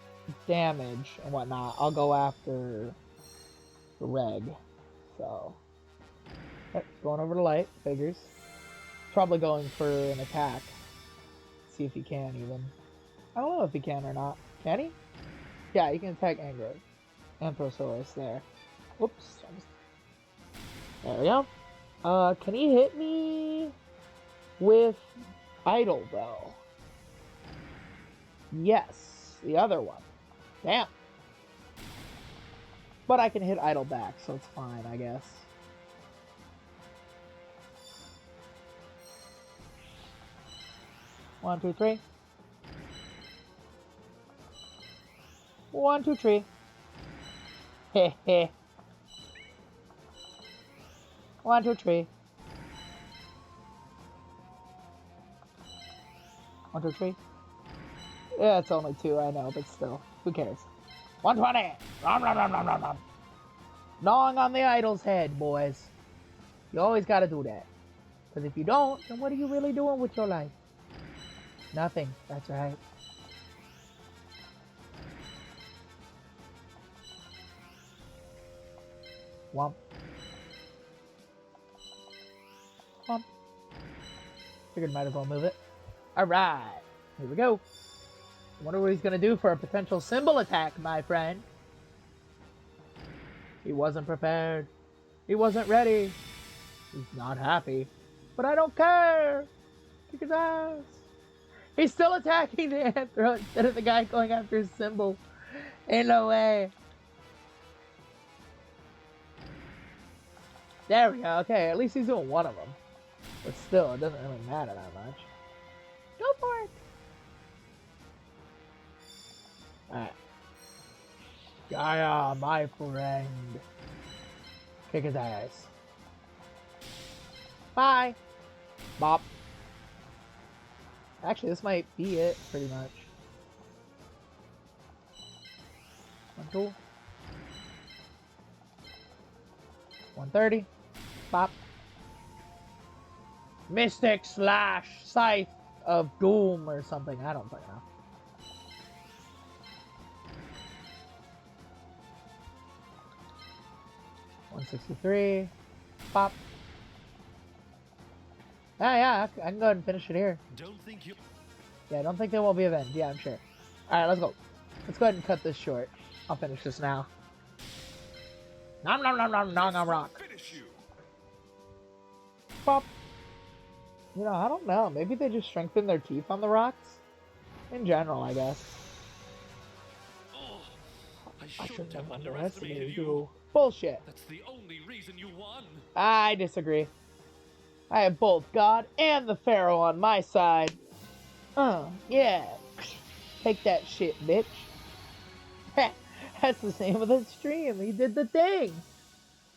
damage and whatnot, I'll go after the Reg. So, yep, going over to light, figures. Probably going for an attack. See if he can even. I don't know if he can or not. Can he? Yeah, he can attack Anthrosaurus there. Whoops. There we go. Can he hit me with Idle though? Yes, the other one. Damn. But I can hit Idle back, so it's fine, I guess. One, two, three. One, two, three. Heh heh. One, two, three. One, two, three. Yeah, it's only two, I know, but still. Who cares? 120! Rom, rom, rom, rom, rom, rom. Gnawing on the idol's head, boys. You always gotta do that. Because if you don't, then what are you really doing with your life? Nothing. That's right. Womp. Womp. Figured might as well move it. Alright. Here we go. I wonder what he's gonna do for a potential symbol attack, my friend. He wasn't prepared. He wasn't ready. He's not happy. But I don't care. Kick his ass. He's still attacking the Anthro instead of the guy going after his symbol. Ain't no way. There we go. Okay, at least he's doing one of them. But still, it doesn't really matter that much. Go for it. Alright. Gaia, my friend. Kick his ass. Bye. Bop. Actually, this might be it, pretty much. 1, 2. 130. Bop. Mystic slash Scythe of Doom or something. I don't fucking know. $163. Pop. Yeah, I can go ahead and finish it here. Don't think you. Yeah, I don't think there will be a end. Yeah, I'm sure. Alright, let's go. Let's go ahead and cut this short. I'll finish this now. Nom nom nom nom nom nom rock. Finish you. Pop. You know, I don't know. Maybe they just strengthen their teeth on the rocks? In general, I guess. Oh, I shouldn't have underestimated underestimated you. you. Bullshit. That's the only reason you won. I disagree. I have both God and the Pharaoh on my side. Yeah. Take that shit, bitch. That's the same with the stream. He did the thing.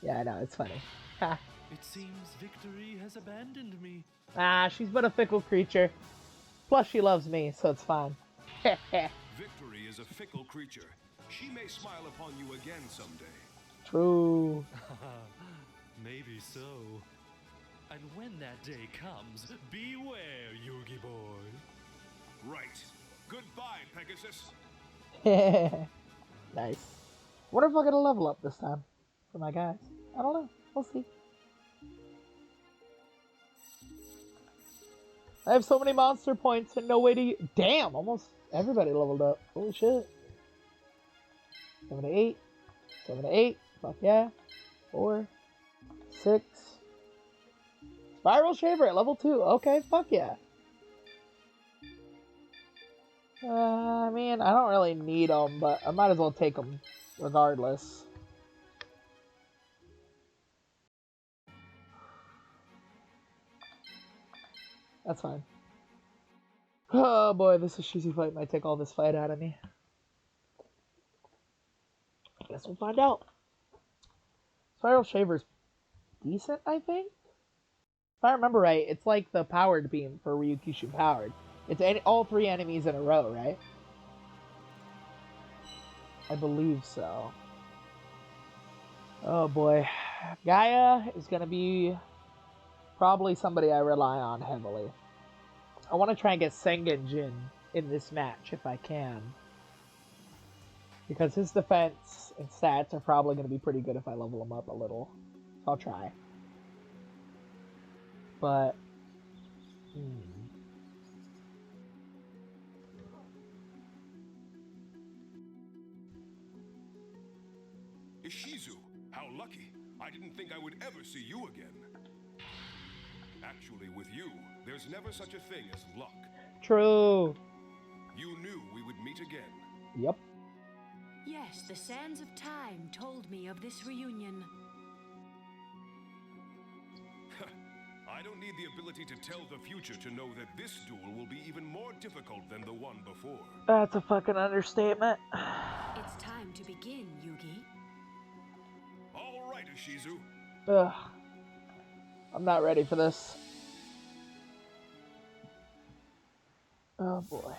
Yeah, I know. It's funny. Ha. It seems victory has abandoned me. She's but a fickle creature. Plus, she loves me, so it's fine. Victory is a fickle creature. She may smile upon you again someday. True. Maybe so. And when that day comes, beware, Yugi boy. Right. Goodbye, Pegasus. Nice. Wonder if I'll get a level up this time for my guys. I don't know. We'll see. I have so many monster points and no way to... Damn! Almost everybody leveled up. Holy shit. 7 to 8. 7 to 8. Fuck yeah. 4. 6. Spiral Shaver at level 2. Okay, fuck yeah. I mean, I don't really need them, but I might as well take them regardless. That's fine. Oh boy, this Ishizu fight might take all this fight out of me. Guess we'll find out. Spiral Shaver's decent, I think? If I remember right, it's like the powered beam for Ryukishu powered. It's all 3 enemies in a row, right? I believe so. Oh boy. Gaia is gonna be probably somebody I rely on heavily. I want to try and get Sengen Jin in this match if I can. Because his defense and stats are probably going to be pretty good if I level him up a little. So I'll try. But... Ishizu, how lucky. I didn't think I would ever see you again. Actually, with you, there's never such a thing as luck. True. You knew we would meet again. Yep. Yes, the sands of time told me of this reunion. I don't need the ability to tell the future to know that this duel will be even more difficult than the one before. That's a fucking understatement. It's time to begin, Yugi. All right, Ishizu. Ugh. I'm not ready for this. Oh boy.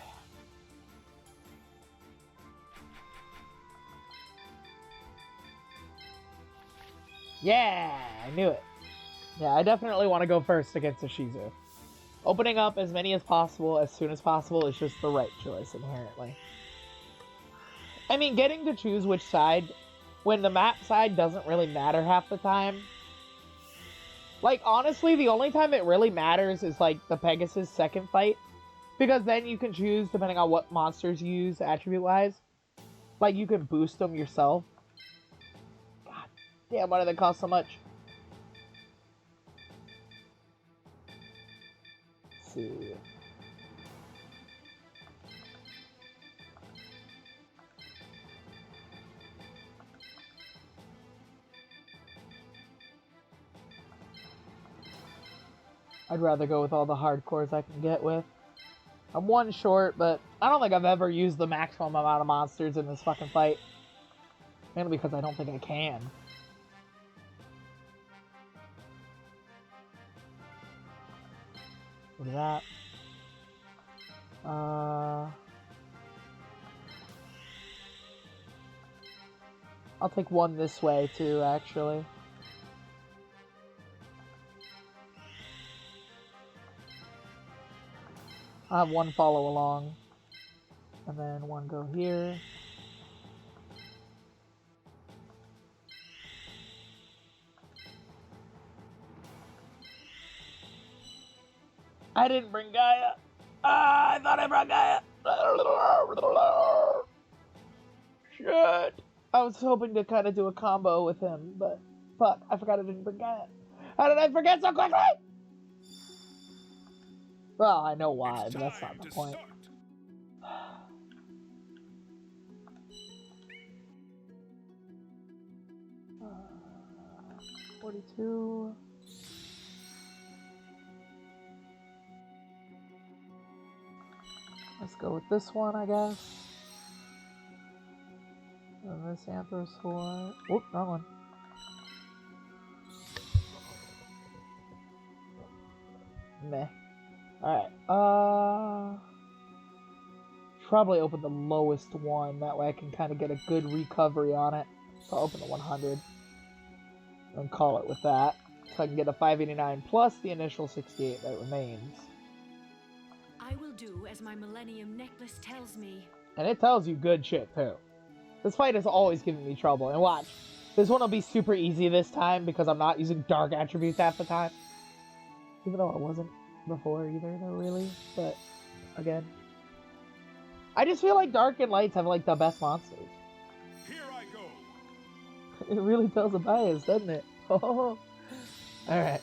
Yeah, I knew it. Yeah, I definitely want to go first against Ishizu. Opening up as many as possible as soon as possible is just the right choice inherently. I mean, getting to choose which side when the map side doesn't really matter half the time. Like, honestly, the only time it really matters is, like, the Pegasus second fight. Because then you can choose, depending on what monsters you use, attribute-wise. Like, you can boost them yourself. God damn, why do they cost so much? Let's see. I'd rather go with all the hardcores I can get with. I'm one short, but I don't think I've ever used the maximum amount of monsters in this fucking fight. Mainly because I don't think I can. Look at that. I'll take one this way too, actually. I'll have one follow along. And then one go here. I didn't bring Gaia. I thought I brought Gaia. Shit. I was hoping to kind of do a combo with him, but fuck, I forgot I didn't bring Gaia. How did I forget so quickly? Well, I know why, but that's not the point. 42. Let's go with this one, I guess. And this Anthrosaur. Whoop, wrong one. Meh. Alright, probably open the lowest one, that way I can kind of get a good recovery on it. So I'll open the 100. And call it with that. So I can get a 589 plus the initial 68 that remains. I will do as my Millennium Necklace tells me. And it tells you good shit, too. This fight is always giving me trouble. And watch, this one will be super easy this time because I'm not using dark attributes half the time. Even though I wasn't before either, though, really. But, again. I just feel like Dark and Lights have, like, the best monsters. Here I go. It really tells a bias, doesn't it? Oh. Alright.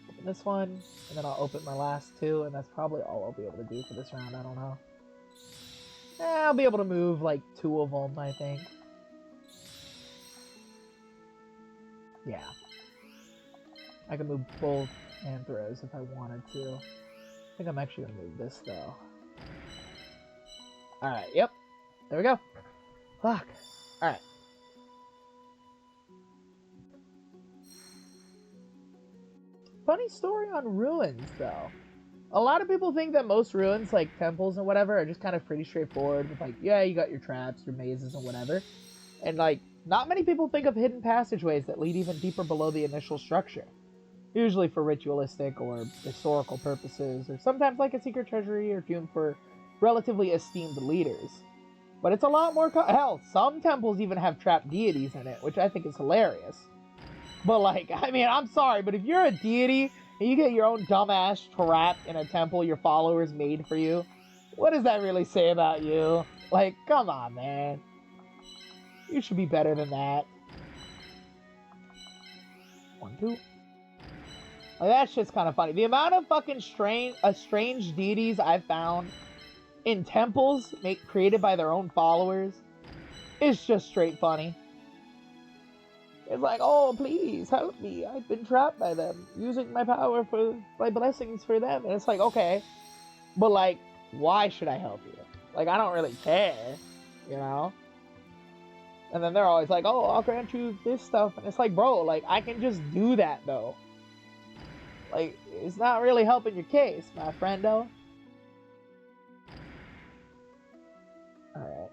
Open this one, and then I'll open my last two, and that's probably all I'll be able to do for this round, I don't know. I'll be able to move, like, 2 of them, I think. Yeah. I can move both Anthros if I wanted to. I think I'm actually gonna move this, though. Alright, yep. There we go. Fuck. Alright. Funny story on ruins, though. A lot of people think that most ruins, like temples and whatever, are just kind of pretty straightforward with, like, yeah, you got your traps, your mazes, and whatever. And, like, not many people think of hidden passageways that lead even deeper below the initial structure. Usually for ritualistic or historical purposes, or sometimes like a secret treasury or tomb for relatively esteemed leaders. But it's a lot more... Hell, some temples even have trapped deities in it, which I think is hilarious. But, like, I mean, I'm sorry, but if you're a deity and you get your own dumbass trapped in a temple your followers made for you, what does that really say about you? Like, come on, man. You should be better than that. 1, 2. Like, that shit's kind of funny. The amount of fucking strange deities I've found in temples created by their own followers is just straight funny. It's like, oh, please, help me. I've been trapped by them. Using my power for my blessings for them. And it's like, okay. But, like, why should I help you? Like, I don't really care. You know? And then they're always like, oh, I'll grant you this stuff. And it's like, bro, like, I can just do that, though. Like, it's not really helping your case, my friendo. Alright.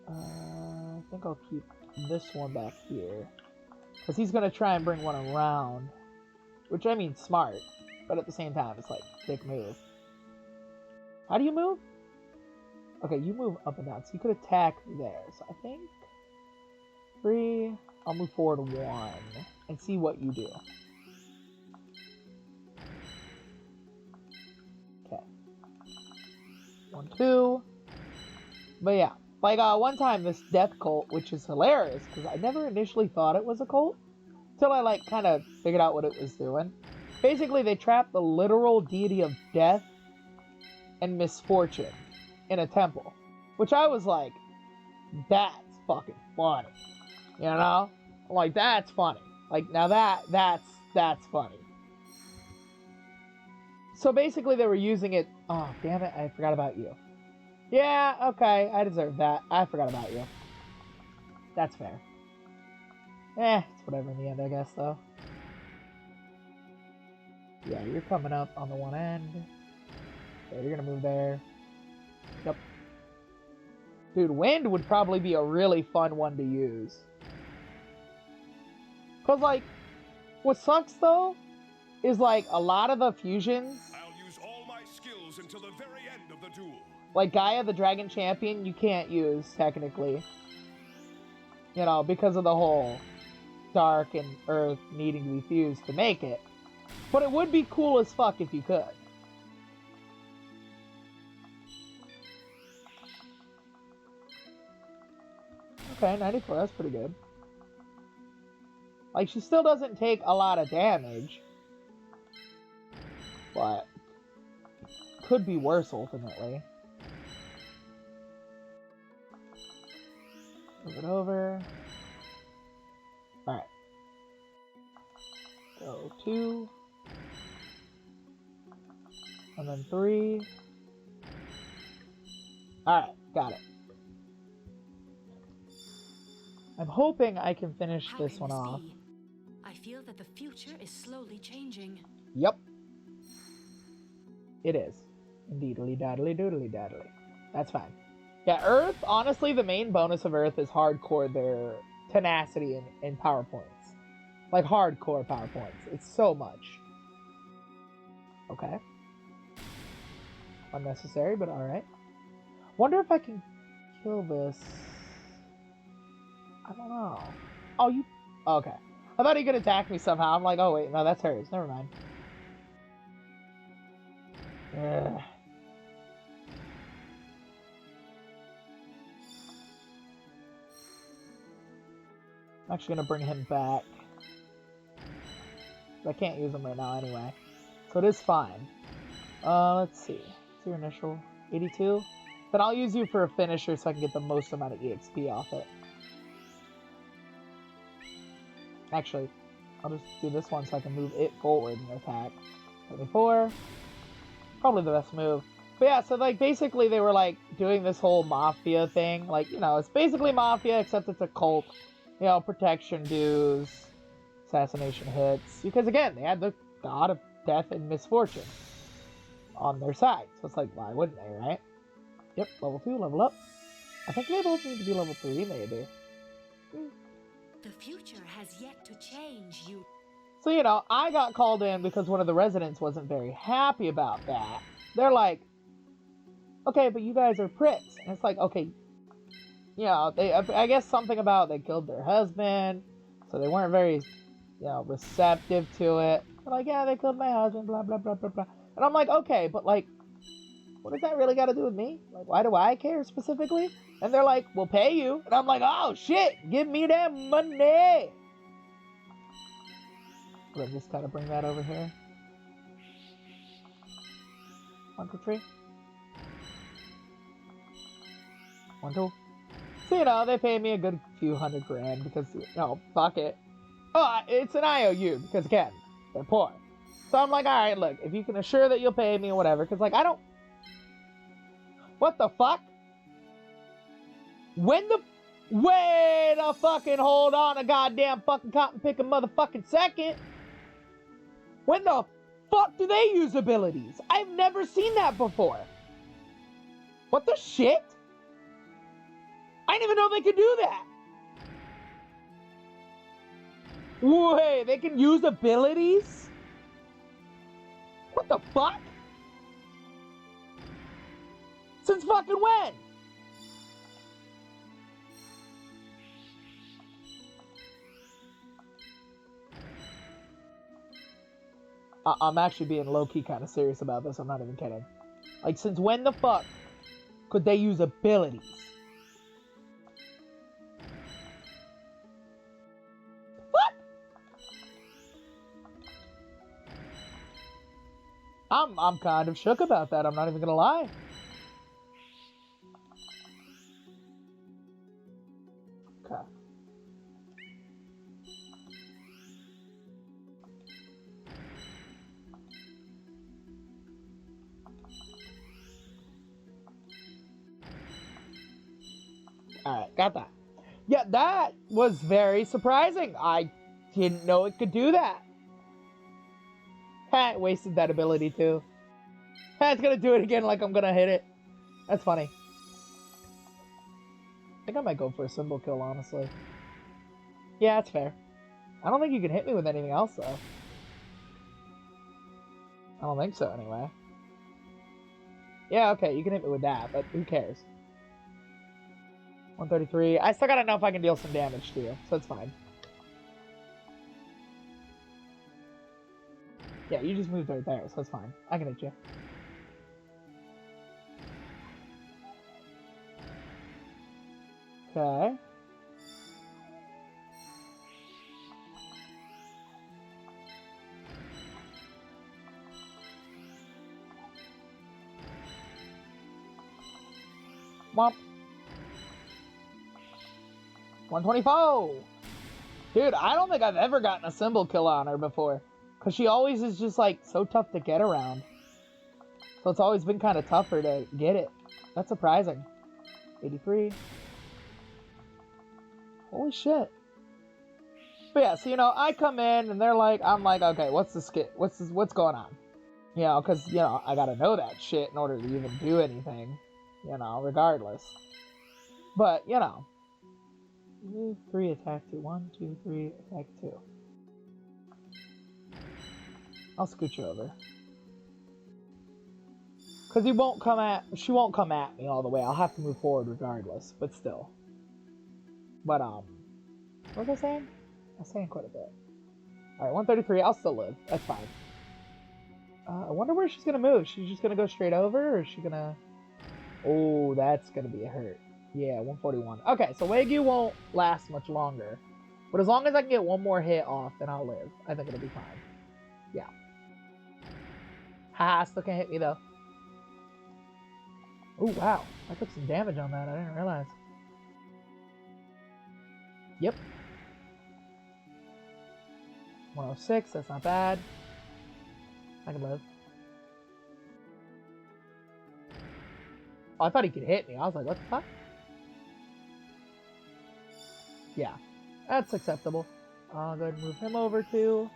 I think I'll keep this one back here. Because he's going to try and bring one around. Which, I mean, smart. But at the same time, it's like, dick move. How do you move? Okay, you move up and down, so you could attack there. So I think 3. I'll move forward 1 and see what you do. Okay. 1, 2. But yeah, like one time this death cult, which is hilarious because I never initially thought it was a cult until I like kind of figured out what it was doing. Basically, they trapped the literal deity of death and misfortune in a temple, which I was like, that's fucking funny, you know? I'm like, that's funny. Like now that's funny. So basically, they were using it. Oh damn it! I forgot about you. Yeah, okay, I deserve that. I forgot about you. That's fair. It's whatever in the end, I guess, though. Yeah, you're coming up on the one end. Yeah, you're gonna move there. Yep. Dude, wind would probably be a really fun one to use. Cause, like, what sucks, though, is, like, a lot of the fusions... I'll use all my skills until the very end of the duel. Like, Gaia, the Dragon Champion, you can't use, technically. You know, because of the whole Dark and Earth needing to be fused to make it. But it would be cool as fuck if you could. Okay, 94, that's pretty good. Like, she still doesn't take a lot of damage. But could be worse, ultimately. Move it over. Alright. Go 2. And then 3. Alright, got it. I'm hoping I can finish this one off. I feel that the future is slowly changing. Yep. It is. Indeedly daddly doodly daddly. That's fine. Yeah, Earth, honestly, the main bonus of Earth is hardcore their tenacity and power points. Like, hardcore power points. It's so much. Okay. Unnecessary, but alright. Wonder if I can kill this. I don't know. Oh, you... Okay. I thought he could attack me somehow. I'm like, oh, wait, no, that's hers. Never mind. Ugh. I'm actually going to bring him back. I can't use him right now anyway. So it is fine. Let's see. What's your initial? 82? Then I'll use you for a finisher so I can get the most amount of EXP off it. Actually, I'll just do this one so I can move it forward and attack. 74. Probably the best move. But yeah, so like basically they were like doing this whole mafia thing. Like, you know, it's basically mafia except it's a cult. You know, protection dues, assassination hits. Because again, they had the god of death and misfortune on their side. So it's like, why wouldn't they, right? Yep, level 2, level up. I think they both need to be level 3, maybe. The future has yet to change, you. So, you know, I got called in because one of the residents wasn't very happy about that. They're like, okay, but you guys are pricks. And it's like, okay, you know, I guess something about they killed their husband, so they weren't very, you know, receptive to it. They're like, yeah, they killed my husband, blah, blah, blah, blah, blah. And I'm like, okay, but like, what does that really got to do with me? Like, why do I care specifically? And they're like, we'll pay you. And I'm like, oh, shit, give me that money. Let's just kind of bring that over here. 1, 2, 3. 1, 2. So, you know, they pay me a good few $100 grand because, you know, fuck it. Oh, it's an IOU because, again, they're poor. So I'm like, all right, look, if you can assure that you'll pay me or whatever, because, like, I don't... What the fuck? When the... Wait a fucking hold on a goddamn fucking cotton picking motherfucking second. When the fuck do they use abilities? I've never seen that before. What the shit? I didn't even know they could do that. Wait, they can use abilities? What the fuck? Since fucking when? I'm actually being low-key kind of serious about this. I'm not even kidding. Like, since when the fuck could they use abilities? What? I'm kind of shook about that. I'm not even gonna lie. Okay. Alright, got that. Yeah, that was very surprising. I didn't know it could do that. Ha, wasted that ability too. Ha, it's gonna do it again like I'm gonna hit it. That's funny. I think I might go for a symbol kill, honestly. Yeah, that's fair. I don't think you can hit me with anything else, though. I don't think so, anyway. Yeah, okay, you can hit me with that, but who cares? 133. I still gotta know if I can deal some damage to you, so it's fine. Yeah, you just moved right there, so it's fine. I can hit you. Okay. Womp. 124! Dude, I don't think I've ever gotten a symbol kill on her before. Because she always is just, like, so tough to get around. So it's always been kind of tougher to get it. That's surprising. 83. Holy shit. But yeah, so, you know, I come in and they're like, I'm like, okay, what's the skit? What's going on? You know, because, you know, I gotta know that shit in order to even do anything. You know, regardless. But, you know. 3, attack 2. 1, 2, 3, attack 2. I'll scoot you over. Because she won't come at me all the way. I'll have to move forward regardless, but still. But, what was I saying? I was saying quite a bit. Alright, 133, I'll still live. That's fine. I wonder where she's gonna move. She's just gonna go straight over, or is she gonna... Oh, that's gonna be a hurt. Yeah, 141. Okay, so Wagyu won't last much longer. But as long as I can get one more hit off, then I'll live. I think it'll be fine. Yeah. Haha, still can't hit me, though. Oh, wow. I took some damage on that. I didn't realize. Yep. 106. That's not bad. I can live. Oh, I thought he could hit me. I was like, what the fuck? Yeah. That's acceptable. I'll go ahead and move him over too.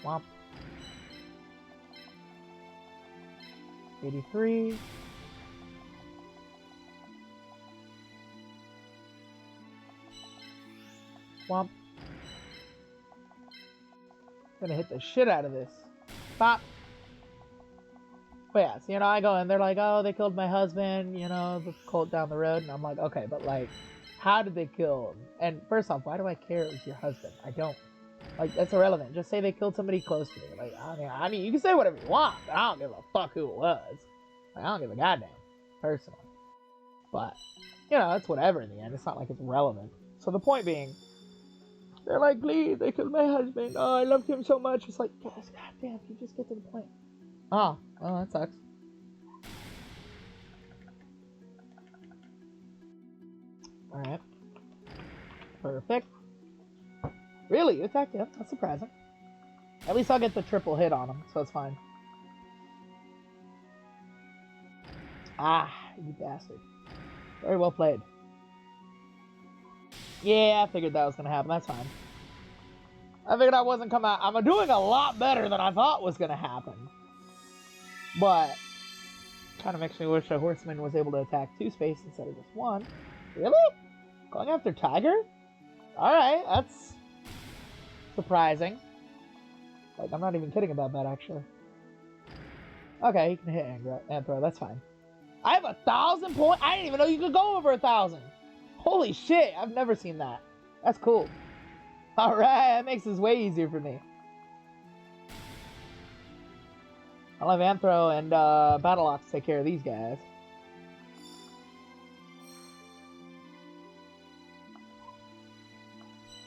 Womp. 83. Womp. Gonna hit the shit out of this. Pop. But yeah, so, you know, I go in, they're like, oh, they killed my husband, you know, the cult down the road. And I'm like, okay, but, like, how did they kill him? And first off, why do I care it was your husband? I don't. Like, that's irrelevant. Just say they killed somebody close to me. Like, I mean, you can say whatever you want, but I don't give a fuck who it was. Like, I don't give a goddamn, personally. But, you know, it's whatever in the end. It's not like it's relevant. So the point being, they're like, please, they killed my husband. Oh, I loved him so much. It's like, guys, goddamn, you just get to the point. Oh, that sucks. Alright. Perfect. Really? You attacked him? That's surprising. At least I'll get the triple hit on him, so it's fine. Ah, you bastard. Very well played. Yeah, I figured that was going to happen. That's fine. I figured I wasn't coming out. I'm doing a lot better than I thought was going to happen. But, kind of makes me wish a horseman was able to attack 2 space instead of just 1. Really? Going after Tiger? Alright, that's surprising. Like, I'm not even kidding about that, actually. Okay, he can hit Anthro, that's fine. I have 1,000 points? I didn't even know you could go over 1,000. Holy shit, I've never seen that. That's cool. Alright, that makes this way easier for me. I'll have Anthro and Battleox take care of these guys.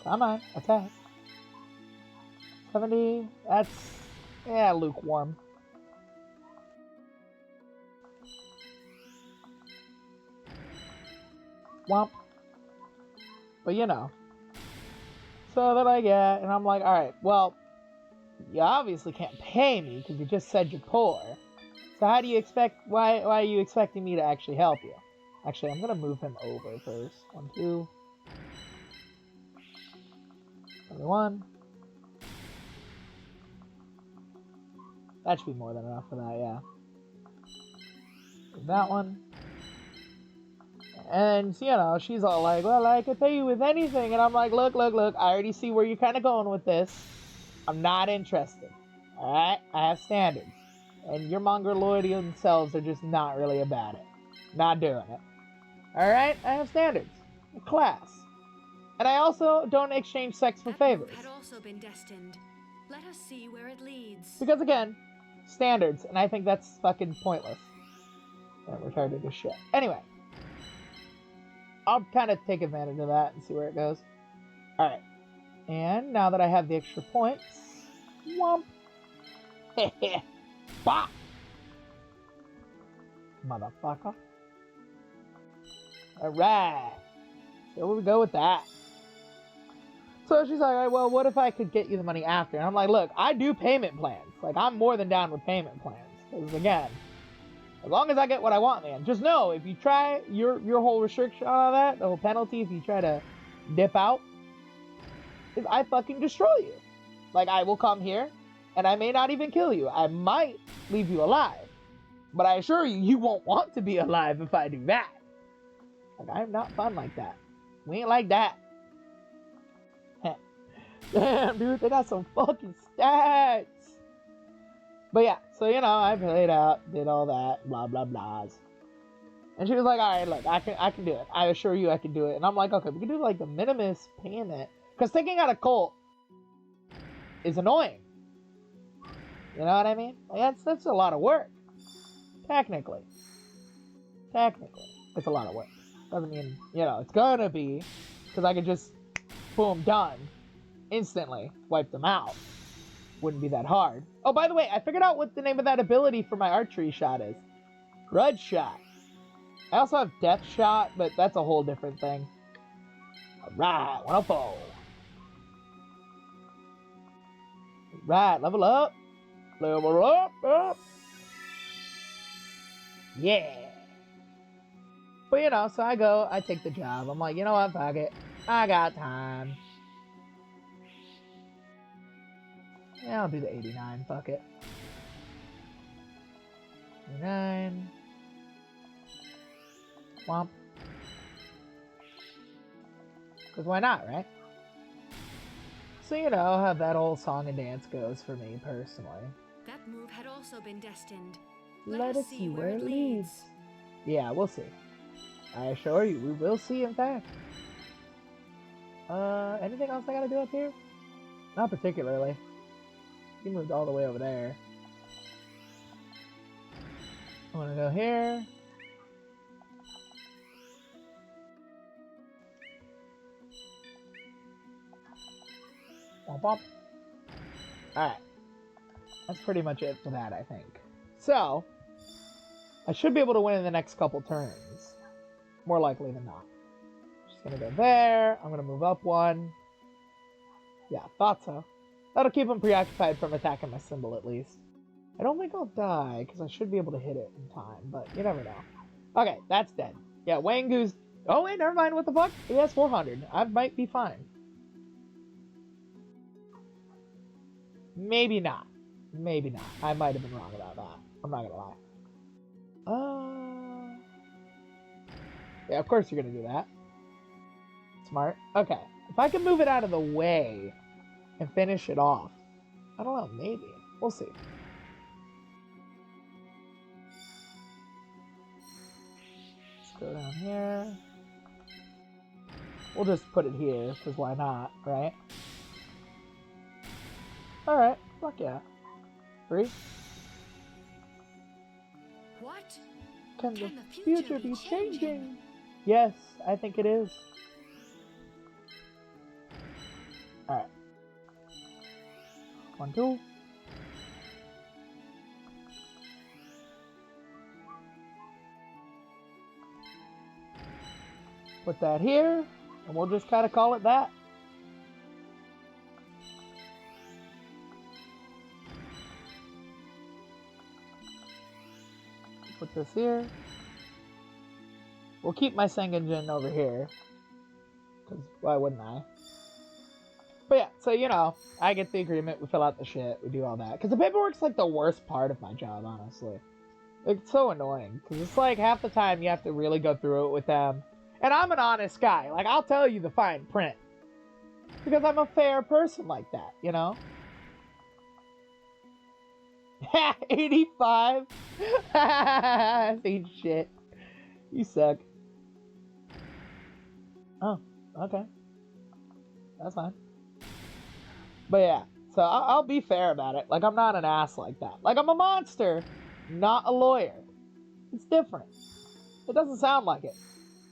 Come on, attack. 70, that's, yeah, lukewarm. Womp. But you know. So that I get, and I'm like, alright, well, you obviously can't pay me because you just said you're poor. So how do you expect, why are you expecting me to actually help you? Actually, I'm gonna move him over first. 1, 2. 1. That should be more than enough for that, yeah. That one. And, you know, she's all like, well, I could pay you with anything. And I'm like, look, I already see where you're kind of going with this. I'm not interested. Alright? I have standards. And your mongoloids themselves are just not really about it. Not doing it. Alright? I have standards. A class. And I also don't exchange sex for favors. Had also been destined. Let us see where it leads. Because again, standards. And I think that's fucking pointless. And retarded as shit. Anyway. I'll kind of take advantage of that and see where it goes. Alright. And now that I have the extra points... Womp! Heh. Bah! Motherfucker. Alright. So we go with that. So she's like, alright, well, what if I could get you the money after? And I'm like, look, I do payment plans. Like, I'm more than down with payment plans. Because, again, as long as I get what I want, man. Just know, if you try your whole restriction on all that, the whole penalty, if you try to dip out, is I fucking destroy you. Like, I will come here, and I may not even kill you. I might leave you alive. But I assure you, you won't want to be alive if I do that. Like, I'm not fun like that. We ain't like that. Damn, dude, they got some fucking stats. But yeah, so, you know, I played out, did all that, blah, blah, blahs. And she was like, alright, look, I can do it. I assure you I can do it. And I'm like, okay, we can do, like, the minimus payment. Because taking out a cult is annoying. You know what I mean? Like, that's a lot of work. Technically. It's a lot of work. Doesn't mean, you know, it's gonna be. Because I could just, boom, done. Instantly wipe them out. Wouldn't be that hard. Oh, by the way, I figured out what the name of that ability for my archery shot is. Grudge shot. I also have death shot, but that's a whole different thing. Alright, 104. Right, level up. Level up. Yeah. But, you know, so I go, I take the job. I'm like, you know what, fuck it. I got time. Yeah, I'll do the 89, fuck it. 89. Womp. Because why not, right? So, you know how that whole song and dance goes for me, personally. That move had also been destined. Let us see where it leads. Yeah, we'll see. I assure you, we will see, in fact. Anything else I gotta do up here? Not particularly. He moved all the way over there. I'm gonna go here. Bump, bump. Alright. That's pretty much it for that, I think. So, I should be able to win in the next couple turns. More likely than not. Just gonna go there. I'm gonna move up one. Yeah, thought so. That'll keep him preoccupied from attacking my symbol, at least. I don't think I'll die, because I should be able to hit it in time, but you never know. Okay, that's dead. Yeah, Wangu's... Oh, wait, never mind, what the fuck? He has 400. I might be fine. Maybe not. Maybe not. I might have been wrong about that. I'm not gonna lie. Yeah, of course you're gonna do that. Smart. Okay. If I can move it out of the way and finish it off. I don't know, maybe. We'll see. Let's go down here. We'll just put it here, because why not, right? Alright, fuck yeah. 3. What? Can the Can the future be changing? Yes, I think it is. Alright. 1, 2. Put that here, and we'll just kind of call it that. Put this here. We'll keep my Sengenjin over here. Because why wouldn't I? But yeah, so you know, I get the agreement, we fill out the shit, we do all that. Because the paperwork's like the worst part of my job, honestly. It's so annoying. Because it's like half the time you have to really go through it with them. And I'm an honest guy. Like, I'll tell you the fine print. Because I'm a fair person like that, you know? 85? Ain't shit. You suck. Oh, okay. That's fine. But yeah, so I'll be fair about it. Like, I'm not an ass like that. Like, I'm a monster, not a lawyer. It's different. It doesn't sound like it,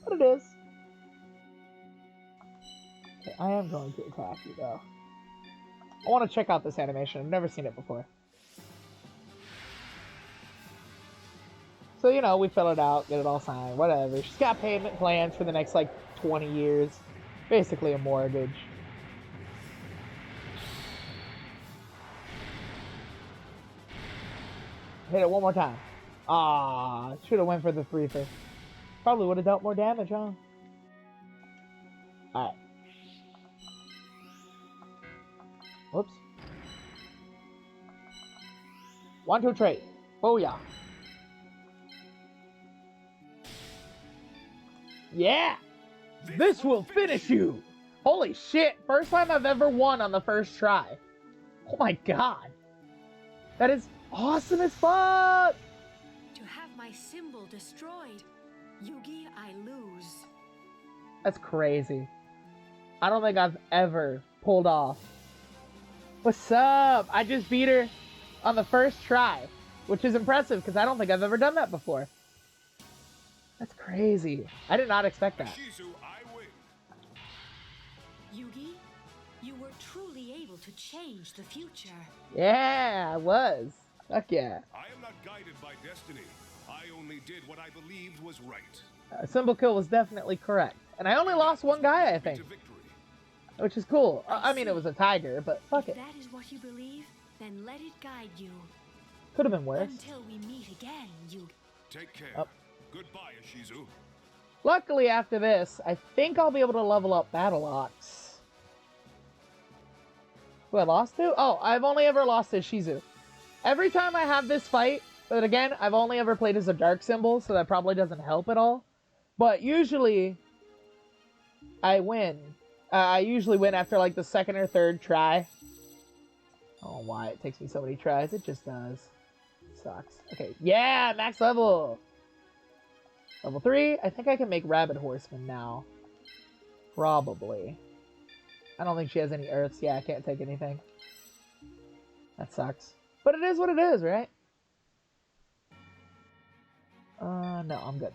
but it is. Okay, I am going to attack you, though. I want to check out this animation. I've never seen it before. So, you know, we fill it out, get it all signed, whatever. She's got payment plans for the next, like, 20 years. Basically a mortgage. Hit it one more time. Ah, should have went for the 3 first. Probably would have dealt more damage, huh? Alright. Whoops. 1, 2, 3. Booyah. Yeah! This will finish you! Holy shit! First time I've ever won on the first try. Oh my god. That is awesome as fuck! To have my symbol destroyed. Yugi, I lose. That's crazy. I don't think I've ever pulled off. What's up? I just beat her on the first try, which is impressive because I don't think I've ever done that before. That's crazy. I did not expect that. Shizu, I win. Yugi, you were truly able to change the future. Yeah, I was. Fuck yeah. I am not guided by destiny. I only did what I believed was right. Symbol kill was definitely correct. And I only lost one guy, I think. Which is cool. I mean, it was a tiger, but fuck If it. that is what you believe, then let it guide you. Could have been worse. Until we meet again, Yugi. Take care. Oh. Goodbye, Shizu. Luckily, after this, I think I'll be able to level up Battle Ox. Who I lost to? Oh, I've only ever lost to Shizu. Every time I have this fight, but again, I've only ever played as a dark symbol, so that probably doesn't help at all. But usually, I win. I usually win after like the 2nd or 3rd try. I don't know why it takes me so many tries. It just does. It sucks. Okay, yeah, max level. Level 3. I think I can make Rabbit Horseman now. Probably. I don't think she has any earths. Yeah, I can't take anything. That sucks. But it is what it is, right? No, I'm good.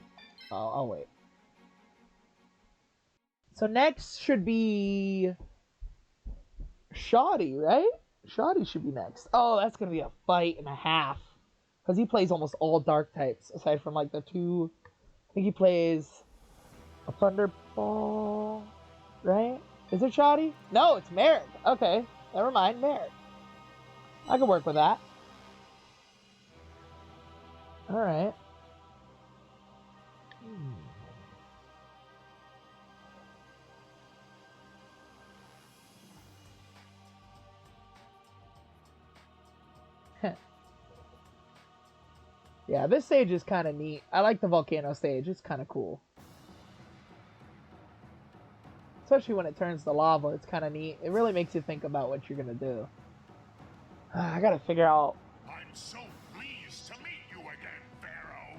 I'll wait. So next should be Shoddy, right? Shoddy should be next. Oh, that's gonna be a fight and a half. Because he plays almost all dark types, aside from like the 2. I think he plays a Thunderball, right? Is it Shoddy? No, it's Merrick. Okay, never mind, Merrick. I can work with that. Alright. Yeah, this stage is kind of neat. I like the volcano stage. It's kind of cool. Especially when it turns to lava, it's kind of neat. It really makes you think about what you're going to do. I got to figure out... I'm so pleased to meet you again, Pharaoh.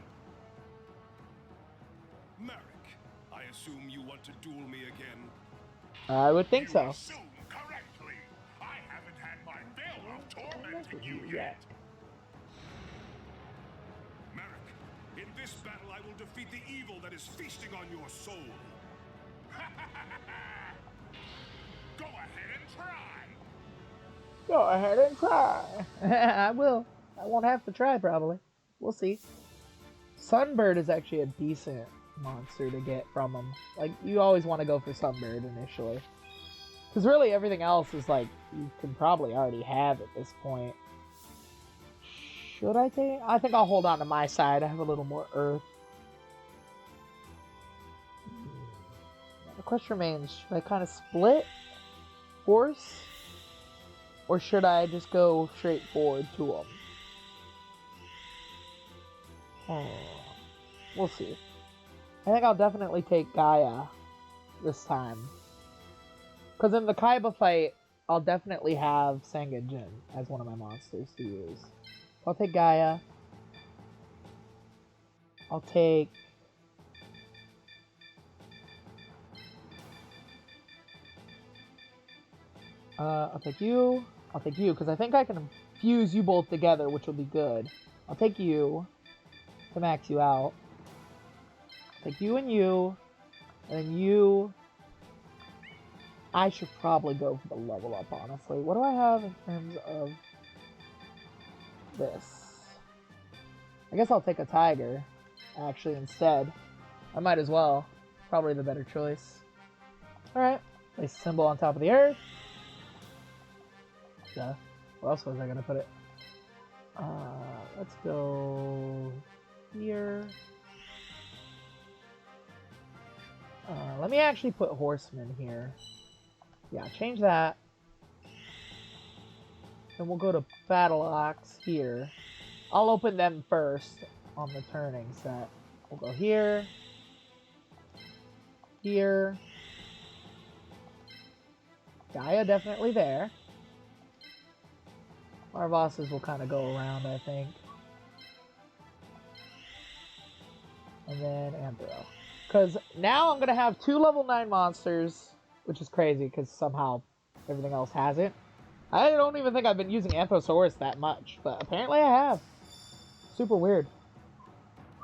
Merrick, I assume you want to duel me again? I would think so. You assume correctly. I haven't had my fill of expecting you yet. Merrick, in this battle I will defeat the evil that is feasting on your soul. Go ahead and try. Go ahead and try. I will. I won't have to try, probably. We'll see. Sunbird is actually a decent monster to get from him. Like, you always want to go for Sunbird initially. Because really everything else is like, you can probably already have at this point. Should I take? I think I'll hold on to my side. I have a little more earth. The question remains, should I kind of split force? Or should I just go straight forward to him? We'll see. I think I'll definitely take Gaia this time. Because in the Kaiba fight, I'll definitely have Sangen-jin as one of my monsters to use. I'll take Gaia. I'll take... I'll take you. I'll take you, because I think I can fuse you both together, which will be good. I'll take you to max you out. I'll take you, and then you... I should probably go for the level up, honestly. What do I have in terms of this? I guess I'll take a tiger, actually, instead. I might as well. Probably the better choice. Alright. Place a symbol on top of the earth. Yeah. Where else was I gonna put it? Let's go here. Let me actually put Horseman here. Yeah, change that. Then we'll go to Battle Ox here. I'll open them first on the turning set. We'll go here. Here. Gaia definitely there. Our bosses will kind of go around, I think. And then Anthro. Because now I'm going to have 2 level 9 monsters, which is crazy because somehow everything else hasn't. I don't even think I've been using Anthrosaurus that much, but apparently I have. Super weird.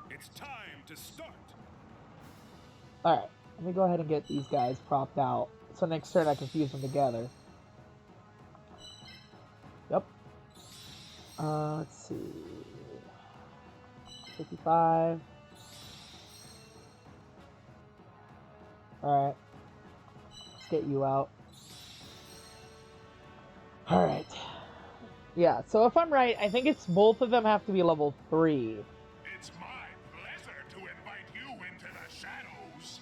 It's time to start. Alright, let me go ahead and get these guys propped out. So next turn I can fuse them together. Yep. Let's see. 55. Alright. Let's get you out. Alright. Yeah, so if I'm right, I think it's both of them have to be level 3. It's my pleasure to invite you into the shadows.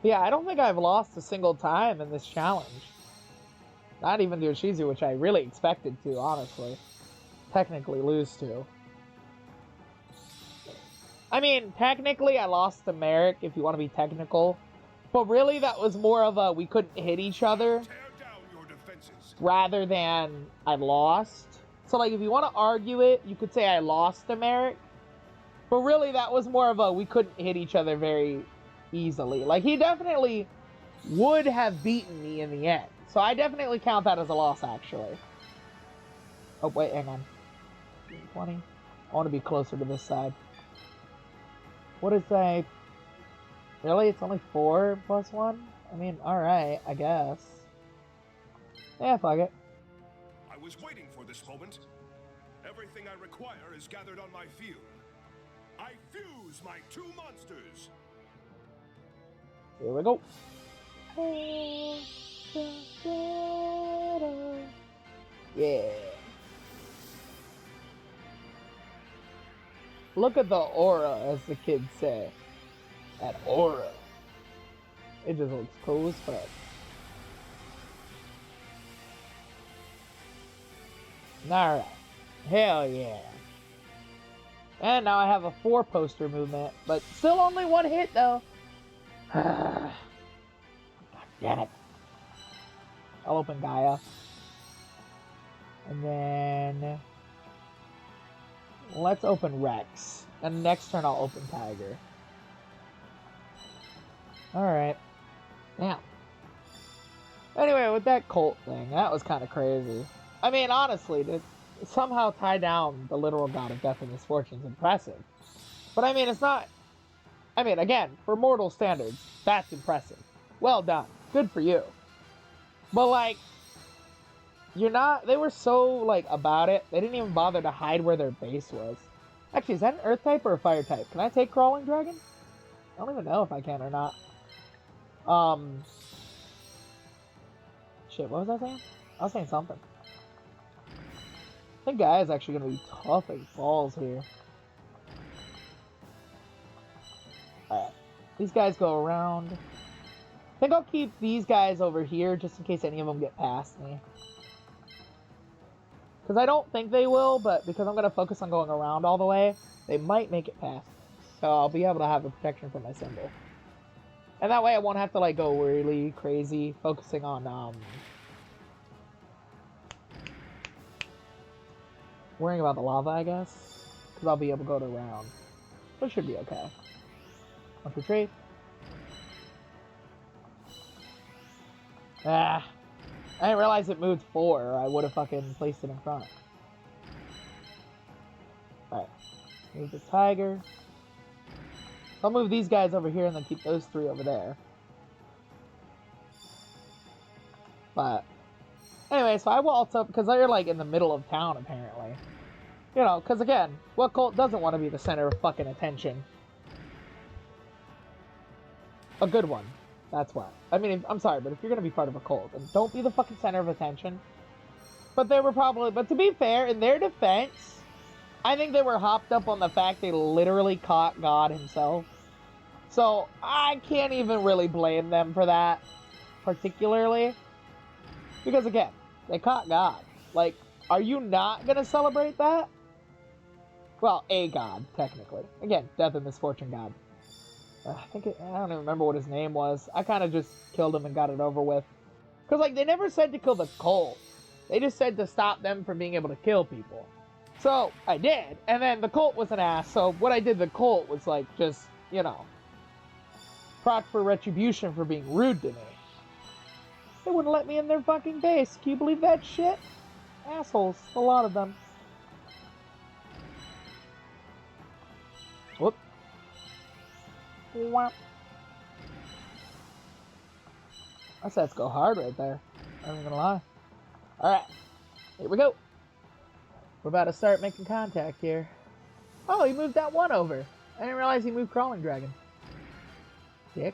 Yeah, I don't think I've lost a single time in this challenge. Not even to Yoshizu, which I really expected to, honestly. Technically lose to. I mean, technically I lost to Merrick, if you want to be technical. But really, that was more of a we couldn't hit each other. Tear down your defenses. Rather than I lost. So, like, if you want to argue it, you could say I lost to Merrick. But really, that was more of a we couldn't hit each other very easily. Like, he definitely would have beaten me in the end. So I definitely count that as a loss, actually. Oh, wait, hang on. 20. I want to be closer to this side. What is that? Really? It's only 4 plus 1? I mean, alright, I guess. Yeah, fuck it. I was waiting for this moment. Everything I require is gathered on my field. I fuse my 2 monsters. Here we go. Yeah. Look at the aura, as the kids say. That aura. It just looks cool as fuck. Alright. Hell yeah. And now I have a 4 poster movement, but still only 1 hit though. God damn it. I'll open Gaia. And then let's open Rex. And next turn I'll open Tiger. Alright. Now. Anyway, with that cult thing, that was kind of crazy. I mean, honestly, to somehow tie down the literal god of death and misfortune is impressive. But I mean, it's not. I mean, again, for mortal standards, that's impressive. Well done. Good for you. But like, you're not. They were so like about it. They didn't even bother to hide where their base was. Actually, is that an Earth type or a Fire type? Can I take Crawling Dragon? I don't even know if I can or not. Shit. What was I saying? I was saying something. I think Guy is actually gonna be tough as balls here. Alright. These guys go around. I think I'll keep these guys over here just in case any of them get past me. Because I don't think they will, but because I'm going to focus on going around all the way, they might make it past me. So I'll be able to have a protection for my symbol. And that way I won't have to like go really crazy focusing on worrying about the lava, I guess. Because I'll be able to go to around. So it should be okay. 1, 2, 3. Ah. I didn't realize it moved 4, or I would have fucking placed it in front. Alright. Move the tiger. I'll move these guys over here and then keep those 3 over there. But, anyway, so I will also, because they're like in the middle of town apparently. You know, because again, what cult doesn't want to be the center of fucking attention? A good one. That's what. I mean, I'm sorry, but if you're going to be part of a cult, then don't be the fucking center of attention. But they were probably... But to be fair, in their defense, I think they were hopped up on the fact they literally caught God himself. So, I can't even really blame them for that, particularly. Because, again, they caught God. Like, are you not going to celebrate that? Well, a god, technically. Again, death and misfortune god. I don't even remember what his name was. I kind of just killed him and got it over with. Because, like, they never said to kill the cult. They just said to stop them from being able to kill people. So, I did. And then the cult was an ass. So, what I did to the cult was, like, just, you know, proc for retribution for being rude to me. They wouldn't let me in their fucking base. Can you believe that shit? Assholes. A lot of them. Whoop. Wow. My sets go hard right there. I'm not even gonna lie. Alright. Here we go. We're about to start making contact here. Oh, he moved that one over. I didn't realize he moved Crawling Dragon. Dick.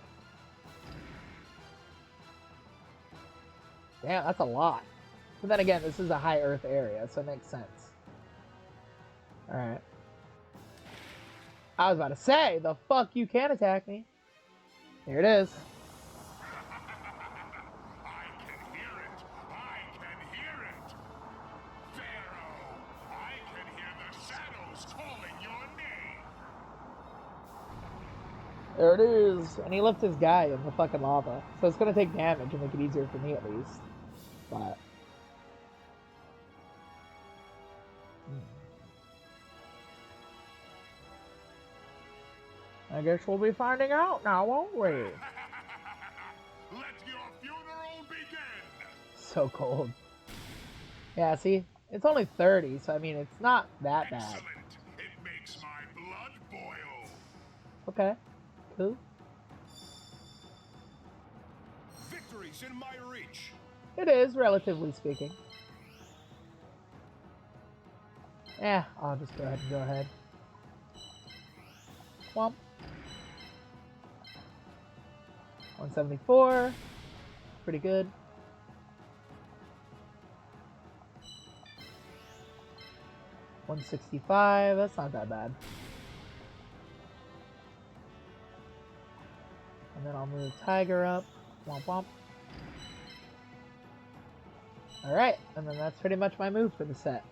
Damn, that's a lot. But then again, this is a high Earth area, so it makes sense. Alright. I was about to say, the fuck you can't attack me. Here it is. I can hear it. I can hear it. Pharaoh, I can hear the shadows calling your name. There it is. And he left his guy in the fucking lava. So it's gonna take damage and make it easier for me at least. But... I guess we'll be finding out now, won't we? Let your funeral begin. So cold. Yeah, see? It's only 30, so I mean, it's not that bad. Excellent. It makes my blood boil. Okay. Cool. Victory's in my reach. It is, relatively speaking. Yeah, I'll just go ahead and go ahead. Womp. 174. Pretty good. $165. That's not that bad. And then I'll move Tiger up. Womp womp. Alright, and then that's pretty much my move for the set.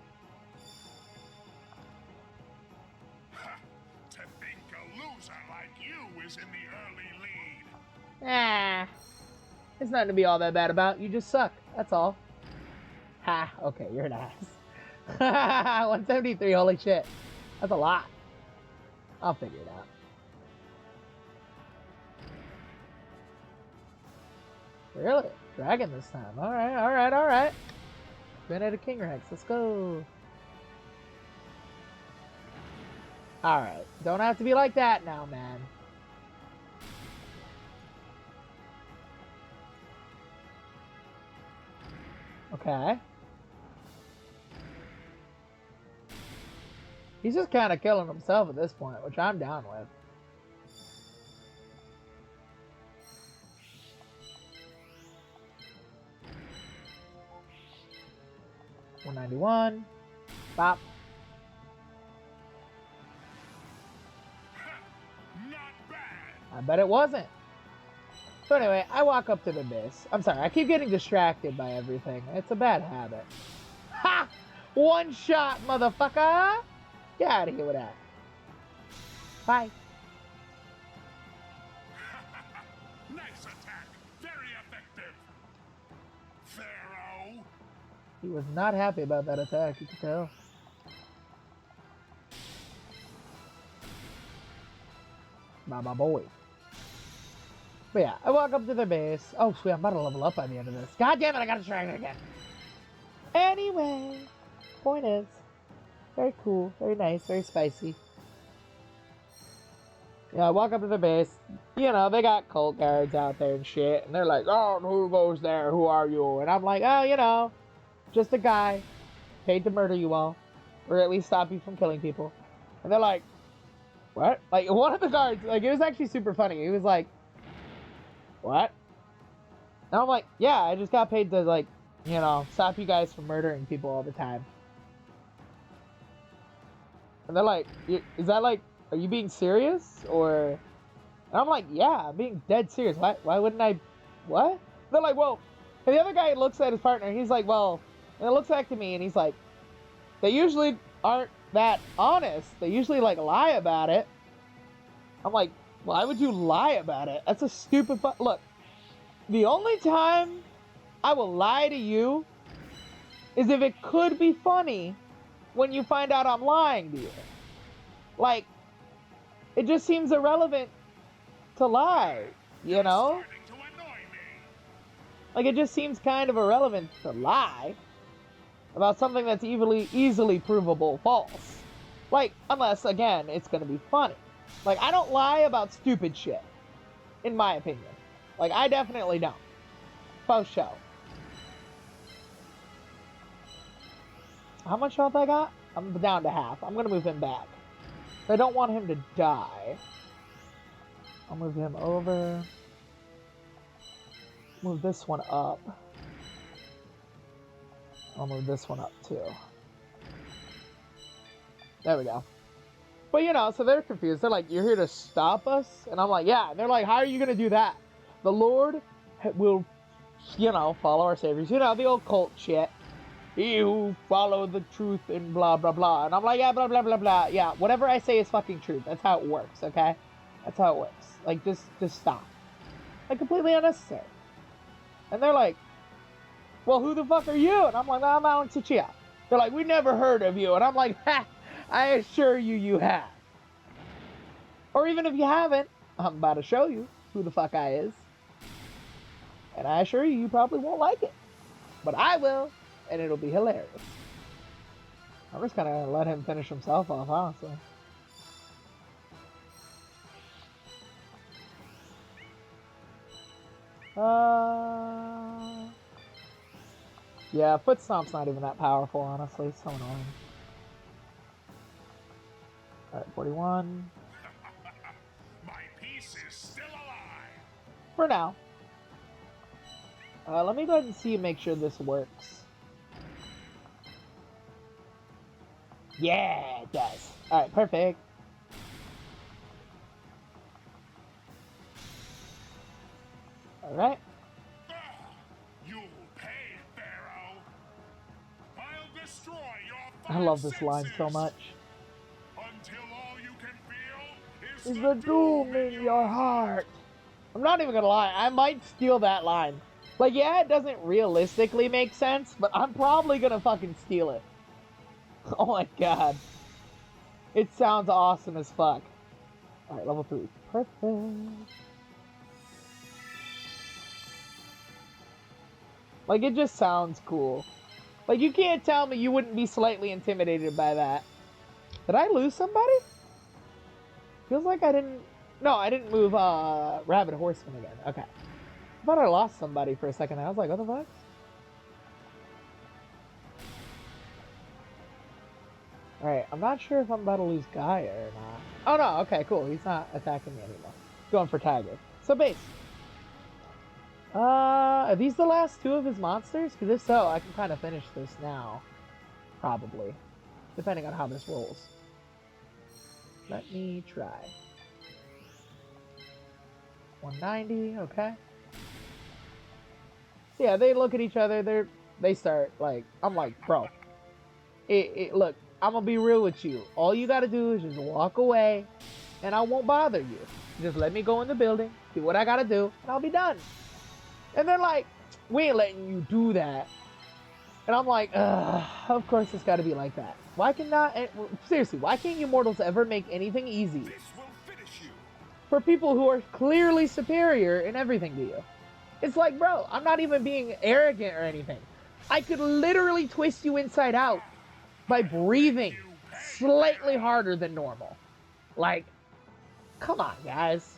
To think a loser like you is in the early lead. Ah, there's nothing to be all that bad about. You just suck. That's all. Ha, okay, you're an ass. 173, holy shit. That's a lot. I'll figure it out. Really? Dragon this time. Alright, alright, alright. Spin at a King Rex. Let's go. Alright. Don't have to be like that now, man. Okay. He's just kind of killing himself at this point, which I'm down with. $191. Bop. Not bad. I bet it wasn't. So anyway, I walk up to the abyss. I'm sorry, I keep getting distracted by everything. It's a bad habit. Ha! One shot, motherfucker! Get out of here with that. Bye. Nice attack. Very effective. Pharaoh. He was not happy about that attack, you can tell. My boy. But yeah, I walk up to the base. Oh, sweet, I'm about to level up by the end of this. God damn it, I got distracted again. Anyway, point is, very cool, very nice, very spicy. Yeah, I walk up to the base. You know, they got cult guards out there and shit. And they're like, oh, who goes there? Who are you? And I'm like, oh, you know, just a guy paid to murder you all. Or at least stop you from killing people. And they're like, what? Like, one of the guards, like, it was actually super funny. He was like, what? And I'm like, yeah, I just got paid to, like, you know, stop you guys from murdering people all the time. And they're like, is that like, are you being serious? Or, and I'm like, yeah, I'm being dead serious. Why wouldn't I, what? They're like, well, and the other guy looks at his partner and he's like, well, and it looks back to me and he's like, they usually aren't that honest. They usually, like, lie about it. I'm like, why would you lie about it? That's a stupid look, the only time I will lie to you is if it could be funny when you find out I'm lying to you. Like, it just seems irrelevant to lie, you know? Starting to annoy me. Like, it just seems kind of irrelevant to lie about something that's easily provable false. Like, unless, again, it's gonna be funny. Like, I don't lie about stupid shit, in my opinion. Like, I definitely don't. Post show. How much health I got? I'm down to half. I'm gonna move him back. I don't want him to die. I'll move him over. Move this one up. I'll move this one up too. There we go. But you know, so they're confused. They're like, you're here to stop us? And I'm like, yeah. And they're like, how are you going to do that? The Lord will, you know, follow our saviors. You know, the old cult shit. You follow the truth and blah, blah, blah. And I'm like, yeah, blah, blah, blah, blah. Yeah, whatever I say is fucking truth. That's how it works, okay? That's how it works. Like, just stop. Like, completely unnecessary. And they're like, well, who the fuck are you? And I'm like, I'm Alan Tsuchiya. They're like, we never heard of you. And I'm like, ha, I assure you, you have. Or even if you haven't, I'm about to show you who the fuck I is. And I assure you, you probably won't like it. But I will, and it'll be hilarious. I'm just gonna let him finish himself off, honestly. Yeah, Foot Stomp's not even that powerful, honestly. It's so annoying. Alright, 41. My piece is still alive. For now. Let me go ahead and see and make sure this works. Yeah, it does. Alright, perfect. Alright. You'll pay, Pharaoh. I'll destroy your I five love this line so senses. much. Until all you can feel Is the doom in your heart? I'm not even gonna lie, I might steal that line. Like, yeah, it doesn't realistically make sense, but I'm probably gonna fucking steal it. Oh my god. It sounds awesome as fuck. Alright, level 3. Perfect. Like, it just sounds cool. Like, you can't tell me you wouldn't be slightly intimidated by that. Did I lose somebody? Feels like I didn't... No, I didn't move Rabbit Horseman again. Okay. I thought I lost somebody for a second. I was like, what the fuck? Alright, I'm not sure if I'm about to lose Gaia or not. Oh no, okay, cool. He's not attacking me anymore. Going for Tiger. So base. Are these the last two of his monsters? Because if so, I can kind of finish this now. Probably. Depending on how this rolls. Let me try. 190, okay. So yeah, they look at each other, they start, like, I'm like, bro. Look, I'm gonna be real with you. All you gotta do is just walk away, and I won't bother you. Just let me go in the building, do what I gotta do, and I'll be done. And they're like, we ain't letting you do that. And I'm like, of course it's gotta be like that. Why cannot, seriously, why can't you mortals ever make anything easy This will finish you. for people who are clearly superior in everything to you? It's like, bro, I'm not even being arrogant or anything. I could literally twist you inside out by breathing slightly harder than normal. Like, come on, guys.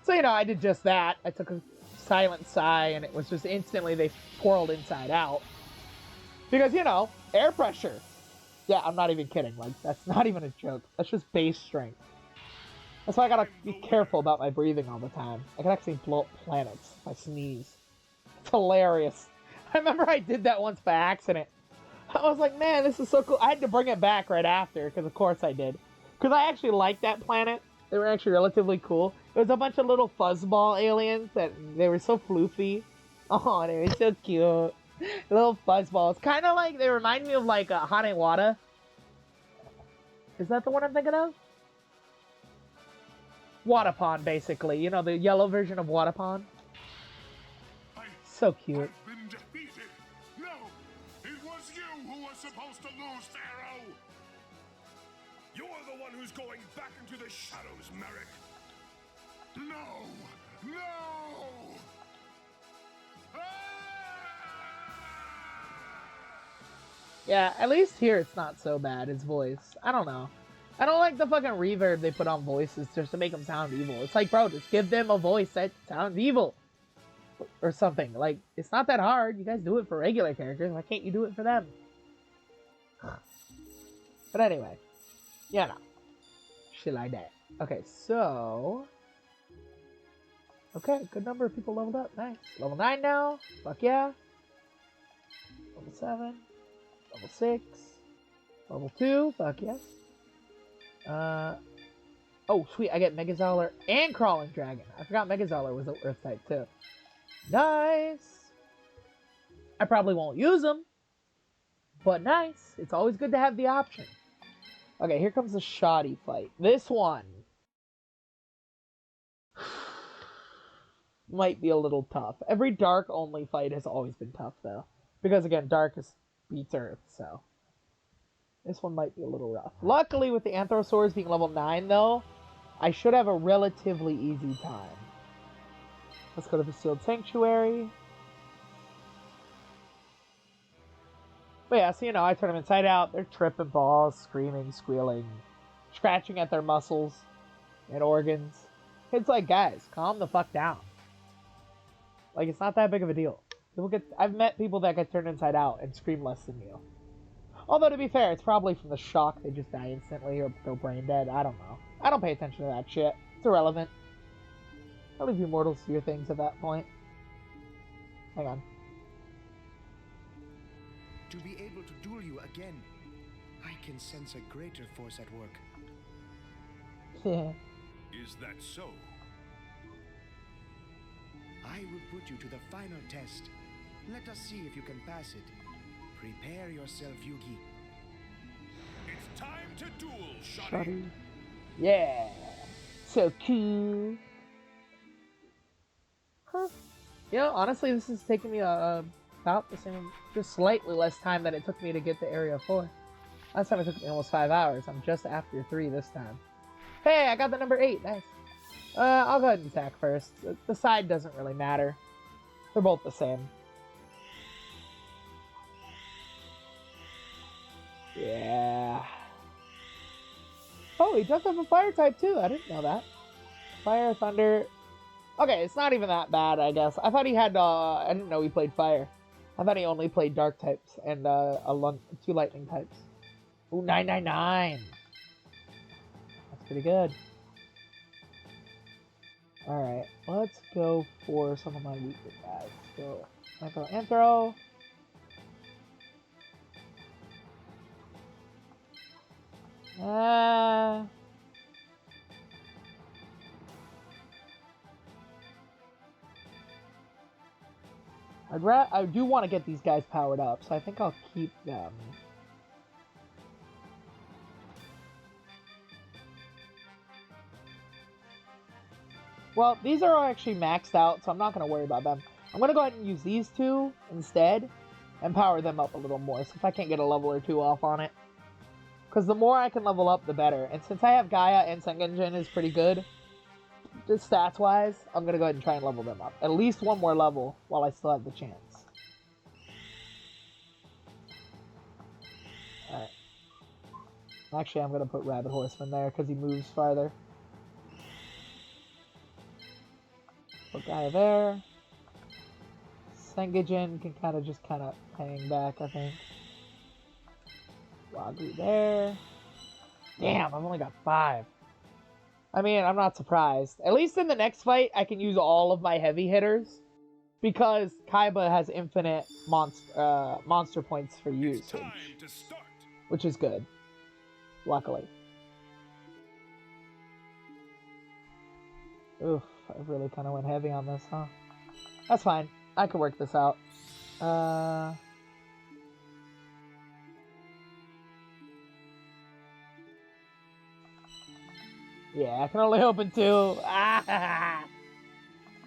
So, you know, I did just that. I took a silent sigh, and it was just instantly they twirled inside out. Because, you know, air pressure. Yeah, I'm not even kidding. Like, that's not even a joke. That's just base strength. That's why I gotta be careful about my breathing all the time. I can actually blow up planets if I sneeze. It's hilarious. I remember I did that once by accident. I was like, man, this is so cool. I had to bring it back right after, because of course I did. Because I actually liked that planet. They were actually relatively cool. It was a bunch of little fuzzball aliens that they were so floofy. Oh, they were so cute. Little fuzzballs. Kind of like, they remind me of like Hanewada. Is that the one I'm thinking of? Watapon, basically. You know, the yellow version of Watapon. So cute. I've been defeated. No, it was you who was supposed to lose, Pharaoh. You're the one who's going back into the shadows, Merrick. No, no. Yeah, at least here it's not so bad, his voice. I don't know. I don't like the fucking reverb they put on voices just to make them sound evil. It's like, bro, just give them a voice that sounds evil. Or something. Like, it's not that hard. You guys do it for regular characters. Why can't you do it for them? But anyway. Yeah, no. Shit like that. Okay, so... Okay, good number of people leveled up. Nice. Level 9 now. Fuck yeah. Level 7. Level 6. Level 2. Fuck yes. Oh, sweet. I get Megazauler and Crawling Dragon. I forgot Megazauler was an Earth type, too. Nice. I probably won't use them. But nice. It's always good to have the option. Okay, here comes the shoddy fight. This one might be a little tough. Every dark-only fight has always been tough, though. Because, again, dark beats Earth, so... This one might be a little rough. Luckily, with the Anthrosaurs being level 9, though, I should have a relatively easy time. Let's go to the Sealed Sanctuary. But yeah, so, you know, I turn them inside out. They're tripping balls, screaming, squealing, scratching at their muscles and organs. It's like, guys, calm the fuck down. Like, it's not that big of a deal. I've met people that get turned inside out and scream less than you. Although, to be fair, it's probably from the shock. They just die instantly or go brain dead. I don't know. I don't pay attention to that shit. It's irrelevant. I'll leave you mortals to your things at that point. Hang on. To be able to duel you again, I can sense a greater force at work. Yeah. Is that so? I will put you to the final test. Let us see if you can pass it. Prepare yourself, Yugi. It's time to duel, Shoddy. Shoddy. Yeah. So cool. Huh. You know, honestly, this is taking me about the same, just slightly less time than it took me to get to Area 4. Last time it took me almost 5 hours. I'm just after 3 this time. Hey, I got the number 8. Nice. I'll go ahead and attack first. The side doesn't really matter. They're both the same. Yeah. Oh, he does have a fire type too. I didn't know that. Fire, thunder. Okay, it's not even that bad, I guess. I thought he had, I didn't know he played fire. I thought he only played dark types and 2 lightning types. Ooh, 999. That's pretty good. Alright, let's go for some of my weaker guys. So, Anthro. I do want to get these guys powered up, so I think I'll keep them. Well, these are actually maxed out, so I'm not going to worry about them. I'm going to go ahead and use these two instead and power them up a little more, so if I can't get a level or two off on it. Because the more I can level up, the better. And since I have Gaia and Sengenjin is pretty good, just stats-wise, I'm going to go ahead and try and level them up. At least one more level while I still have the chance. Alright. Actually, I'm going to put Rabbit Horseman there because he moves farther. Put Gaia there. Sengenjin can kind of hang back, I think. Wagyu there. Damn, I've only got 5. I mean, I'm not surprised. At least in the next fight, I can use all of my heavy hitters. Because Kaiba has infinite monster points for usage. Which is good. Luckily. Oof, I really kind of went heavy on this, huh? That's fine. I can work this out. Yeah, I can only open 2.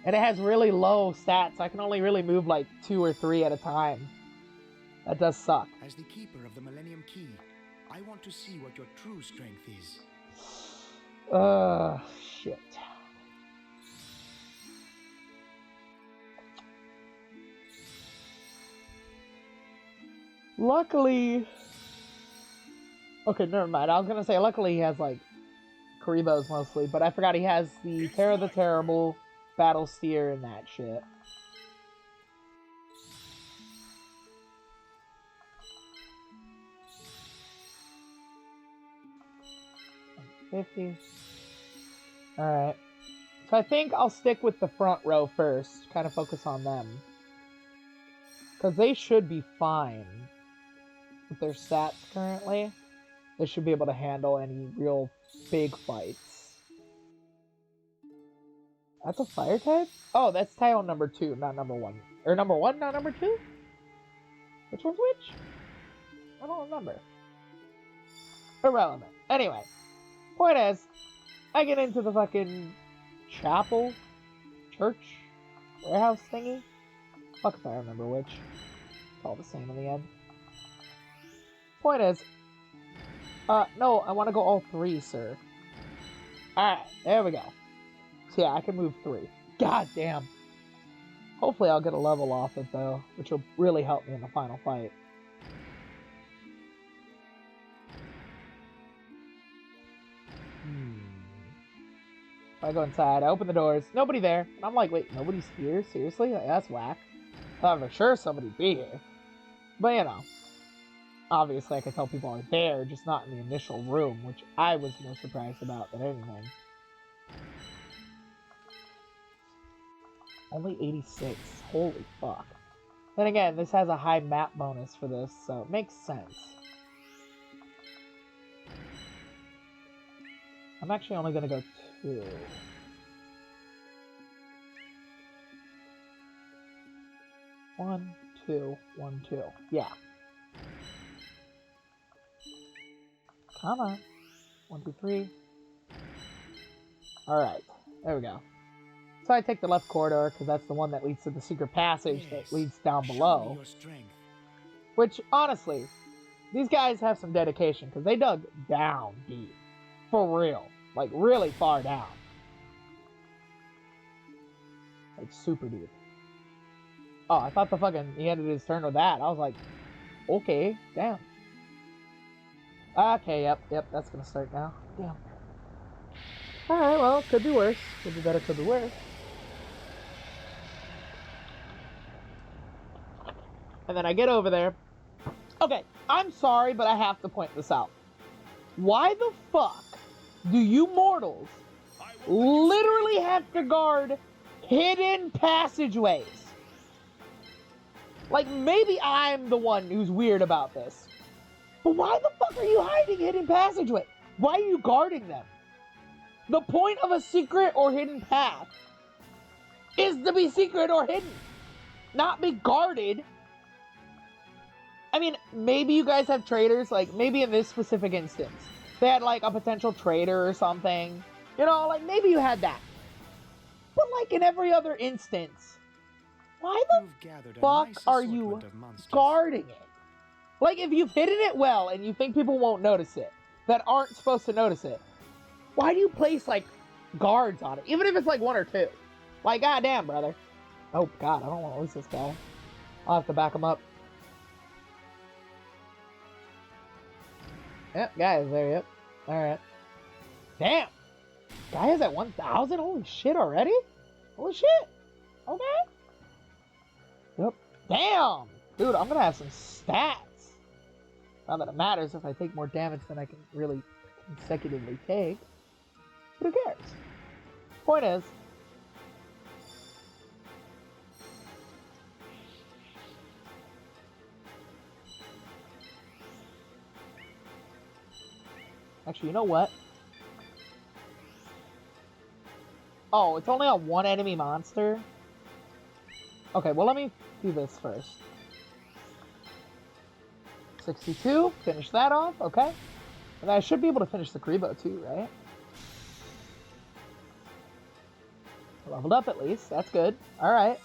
And it has really low stats. I can only really move like 2 or 3 at a time. That does suck. As the keeper of the Millennium Key, I want to see what your true strength is. Shit. Luckily... Okay, never mind. I was gonna say, luckily he has, like, Karibos mostly, but I forgot he has the Terror the Terrible, Battle Steer, and that shit. $50. Alright. So I think I'll stick with the front row first, kind of focus on them. Because they should be fine with their stats currently. They should be able to handle any real big fights. That's a fire type? Oh, that's tile number 2, not number 1. Or number 1, not number 2? Which one's which? I don't remember. Irrelevant. Anyway, point is, I get into the fucking chapel, church, warehouse thingy. Fuck if I remember which. It's all the same in the end. Point is, no, I want to go all 3, sir. Alright, there we go. So yeah, I can move 3. God damn. Hopefully I'll get a level off it, though, which will really help me in the final fight. If I go inside, I open the doors, nobody there. And I'm like, wait, nobody's here? Seriously? Like, that's whack. Thought for sure somebody'd be here. But, you know. Obviously, I could tell people are there, just not in the initial room, which I was more surprised about than anything. Only 86. Holy fuck. Then again, this has a high map bonus for this, so it makes sense. I'm actually only gonna go 2. One, two, 1, 2. Yeah. Come on. 1, 2, 3. Alright. There we go. So I take the left corridor, because that's the one that leads to the secret passage that leads down below. Which, honestly, these guys have some dedication, because they dug down deep. For real. Like, really far down. Like, super deep. Oh, I thought he ended his turn with that. I was like, okay, damn. Okay, yep, that's gonna start now. Damn. Alright, well, could be worse. Could be better, could be worse. And then I get over there. Okay, I'm sorry, but I have to point this out. Why the fuck do you mortals literally have to guard hidden passageways? Like, maybe I'm the one who's weird about this. But why the fuck are you hiding hidden passageways? Why are you guarding them? The point of a secret or hidden path is to be secret or hidden, not be guarded. I mean, maybe you guys have traders, like, maybe in this specific instance, they had, like, a potential traitor or something. You know, like, maybe you had that. But, like, in every other instance, why the fuck are you guarding it? Like, if you've hidden it well and you think people won't notice it, that aren't supposed to notice it, why do you place, like, guards on it? Even if it's, like, 1 or 2. Like, goddamn, brother. Oh, God, I don't want to lose this guy. I'll have to back him up. Yep, guy is there, yep. Alright. Damn! Guy is at 1,000? Holy shit already? Holy shit! Okay. Yep. Damn! Dude, I'm gonna have some stats. Not that it matters if I take more damage than I can really consecutively take. But who cares? Point is, actually, you know what? Oh, it's only on 1 enemy monster? Okay, well, let me do this first. 62, finish that off, okay. And I should be able to finish the Karibo too, right? Leveled up at least, that's good. Alright.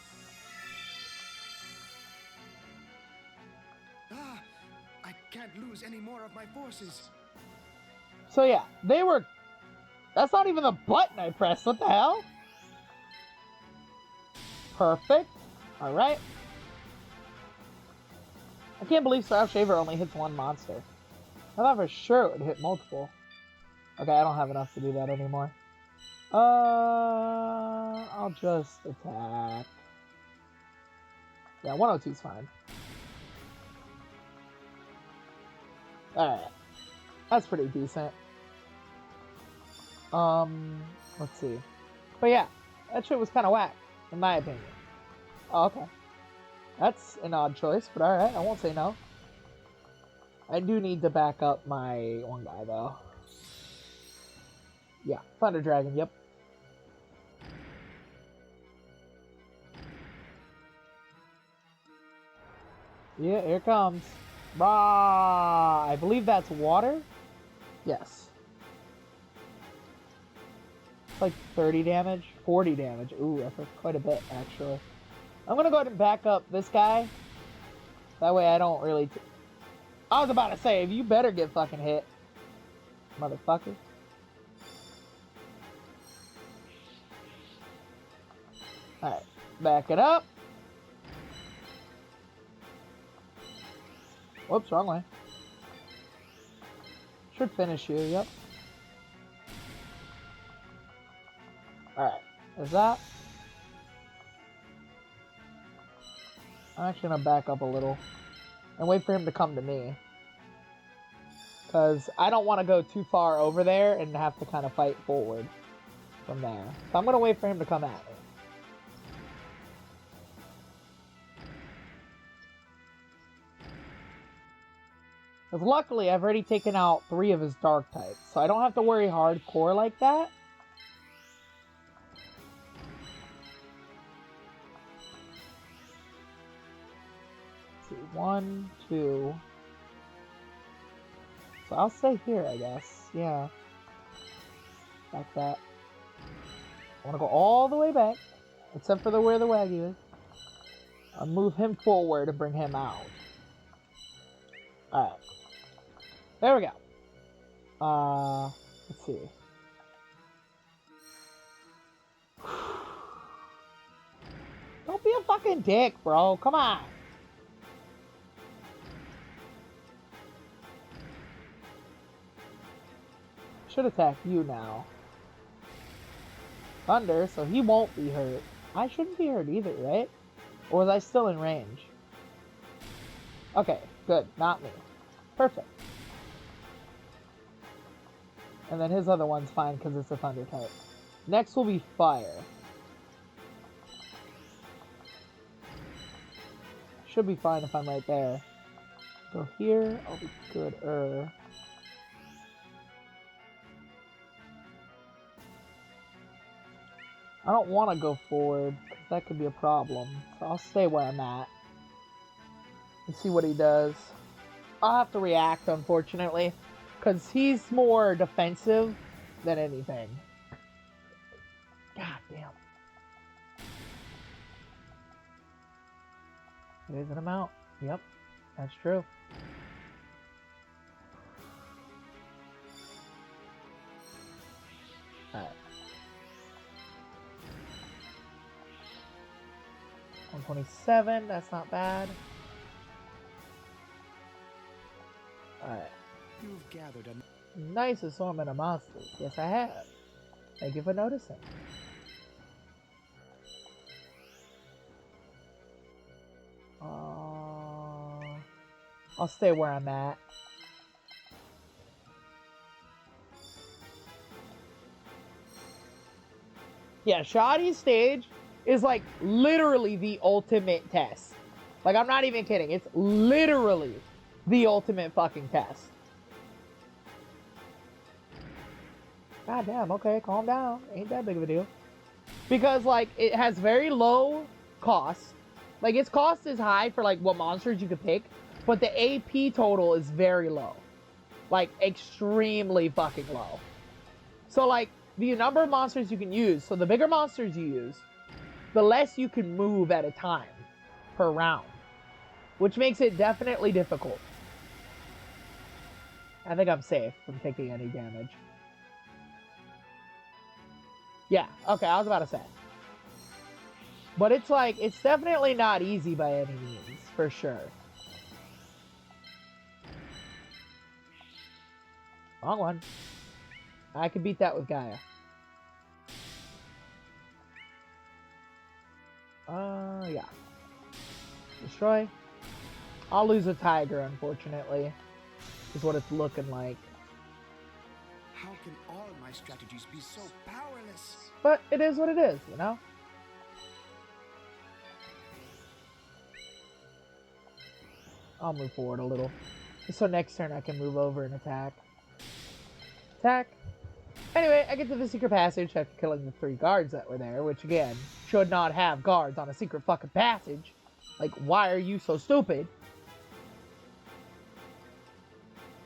I can't lose any more of my forces. So yeah, they were... That's not even the button I pressed, what the hell? Perfect. Alright. I can't believe Star Shaver only hits 1 monster. I thought for sure it would hit multiple. Okay, I don't have enough to do that anymore. I'll just attack. Yeah, 102 is fine. Alright. That's pretty decent. Let's see. But yeah, that shit was kind of whack, in my opinion. Oh, okay. That's an odd choice, but alright, I won't say no. I do need to back up my one guy, though. Yeah, Thunder Dragon, yep. Yeah, here it comes. Rah! I believe that's water? Yes. It's like 30 damage, 40 damage. Ooh, that's quite a bit, actually. I'm gonna go ahead and back up this guy. That way I don't really... I was about to say, you better get fucking hit. Motherfucker. Alright, back it up. Whoops, wrong way. Should finish you, yep. Alright, there's that. I'm actually gonna back up a little and wait for him to come to me. Because I don't want to go too far over there and have to kind of fight forward from there. So I'm gonna wait for him to come at me. Because luckily, I've already taken out 3 of his dark types, so I don't have to worry hardcore like that. Let's see, 1, 2. So I'll stay here, I guess. Yeah. Like that. I want to go all the way back, except for where the Wagyu is. I'll move him forward and bring him out. Alright. There we go. Let's see. Don't be a fucking dick, bro. Come on. should attack you now. Thunder, so he won't be hurt. I shouldn't be hurt either, right? Or was I still in range? Okay, good. Not me. Perfect. And then his other one's fine because it's a thunder type. Next will be fire. Should be fine if I'm right there. Go here. I'll be good. I don't want to go forward because that could be a problem. So I'll stay where I'm at and see what he does. I'll have to react, unfortunately, because he's more defensive than anything. God damn. It is an amount. Yep, that's true. Alright. 127, that's not bad. Alright. You've gathered a Nice assortment of monsters. Yes, I have. Thank you for noticing. I'll stay where I'm at. Yeah, Shoddy's stage is like literally the ultimate test. Like, I'm not even kidding. It's literally the ultimate fucking test. God damn, okay, calm down. Ain't that big of a deal. Because, like, it has very low cost. Like, its cost is high for, like, what monsters you could pick. But the AP total is very low. Like, extremely fucking low. So, like, the number of monsters you can use. So, the bigger monsters you use, the less you can move at a time per round. Which makes it definitely difficult. I think I'm safe from taking any damage. Yeah, okay, I was about to say. But it's like, it's definitely not easy by any means, for sure. Wrong one. I could beat that with Gaia. Yeah. Destroy. I'll lose a tiger, unfortunately. Is what it's looking like. How can all my strategies be so powerless? But it is what it is, you know? I'll move forward a little. So next turn I can move over and attack. Attack. Anyway, I get to the secret passage after killing the 3 guards that were there, which again, should not have guards on a secret fucking passage. Like, why are you so stupid?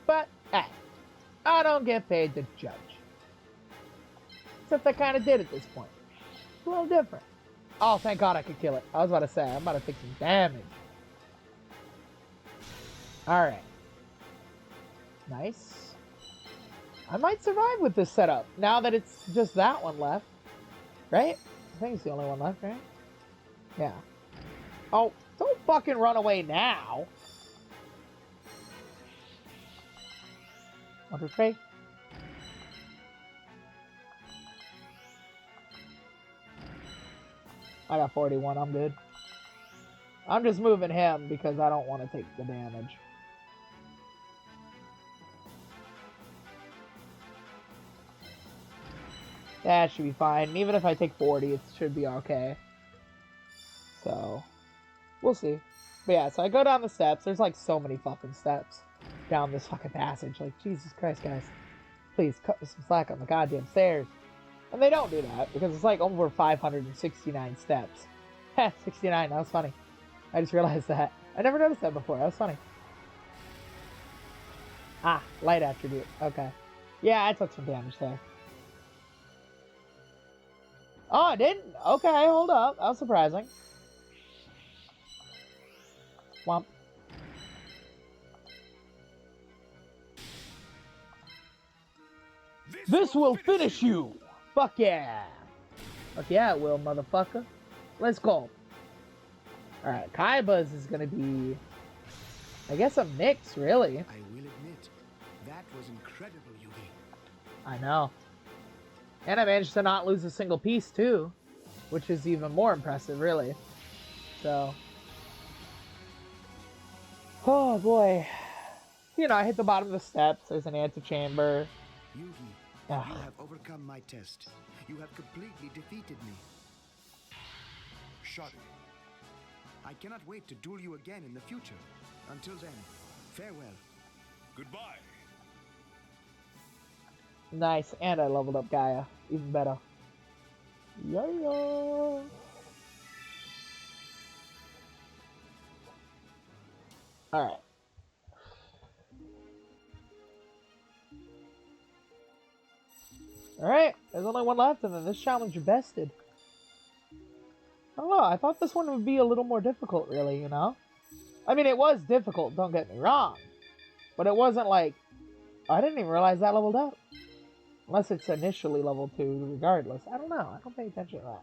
But, hey, I don't get paid to judge. Except I kind of did at this point. It's a little different. Oh, thank God I could kill it. I was about to say, I'm about to take some damage. Alright. Nice. I might survive with this setup, now that it's just that one left. Right? I think it's the only one left, right? Yeah. Oh, don't fucking run away now. 1, 2, 3. I got 41, I'm good. I'm just moving him because I don't want to take the damage. That should be fine. And even if I take 40, it should be okay. So, we'll see. But yeah, so I go down the steps. There's like so many fucking steps down this fucking passage. Like, Jesus Christ, guys. Please, cut me some slack on the goddamn stairs. And they don't do that, because it's like over 569 steps. Heh, 69, that was funny. I just realized that. I never noticed that before, that was funny. Ah, light attribute, okay. Yeah, I took some damage there. Oh, I didn't? Okay, hold up, that was surprising. Womp. This will finish you! Fuck yeah! Fuck yeah, it will, motherfucker. Let's go. Alright, Kaiba's is gonna be, I guess, a mix, really. I will admit, that was incredible, Yugi. I know. And I managed to not lose a single piece, too. Which is even more impressive, really. So. Oh, boy. You know, I hit the bottom of the steps. There's an antechamber. Yugi, Ah. you have overcome my test. You have completely defeated me. Shut it. I cannot wait to duel you again in the future. Until then, farewell. Goodbye. Nice. And I leveled up Gaia. Even better. Yeah. Alright. Alright, there's only one left, and then this challenge bested. I don't know, I thought this one would be a little more difficult, really, you know? I mean, it was difficult, don't get me wrong. But it wasn't like, I didn't even realize that leveled up. Unless it's initially level 2, regardless. I don't know, I don't pay attention to that.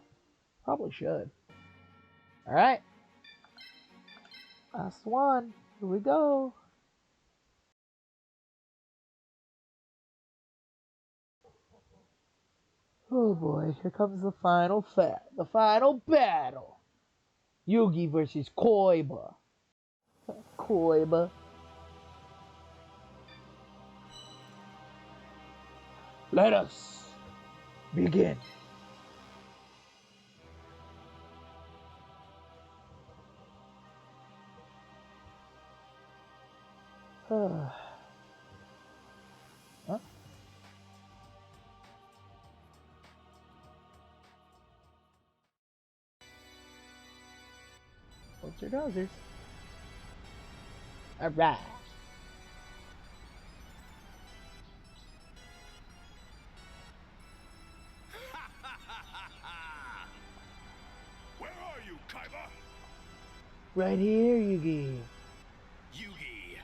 Probably should. Alright. Last one. Here we go. Oh boy, here comes the final the final battle. Yugi versus Koiba. Koiba. Let us begin. Huh? What's your trousers? Alright. Where are you, Kaiba? Right here, Yugi. Yugi,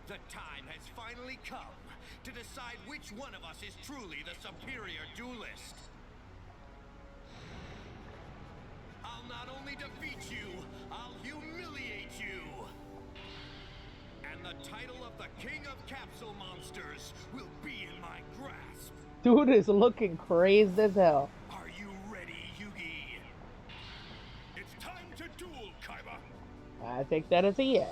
the time has finally come to decide which one of us is truly the superior duelist. I'll not only defeat you, I'll humiliate you. And the title of the King of Capsule Monsters will be in my grasp. Dude is looking crazed as hell. Are you ready, Yugi? It's time to duel, Kaiba. I think that is a yeah.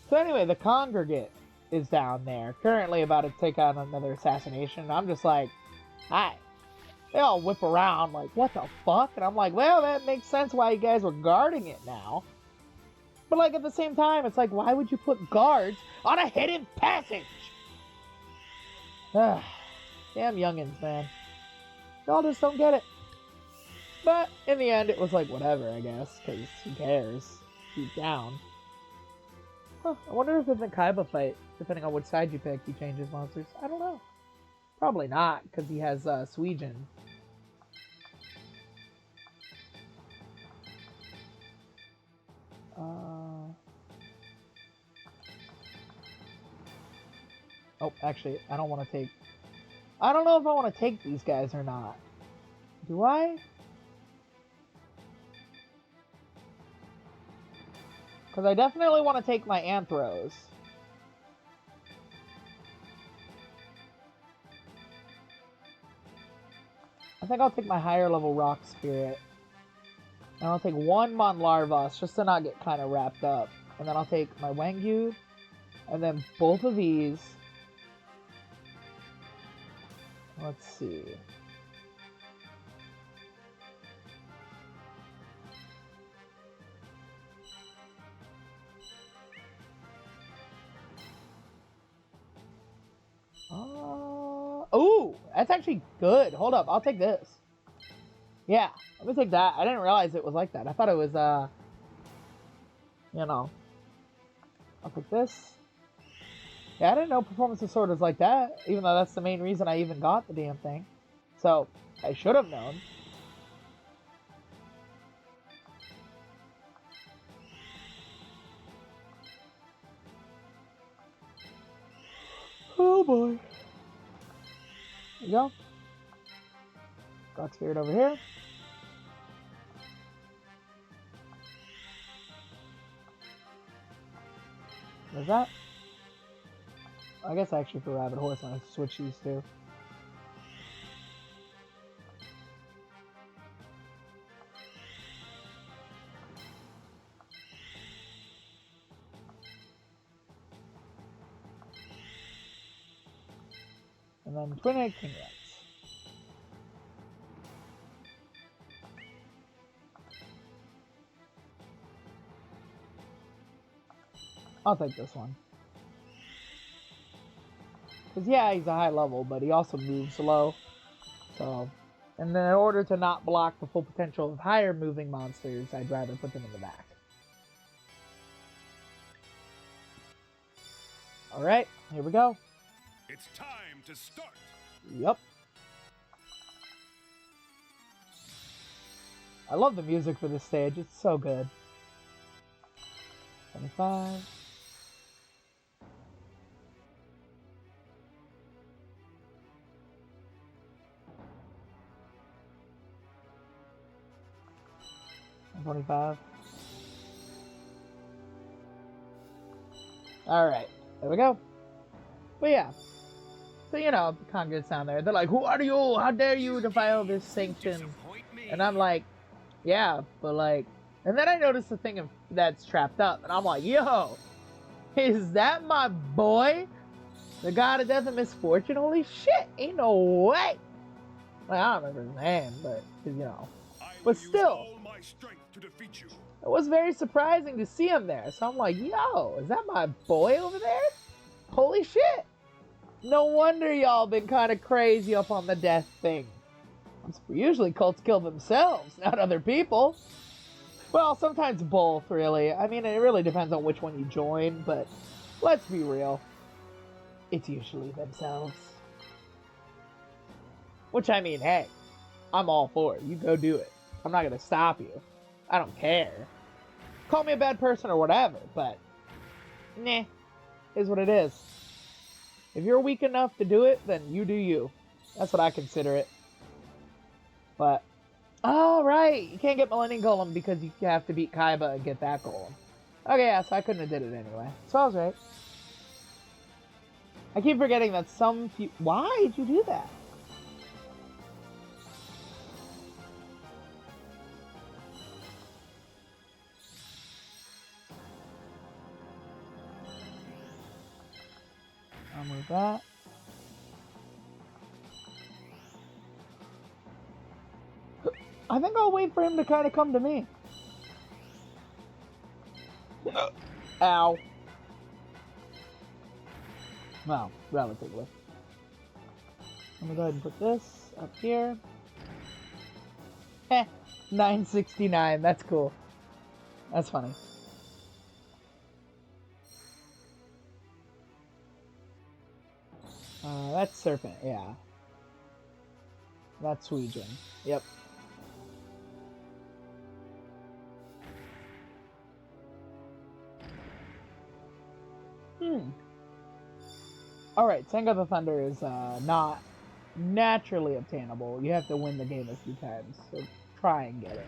So anyway, the Congregate is down there, currently about to take on another assassination. I'm just like, hi. They all whip around like, what the fuck? And I'm like, well, that makes sense why you guys were guarding it now. But like at the same time, it's like, why would you put guards on a hidden passage? Damn youngins, man. Y'all just don't get it. But in the end, it was like, whatever, I guess, because who cares? Deep down. Huh, I wonder if in the Kaiba fight, depending on which side you pick, he changes monsters. I don't know. Probably not, because he has Suijin. Oh, actually, I don't want to take... I don't know if I want to take these guys or not. Do I? Because I definitely want to take my Anthros. I think I'll take my higher level Rock Spirit. And I'll take one Mon Larvos just to not get kind of wrapped up. And then I'll take my Wangyu. And then both of these. Let's see. Oh, that's actually good. Hold up, I'll take this. Yeah, let me take that. I didn't realize it was like that. I thought it was, you know. I'll take this. Yeah, I didn't know Performance of Sword was like that, even though that's the main reason I even got the damn thing. So, I should have known. Oh boy. There you go. Rock Spirit over here. There's that. I guess actually for Rabbit Horse, I switch these two. And then Twin-Egg King Rex. I'll take this one. Because, yeah, he's a high level, but he also moves low. So, and then in order to not block the full potential of higher moving monsters, I'd rather put them in the back. Alright, here we go. It's time to start. Yep. I love the music for this stage. It's so good. 25. And 25. Alright, there we go. But yeah. So, you know, the Congress down there, they're like, who are you? How dare you defile this sanction? And I'm like, yeah, but like, and then I noticed the thing that's trapped up, and I'm like, yo, is that my boy? The god of death and misfortune? Holy shit, ain't no way. Like, I don't remember his name, but, you know. But still, it was very surprising to see him there. So I'm like, yo, is that my boy over there? Holy shit. No wonder y'all been kind of crazy up on the death thing. Usually cults kill themselves, not other people. Well, sometimes both, really. I mean, it really depends on which one you join, but let's be real. It's usually themselves. Which, I mean, hey, I'm all for it. You go do it. I'm not going to stop you. I don't care. Call me a bad person or whatever, but nah, is what it is. If you're weak enough to do it, then you do you. That's what I consider it. But, oh, right. You can't get Millennium Golem because you have to beat Kaiba and get that Golem. Okay, yeah, so I couldn't have did it anyway. So I was right. I keep forgetting that some few... Why did you do that? I'll move that. I think I'll wait for him to kind of come to me. Ow. Well, relatively. I'm gonna go ahead and put this up here. Heh, 969. That's cool. That's funny. That's Serpent, yeah. That's Suijin. Yep. Alright, Senga the Thunder is not naturally obtainable. You have to win the game a few times, so try and get it.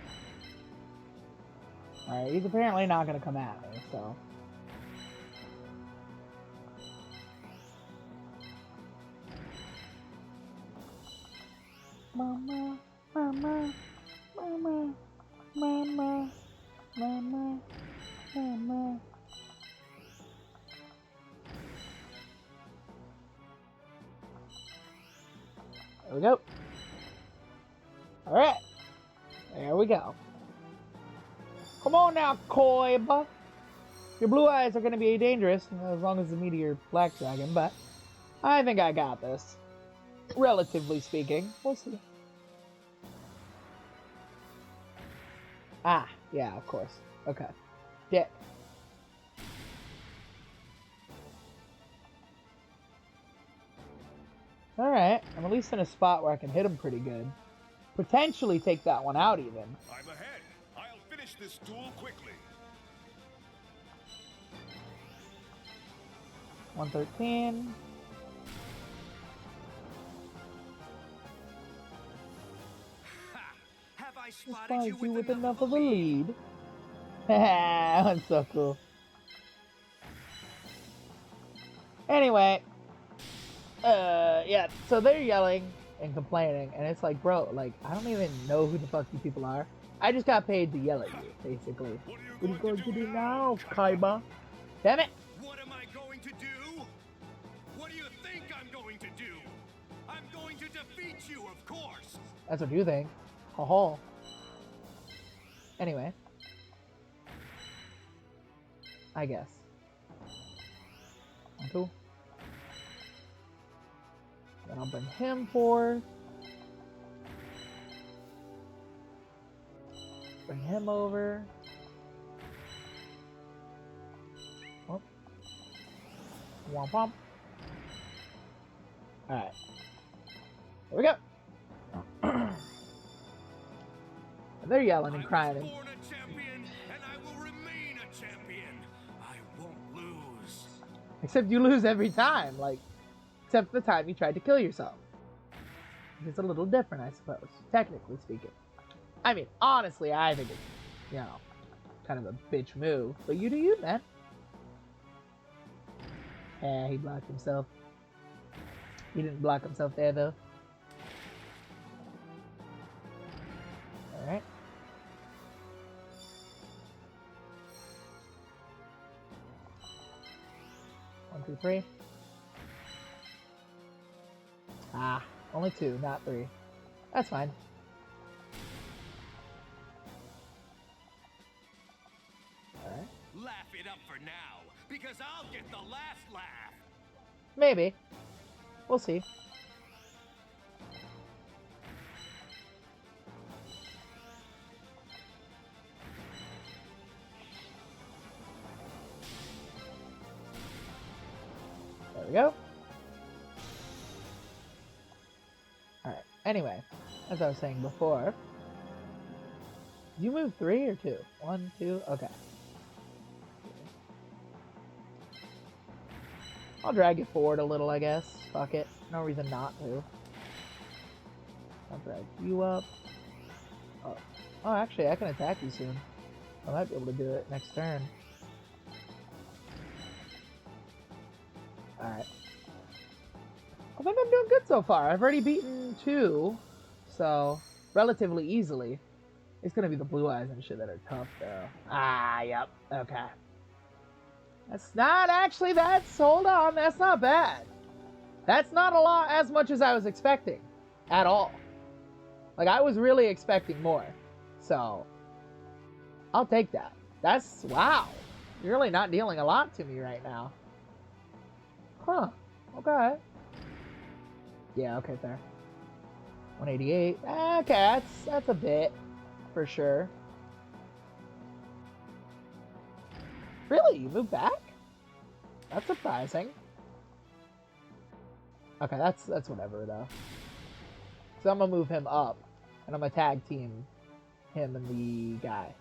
Alright, he's apparently not going to come at me, so... Mama, mama, mama, mama, mama, mama. There we go. Alright. There we go. Come on now, Koiba. Your blue eyes are going to be dangerous as long as the meteor black dragon, but I think I got this. Relatively speaking. We'll see. Ah, yeah, of course. Okay. Dick. Alright, I'm at least in a spot where I can hit him pretty good. Potentially take that one out even. I'm ahead. I'll finish this duel quickly. 113. Have I spotted Spotted you you with with enough enough of a lead. That one's so cool. Anyway, Yeah, so they're yelling and complaining, and it's like, bro, like, I don't even know who the fuck you people are. I just got paid to yell at you, basically. What are you going to do now, Kaiba? Damn it! What am I going to do? What do you think I'm going to do? I'm going to defeat you, of course. That's what you think. Ho ho. Anyway. I guess. 1, 2. Then I'll bring him forth. Bring him over. Oh. Womp womp. Alright. Here we go. And they're yelling and crying. I was born a champion, and I will remain a champion. I won't lose. Except you lose every time, like, except the time you tried to kill yourself. It's a little different, I suppose, technically speaking. I mean, honestly, I think it's, you know, kind of a bitch move, but you do you, man. Yeah, he blocked himself. He didn't block himself there, though. Alright. One, two, three. Ah, only 2, not 3. That's fine. Alright. Laugh it up for now, because I'll get the last laugh. Maybe. We'll see. There we go. Alright, anyway, as I was saying before, you move 3 or 2? 1, 2, okay. I'll drag you forward a little, I guess. Fuck it. No reason not to. I'll drag you up. Oh, oh actually, I can attack you soon. I might be able to do it next turn. Alright. I think I'm doing good so far. I've already beaten 2, so relatively easily. It's gonna be the blue eyes and shit that are tough, though. Ah, yep. Okay. That's not actually, hold on, that's not bad. That's not a lot as much as I was expecting. At all. Like, I was really expecting more. So, I'll take that. That's, wow. You're really not dealing a lot to me right now. Huh. Okay. Yeah, okay, fair. 188. Okay, that's a bit. For sure. Really? You moved back? That's surprising. Okay, that's whatever, though. So I'm gonna move him up. And I'm gonna tag team him and the guy.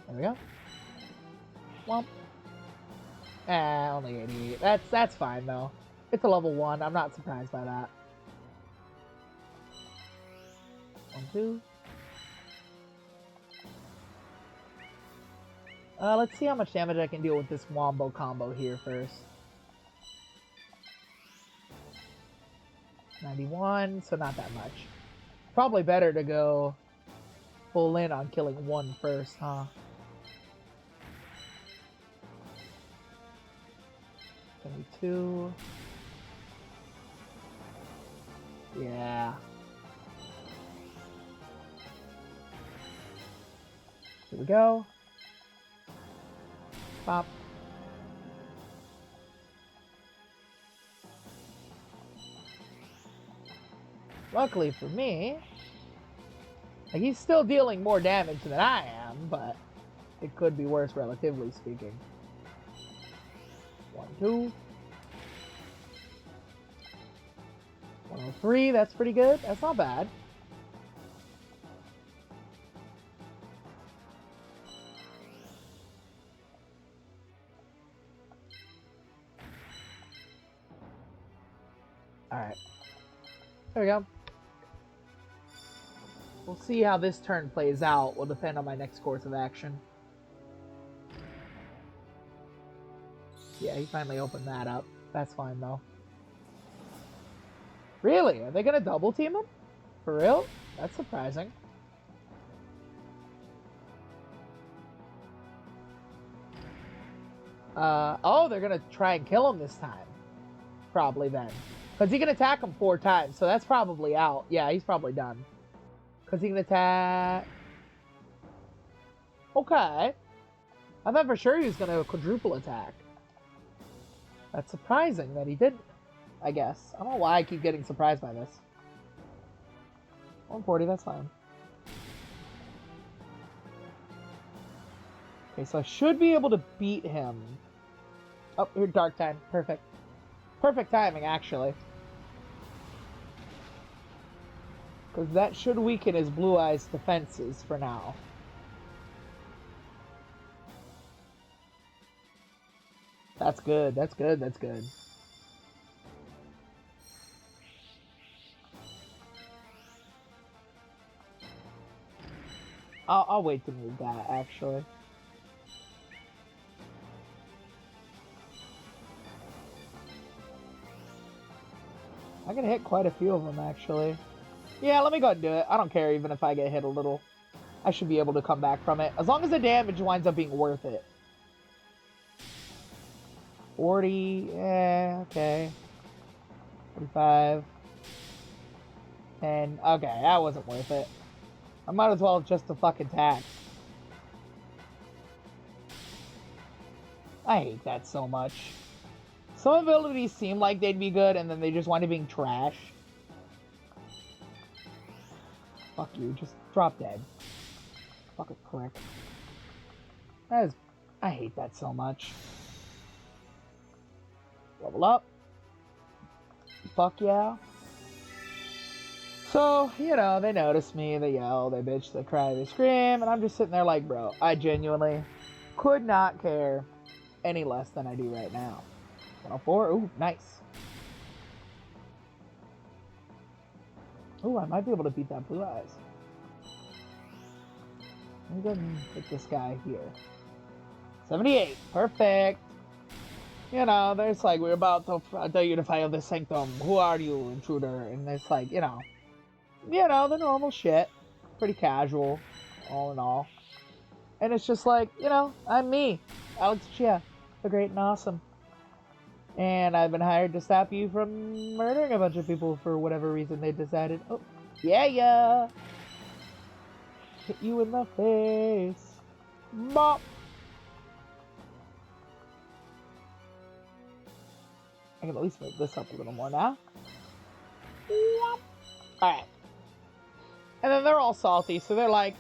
There we go. Womp. Only 88. That's fine, though. It's a level 1. I'm not surprised by that. 1, 2. Let's see how much damage I can deal with this Wombo combo here first. 91, so not that much. Probably better to go full in on killing 1 first, huh? 72. Yeah. Here we go. Pop. Luckily for me, like, he's still dealing more damage than I am, but it could be worse relatively speaking. 1, 2. 103, that's pretty good. That's not bad. Alright. There we go. We'll see how this turn plays out. Will depend on my next course of action. Yeah, he finally opened that up. That's fine, though. Really? Are they gonna double team him? For real? That's surprising. Oh, they're gonna try and kill him this time. Probably then. Because he can attack him 4 times, so that's probably out. Yeah, he's probably done. Because he can attack... Okay. I thought for sure he was gonna quadruple attack. That's surprising that he didn't, I guess. I don't know why I keep getting surprised by this. 140, that's fine. Okay, so I should be able to beat him. Oh, here, Dark Time. Perfect. Perfect timing, actually. Because that should weaken his Blue Eyes defenses for now. That's good, that's good, that's good. I'll wait to move that, actually. I can hit quite a few of them, actually. Yeah, let me go ahead and do it. I don't care even if I get hit a little. I should be able to come back from it. As long as the damage winds up being worth it. 40, yeah, okay. 45. 10, okay, that wasn't worth it. I might as well just a fucking tax. I hate that so much. Some abilities seem like they'd be good, and then they just wind up being trash. Fuck you, just drop dead. Fucking prick. That is... I hate that so much. Level up. Fuck yeah. So, you know, they notice me, they yell, they bitch, they cry, they scream, and I'm just sitting there like, bro, I genuinely could not care any less than I do right now. 104, ooh, nice. Ooh, I might be able to beat that Blue Eyes. Let me go ahead and hit this guy here. 78, perfect. You know, there's like, we're about to tell you to file the sanctum. Who are you, intruder? And it's like, you know, the normal shit. Pretty casual, all in all. And it's just like, you know, I'm me, Alex Chia, the great and awesome. And I've been hired to stop you from murdering a bunch of people for whatever reason they decided. Oh, yeah. Hit you in the face. Bop. I can at least move this up a little more now. Alright. And then they're all salty, so they're like,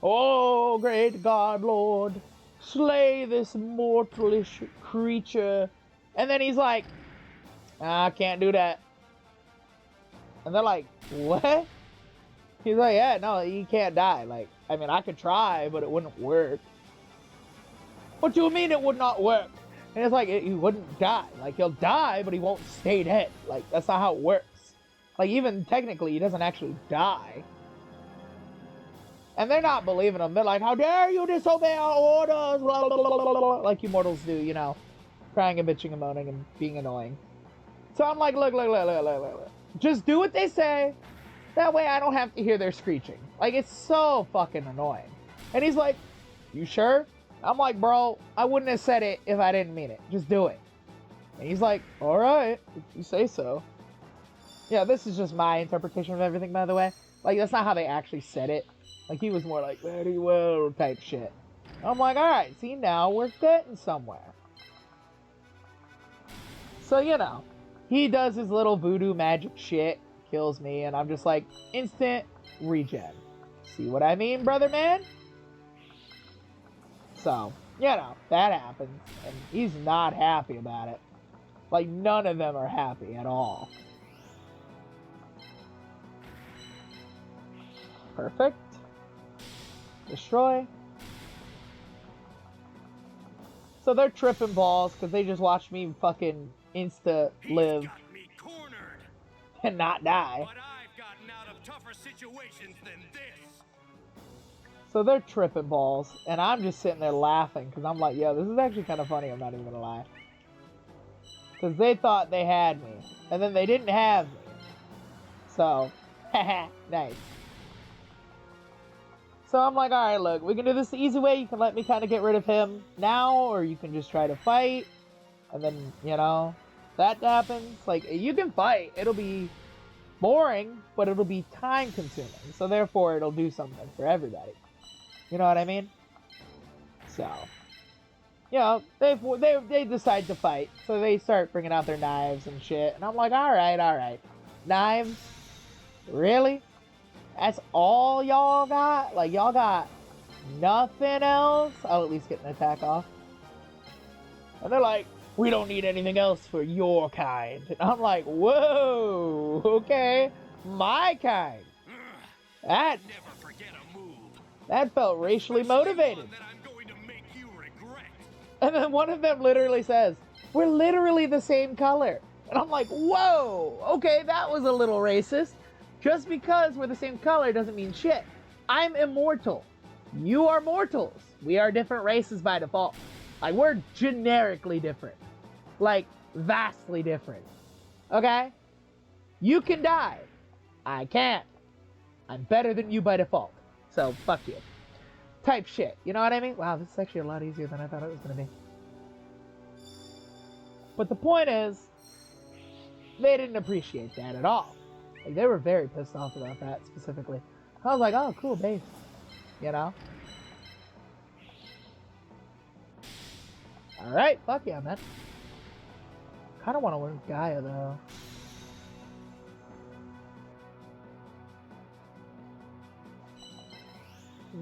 oh, great God, Lord, slay this mortalish creature. And then he's like, I can't do that. And they're like, what? He's like, yeah, no, you can't die. Like, I mean, I could try, but it wouldn't work. What do you mean it would not work? And it's like, he wouldn't die. Like, he'll die, but he won't stay dead. Like, that's not how it works. Like, even technically, he doesn't actually die. And they're not believing him. They're like, how dare you disobey our orders? Blah, blah, blah, blah, blah, like you mortals do, you know. Crying and bitching and moaning and being annoying. So I'm like, look. Just do what they say. That way I don't have to hear their screeching. Like, it's so fucking annoying. And he's like, you sure? I'm like, bro, I wouldn't have said it if I didn't mean it. Just do it. And he's like, alright, if you say so. Yeah, this is just my interpretation of everything, by the way. Like, that's not how they actually said it. Like, he was more like, very well type shit. I'm like, alright, see, now we're getting somewhere. So, you know, he does his little voodoo magic shit, kills me, and I'm just like, instant regen. See what I mean, brother man? So, you know, that happens, and he's not happy about it. Like, none of them are happy at all. Perfect. Destroy. So they're tripping balls because they just watched me fucking insta-live and not die. But I've gotten out of tougher situations than this. So they're tripping balls, and I'm just sitting there laughing because I'm like, yo, this is actually kind of funny, I'm not even gonna lie. Because they thought they had me. And then they didn't have me. So, haha, nice. So I'm like, alright, look, we can do this the easy way. You can let me kind of get rid of him now, or you can just try to fight. And then, you know, that happens. Like, you can fight. It'll be boring, but it'll be time consuming. So therefore, it'll do something for everybody. You know what I mean? So, you know, they decide to fight. So they start bringing out their knives and shit. And I'm like, alright. Knives? Really? That's all y'all got? Like, y'all got nothing else? I'll at least get an attack off. And they're like, we don't need anything else for your kind. And I'm like, whoa, okay, my kind. That Never forget a move. that felt racially motivated. That I'm going to make you regret. And then one of them literally says, we're literally the same color. And I'm like, whoa, okay, that was a little racist. Just because we're the same color doesn't mean shit. I'm immortal. You are mortals. We are different races by default. Like, we're generically different. Like, vastly different. Okay? You can die. I can't. I'm better than you by default. So, fuck you. Type shit. You know what I mean? Wow, this is actually a lot easier than I thought it was going to be. But the point is, they didn't appreciate that at all. Like, they were very pissed off about that specifically. I was like, oh, cool base. You know? Alright, fuck yeah, man. Kind of want to win Gaia, though.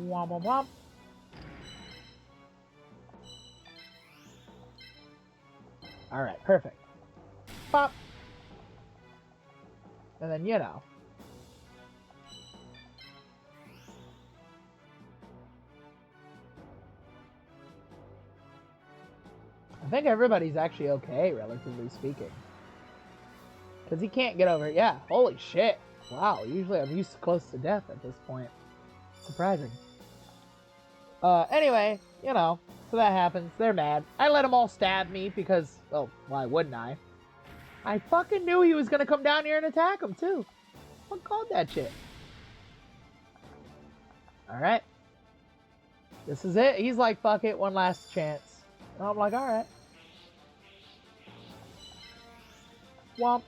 Womp womp womp. Alright, perfect. Pop. And then, you know. I think everybody's actually okay, relatively speaking. Because he can't get over it. Yeah, holy shit. Wow, usually I'm used to close to death at this point. Surprising. Anyway, you know, so that happens. They're mad. I let them all stab me because, oh, why wouldn't I? I fucking knew he was gonna come down here and attack him, too. What called that shit? Alright. This is it. He's like, fuck it, one last chance. And I'm like, alright. Womp.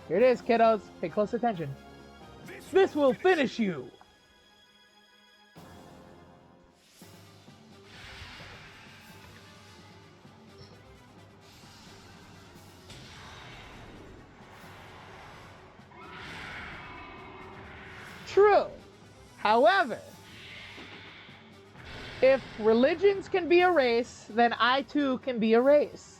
Here it is, kiddos. Pay close attention. This will finish you! True. However, if religions can be a race, then I too can be a race.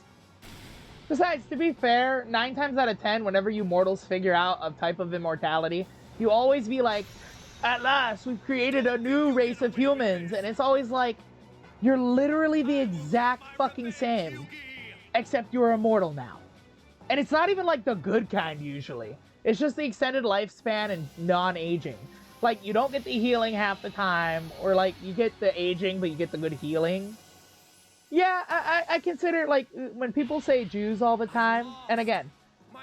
Besides, to be fair, 9 times out of 10, whenever you mortals figure out a type of immortality, you always be like, at last, we've created a new race of humans. And it's always like, you're literally the exact fucking same, except you're immortal now. And it's not even like the good kind usually. It's just the extended lifespan and non-aging. Like, you don't get the healing half the time, or like, you get the aging, but you get the good healing. Yeah, I consider, like, when people say Jews all the time, and again,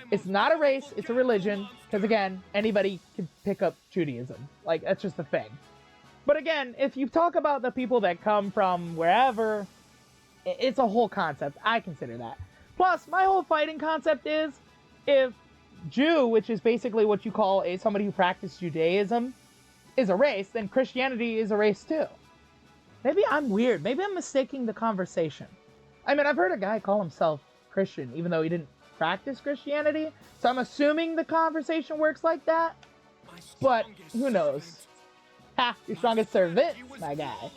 it's not a race, it's a religion, because again, anybody can pick up Judaism. Like, that's just a thing. But again, if you talk about the people that come from wherever, it's a whole concept. I consider that. Plus, my whole fighting concept is, if Jew, which is basically what you call somebody who practiced Judaism, is a race, then Christianity is a race too. Maybe I'm weird. Maybe I'm mistaking the conversation. I mean, I've heard a guy call himself Christian, even though he didn't practice Christianity. So I'm assuming the conversation works like that. But who knows? Ha! Your strongest servant, my guy.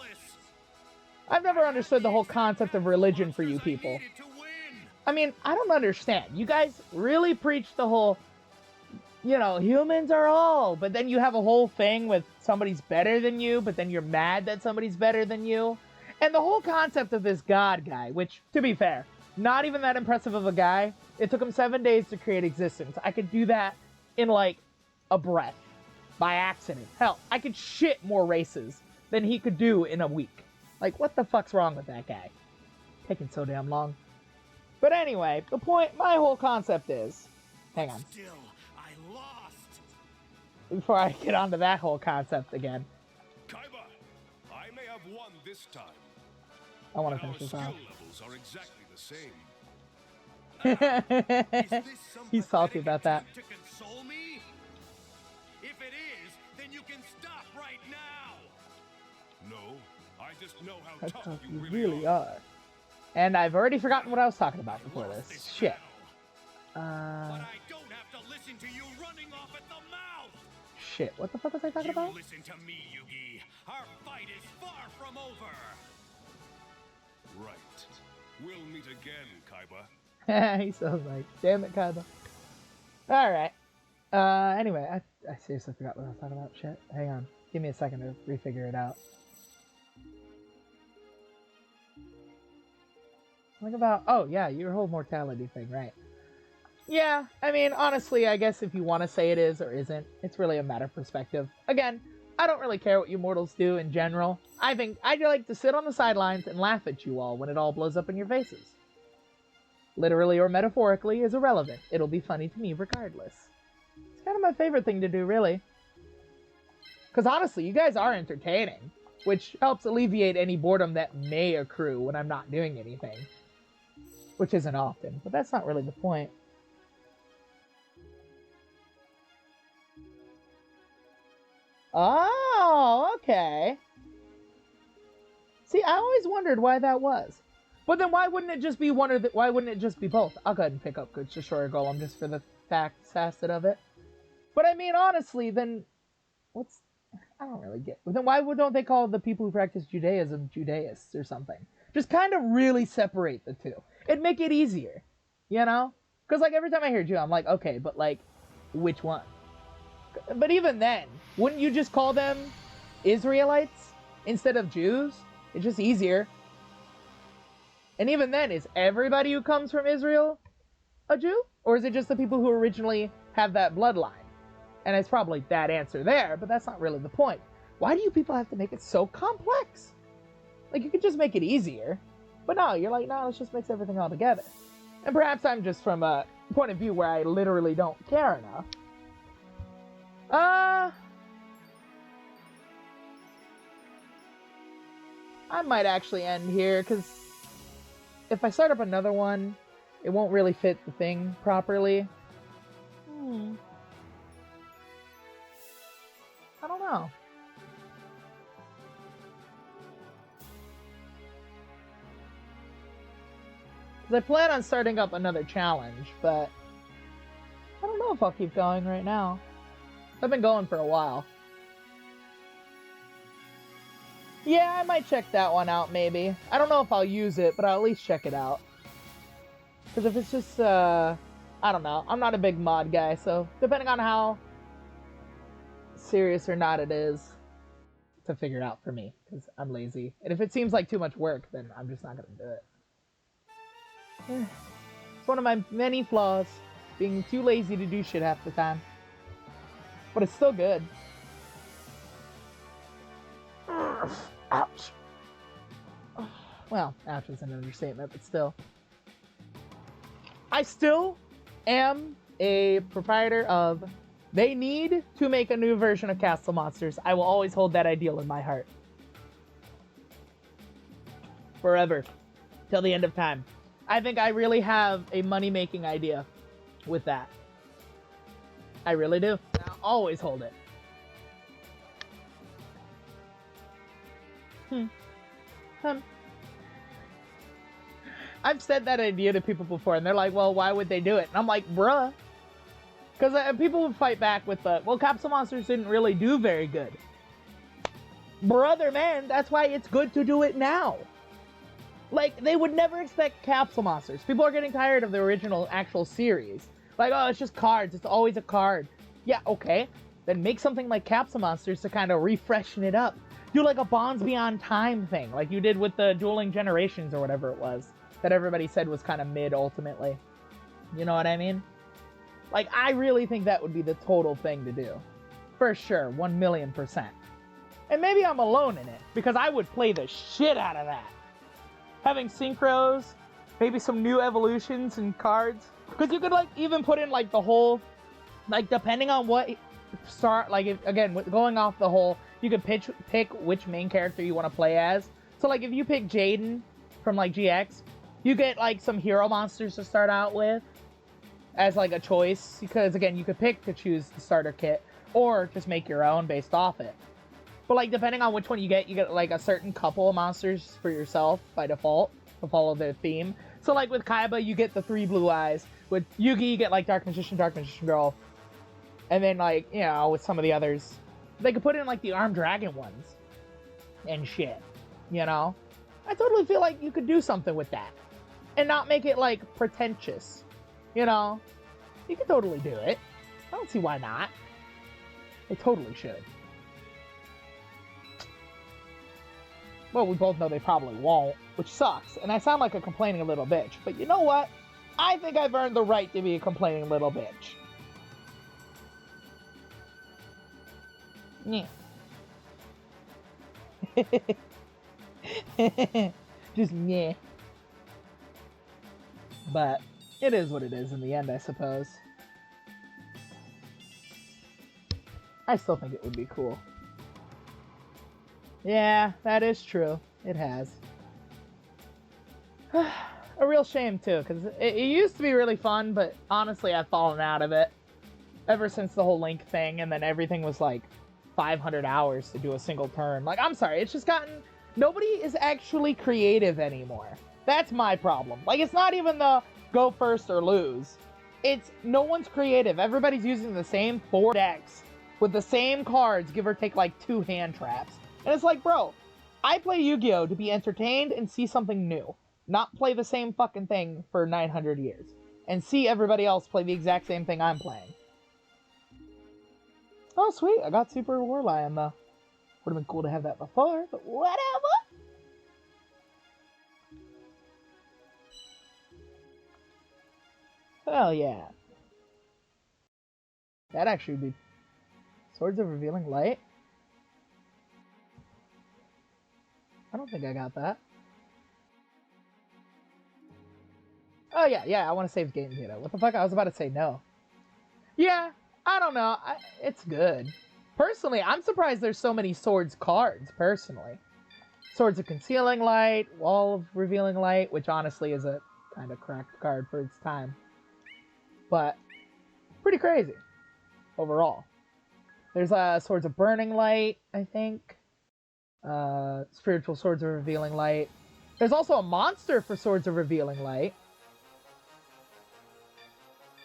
I've never understood the whole concept of religion for you people. I mean, I don't understand. You guys really preach the whole, you know, humans are all, but then you have a whole thing with somebody's better than you, but then you're mad that somebody's better than you. And the whole concept of this God guy, which, to be fair, not even that impressive of a guy. It took him 7 days to create existence. I could do that in, like, a breath. By accident. Hell, I could shit more races than he could do in a week. Like, what the fuck's wrong with that guy? Taking so damn long. But anyway, my whole concept is... Hang on. Still, I lost. Before I get onto that whole concept again. Kaiba, I may have won this time. I want to But our finish this skill off. levels are exactly the same. Is this some He's salty pathetic about that. attempt to console me? If it is, then you can stop right now. No, I just know how How tough tough you you really really are. are. And I've already forgotten what I was talking about before Lost this. this Shit. battle, but I don't have to listen to you running off at the mouth. Shit. What the fuck was I talking You about? listen to me, Yugi. Our fight is far from over. Right. We'll meet again, Kaiba. He sounds like, damn it, Kaiba. Alright. Anyway, I seriously forgot what I was talking about. Shit. Hang on. Give me a second to refigure it out. Think about, oh yeah, your whole mortality thing, right? Yeah, I mean, honestly, I guess if you want to say it is or isn't, it's really a matter of perspective. Again, I don't really care what you mortals do in general. I think I'd like to sit on the sidelines and laugh at you all when it all blows up in your faces. Literally or metaphorically is irrelevant. It'll be funny to me regardless. It's kind of my favorite thing to do, really. Because honestly, you guys are entertaining, which helps alleviate any boredom that may accrue when I'm not doing anything. Which isn't often, but that's not really the point. Oh, okay. See, I always wondered why that was. But then why wouldn't it just be one or the, why wouldn't it just be both? I'll go ahead and pick up Good Destroyer Golem just for the facet of it. But I mean, honestly, then what's... I don't really get... Then why don't they call the people who practice Judaism Judaists or something? Just kind of really separate the two. It'd make it easier, you know? Because, like, every time I hear Jew, I'm like, okay, but, like, which one? But even then, wouldn't you just call them Israelites instead of Jews? It's just easier. And even then, is everybody who comes from Israel a Jew? Or is it just the people who originally have that bloodline? And it's probably that answer there, but that's not really the point. Why do you people have to make it so complex? Like, you could just make it easier. But no, you're like, no, let's just mix everything all together. And perhaps I'm just from a point of view where I literally don't care enough. I might actually end here, because if I start up another one, it won't really fit the thing properly. I don't know. Because I plan on starting up another challenge, but I don't know if I'll keep going right now. I've been going for a while. Yeah, I might check that one out, maybe. I don't know if I'll use it, but I'll at least check it out. Because if it's just, I don't know. I'm not a big mod guy, so depending on how serious or not it is, to figure it out for me, because I'm lazy. And if it seems like too much work, then I'm just not going to do it. It's one of my many flaws, being too lazy to do shit half the time. But it's still good. Ouch. Well, ouch is an understatement, but still. I still am a proprietor of... They need to make a new version of Castle Monsters. I will always hold that ideal in my heart. Forever. Till the end of time. I think I really have a money-making idea with that. I really do. I'll always hold it. I've said that idea to people before, and they're like, well, why would they do it? And I'm like, bruh. Because people would fight back with the, well, Capsule Monsters didn't really do very good. Brother, man, that's why it's good to do it now. Like, they would never expect Capsule Monsters. People are getting tired of the original actual series. Like, oh, it's just cards. It's always a card. Yeah, okay. Then make something like Capsule Monsters to kind of refreshen it up. Do like a Bonds Beyond Time thing, like you did with the Dueling Generations or whatever it was, that everybody said was kind of mid ultimately. You know what I mean? Like, I really think that would be the total thing to do. For sure, 1,000,000%. And maybe I'm alone in it, because I would play the shit out of that. Having synchros, maybe some new evolutions and cards. Because you could, like, even put in, like, the whole, like, depending on what start, like, if, again, going off the whole, you could pick which main character you want to play as. So, like, if you pick Jaden from, like, GX, you get, like, some hero monsters to start out with as, like, a choice. Because, again, you could pick to choose the starter kit, or just make your own based off it. But, like, depending on which one you get, like, a certain couple of monsters for yourself by default to follow their theme. So, like, with Kaiba, you get the 3 blue eyes. With Yugi, you get, like, Dark Magician Girl. And then, like, you know, with some of the others, they could put in, like, the Armed Dragon ones and shit, you know? I totally feel like you could do something with that and not make it, like, pretentious, you know? You could totally do it. I don't see why not. They totally should. Well, we both know they probably won't, which sucks, and I sound like a complaining little bitch. But you know what? I think I've earned the right to be a complaining little bitch. Yeah. Just yeah. But it is what it is in the end, I suppose. I still think it would be cool. Yeah, that is true. It has. A real shame, too, because it used to be really fun, but honestly, I've fallen out of it. Ever since the whole Link thing, and then everything was like 500 hours to do a single turn. Like, I'm sorry, it's just gotten... Nobody is actually creative anymore. That's my problem. Like, it's not even the go first or lose. It's no one's creative. Everybody's using the same 4 decks with the same cards, give or take like 2 hand traps. And it's like, bro, I play Yu-Gi-Oh! To be entertained and see something new. Not play the same fucking thing for 900 years. And see everybody else play the exact same thing I'm playing. Oh, sweet. I got Super War Lion, though. Would have been cool to have that before, but whatever. Hell yeah. That actually would be... Swords of Revealing Light? I don't think I got that. Oh, yeah, I want to save game data. What the fuck? I was about to say no. Yeah, I don't know. It's good. Personally, I'm surprised there's so many Swords cards, personally. Swords of Concealing Light, Wall of Revealing Light, which honestly is a kind of cracked card for its time. But, pretty crazy, overall. There's Swords of Burning Light, I think. Spiritual Swords of Revealing Light. There's also a monster for Swords of Revealing Light.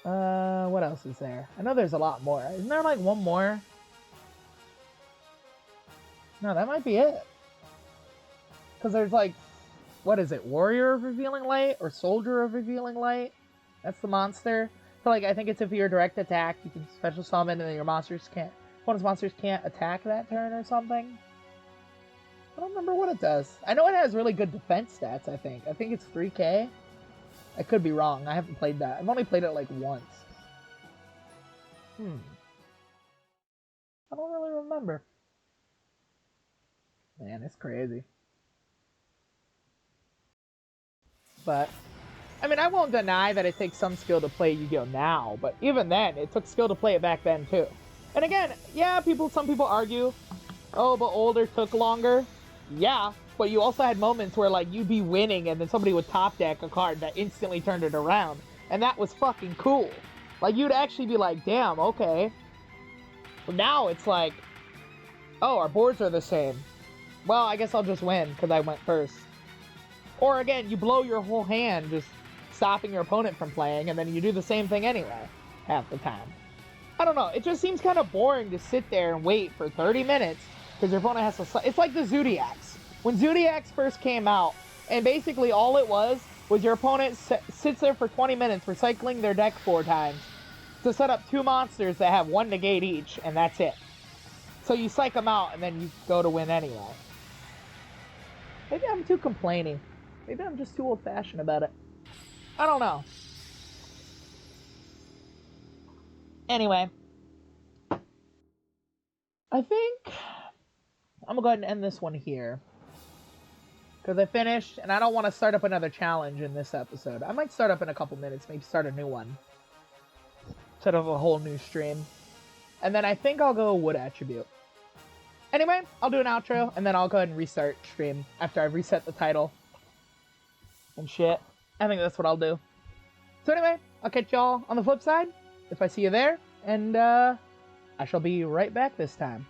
What else is there? I know there's a lot more. Isn't there like one more? No, that might be it. Because there's like, what is it? Warrior of Revealing Light or Soldier of Revealing Light? That's the monster. So like, I think it's if you're direct attack, you can special summon and then your monsters can't, opponent's monsters can't attack that turn or something. I don't remember what it does. I know it has really good defense stats, I think. I think it's 3k. I could be wrong. I haven't played that. I've only played it like once. I don't really remember. Man, it's crazy. But, I mean, I won't deny that it takes some skill to play Yu-Gi-Oh! Now, but even then, it took skill to play it back then, too. And again, yeah, some people argue, oh, but older took longer. Yeah, but you also had moments where, like, you'd be winning and then somebody would top deck a card that instantly turned it around. And that was fucking cool. Like, you'd actually be like, damn, okay. But now it's like, oh, our boards are the same. Well, I guess I'll just win because I went first. Or again, you blow your whole hand just stopping your opponent from playing, and then you do the same thing anyway, half the time. I don't know, it just seems kind of boring to sit there and wait for 30 minutes because your opponent has to... It's like the Zodiacs. When Zodiacs first came out, and basically all it was your opponent sits there for 20 minutes recycling their deck 4 times to set up 2 monsters that have 1 negate each, and that's it. So you psych them out, and then you go to win anyway. Maybe I'm too complaining. Maybe I'm just too old-fashioned about it. I don't know. Anyway. I think I'm gonna go ahead and end this one here. Because I finished, and I don't want to start up another challenge in this episode. I might start up in a couple minutes, maybe start a new one. Instead of a whole new stream. And then I think I'll go Wood Attribute. Anyway, I'll do an outro, and then I'll go ahead and restart stream after I've reset the title. And shit. I think that's what I'll do. So anyway, I'll catch y'all on the flip side, if I see you there. And I shall be right back this time.